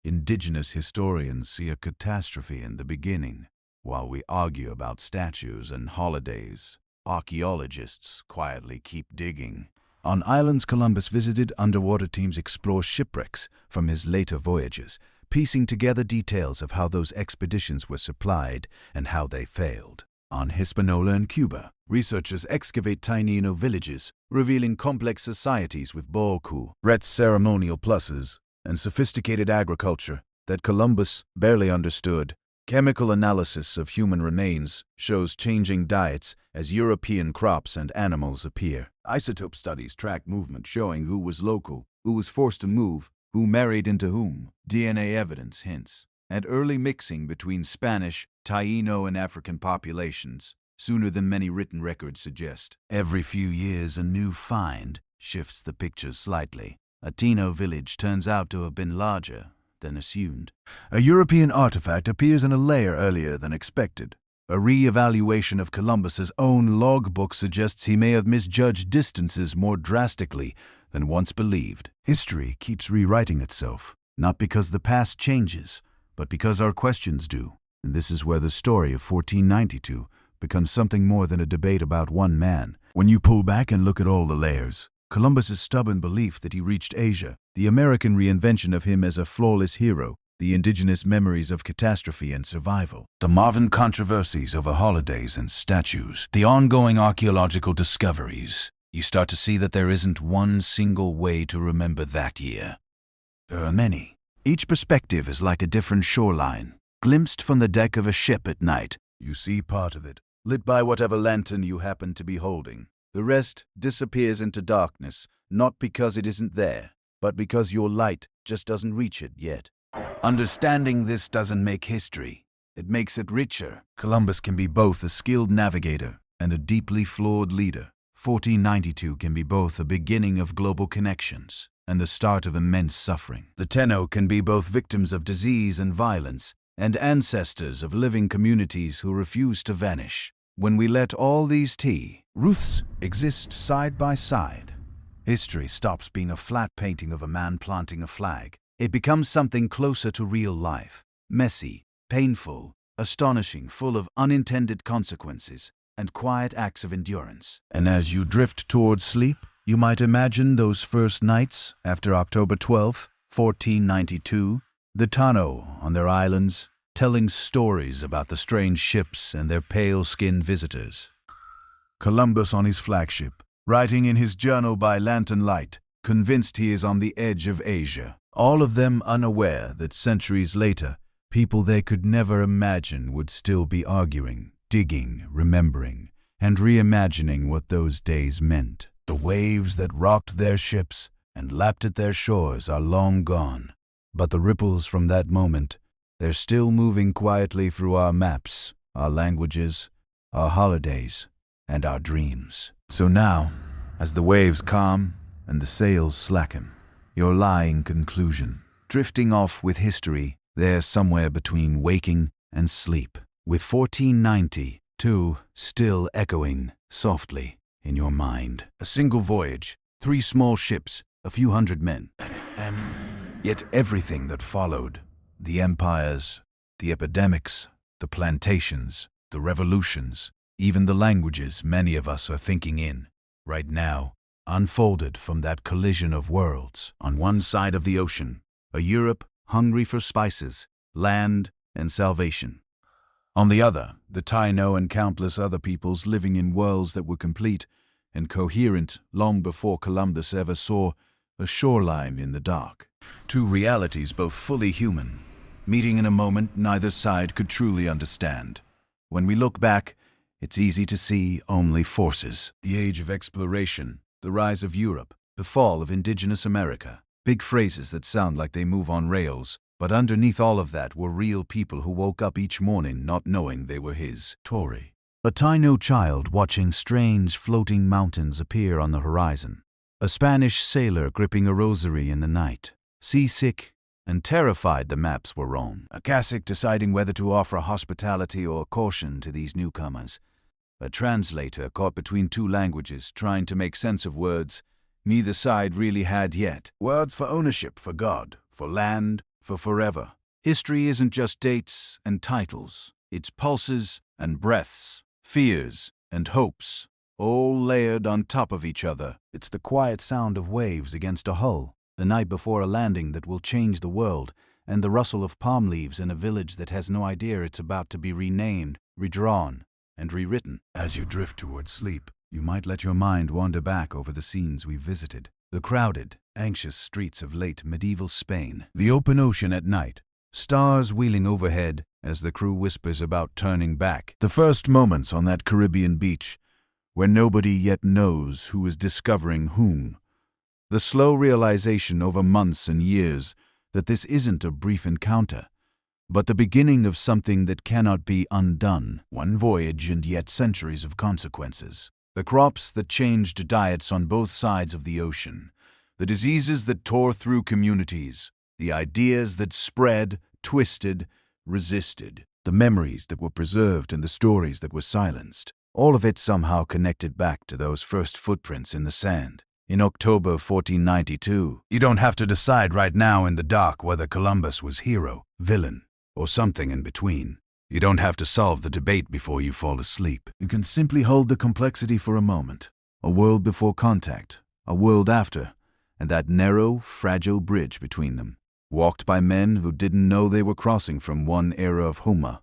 Indigenous historians see a catastrophe in the beginning. While we argue about statues and holidays, archaeologists quietly keep digging. On islands Columbus visited, underwater teams explore shipwrecks from his later voyages, piecing together details of how those expeditions were supplied and how they failed. On Hispaniola and Cuba, researchers excavate Taino villages, revealing complex societies with boku, Rhett's ceremonial pluses, and sophisticated agriculture that Columbus barely understood. Chemical analysis of human remains shows changing diets as European crops and animals appear. Isotope studies track movement, showing who was local, who was forced to move, who married into whom. DNA evidence hints at early mixing between Spanish, Taino, and African populations, sooner than many written records suggest. Every few years, a new find shifts the picture slightly. A Taino village turns out to have been larger than assumed. A European artifact appears in a layer earlier than expected. A re-evaluation of Columbus's own logbook suggests he may have misjudged distances more drastically than once believed. History keeps rewriting itself, not because the past changes, but because our questions do. And this is where the story of 1492 becomes something more than a debate about one man. When you pull back and look at all the layers, Columbus's stubborn belief that he reached Asia, the American reinvention of him as a flawless hero, the indigenous memories of catastrophe and survival, the modern controversies over holidays and statues, the ongoing archaeological discoveries, you start to see that there isn't one single way to remember that year. There are many. Each perspective is like a different shoreline, glimpsed from the deck of a ship at night. You see part of it, lit by whatever lantern you happen to be holding. The rest disappears into darkness, not because it isn't there, but because your light just doesn't reach it yet. Understanding this doesn't make history. It makes it richer. Columbus can be both a skilled navigator and a deeply flawed leader. 1492 can be both the beginning of global connections and the start of immense suffering. The Taino can be both victims of disease and violence and ancestors of living communities who refuse to vanish. When we let all these truths exist side by side, history stops being a flat painting of a man planting a flag. It becomes something closer to real life, Messy, painful, astonishing, full of unintended consequences and quiet acts of endurance. And as you drift towards sleep, you might imagine those first nights after October 12th, 1492, the Tano on their islands, telling stories about the strange ships and their pale-skinned visitors. Columbus on his flagship, writing in his journal by lantern light, convinced he is on the edge of Asia. All of them unaware that centuries later, people they could never imagine would still be arguing, digging, remembering, and reimagining what those days meant. The waves that rocked their ships and lapped at their shores are long gone, but the ripples from that moment, they're still moving quietly through our maps, our languages, our holidays, and our dreams. So now, as the waves calm and the sails slacken, you're lying conclusion, drifting off with history there somewhere between waking and sleep, with 1492 still echoing softly in your mind. A single voyage, 3 small ships, a few hundred men. Yet everything that followed, the empires, the epidemics, the plantations, the revolutions, even the languages many of us are thinking in, right now, unfolded from that collision of worlds. On one side of the ocean, a Europe hungry for spices, land, and salvation. On the other, the Taino and countless other peoples living in worlds that were complete and coherent long before Columbus ever saw a shoreline in the dark. 2 realities both fully human, meeting in a moment neither side could truly understand. When we look back, it's easy to see only forces. The age of exploration, the rise of Europe, the fall of Indigenous America. Big phrases that sound like they move on rails, but underneath all of that were real people who woke up each morning not knowing they were his Tory. A Taino child watching strange floating mountains appear on the horizon. A Spanish sailor gripping a rosary in the night. Seasick and terrified the maps were wrong. A Cossack deciding whether to offer hospitality or caution to these newcomers. A translator caught between 2 languages trying to make sense of words neither side really had yet. Words for ownership, for God, for land, for forever. History isn't just dates and titles. It's pulses and breaths, fears and hopes, all layered on top of each other. It's the quiet sound of waves against a hull, the night before a landing that will change the world, and the rustle of palm leaves in a village that has no idea it's about to be renamed, redrawn, and rewritten. As you drift towards sleep, you might let your mind wander back over the scenes we've visited. The crowded, anxious streets of late medieval Spain. The open ocean at night. Stars wheeling overhead as the crew whispers about turning back. The first moments on that Caribbean beach, where nobody yet knows who is discovering whom. The slow realization over months and years that this isn't a brief encounter, but the beginning of something that cannot be undone. One voyage and yet centuries of consequences. The crops that changed diets on both sides of the ocean. The diseases that tore through communities. The ideas that spread, twisted, resisted. The memories that were preserved and the stories that were silenced. All of it somehow connected back to those first footprints in the sand. In October 1492, you don't have to decide right now in the dark whether Columbus was hero, villain, or something in between. You don't have to solve the debate before you fall asleep. You can simply hold the complexity for a moment. A world before contact, a world after, and that narrow, fragile bridge between them, walked by men who didn't know they were crossing from one era of Homer,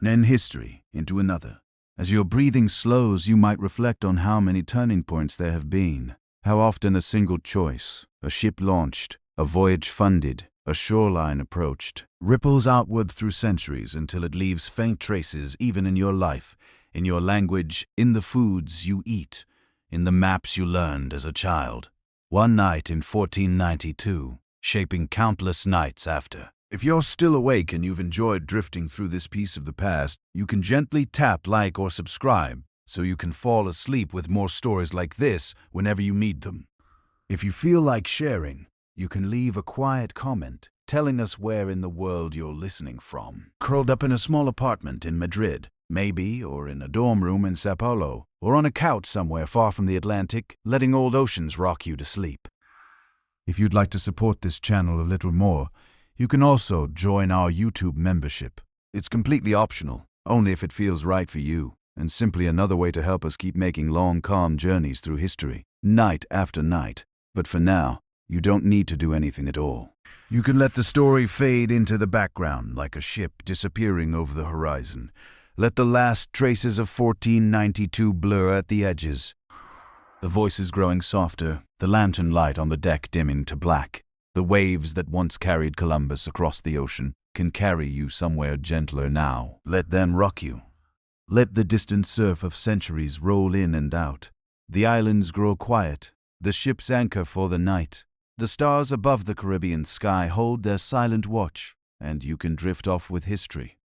and history into another. As your breathing slows, you might reflect on how many turning points there have been. How often a single choice, a ship launched, a voyage funded, a shoreline approached, ripples outward through centuries until it leaves faint traces even in your life, in your language, in the foods you eat, in the maps you learned as a child. One night in 1492, shaping countless nights after. If you're still awake and you've enjoyed drifting through this piece of the past, you can gently tap like or subscribe so you can fall asleep with more stories like this whenever you need them. If you feel like sharing, you can leave a quiet comment telling us where in the world you're listening from. Curled up in a small apartment in Madrid, maybe, or in a dorm room in Sao Paulo, or on a couch somewhere far from the Atlantic, letting old oceans rock you to sleep. If you'd like to support this channel a little more, You can also join our YouTube membership. It's completely optional, only if it feels right for you, and simply another way to help us keep making long, calm journeys through history, night after night. But for now, you don't need to do anything at all. You can let the story fade into the background like a ship disappearing over the horizon. Let the last traces of 1492 blur at the edges. The voices growing softer, the lantern light on the deck dimming to black. The waves that once carried Columbus across the ocean can carry you somewhere gentler now. Let them rock you. Let the distant surf of centuries roll in and out. The islands grow quiet, the ships anchor for the night. The stars above the Caribbean sky hold their silent watch, and you can drift off with history.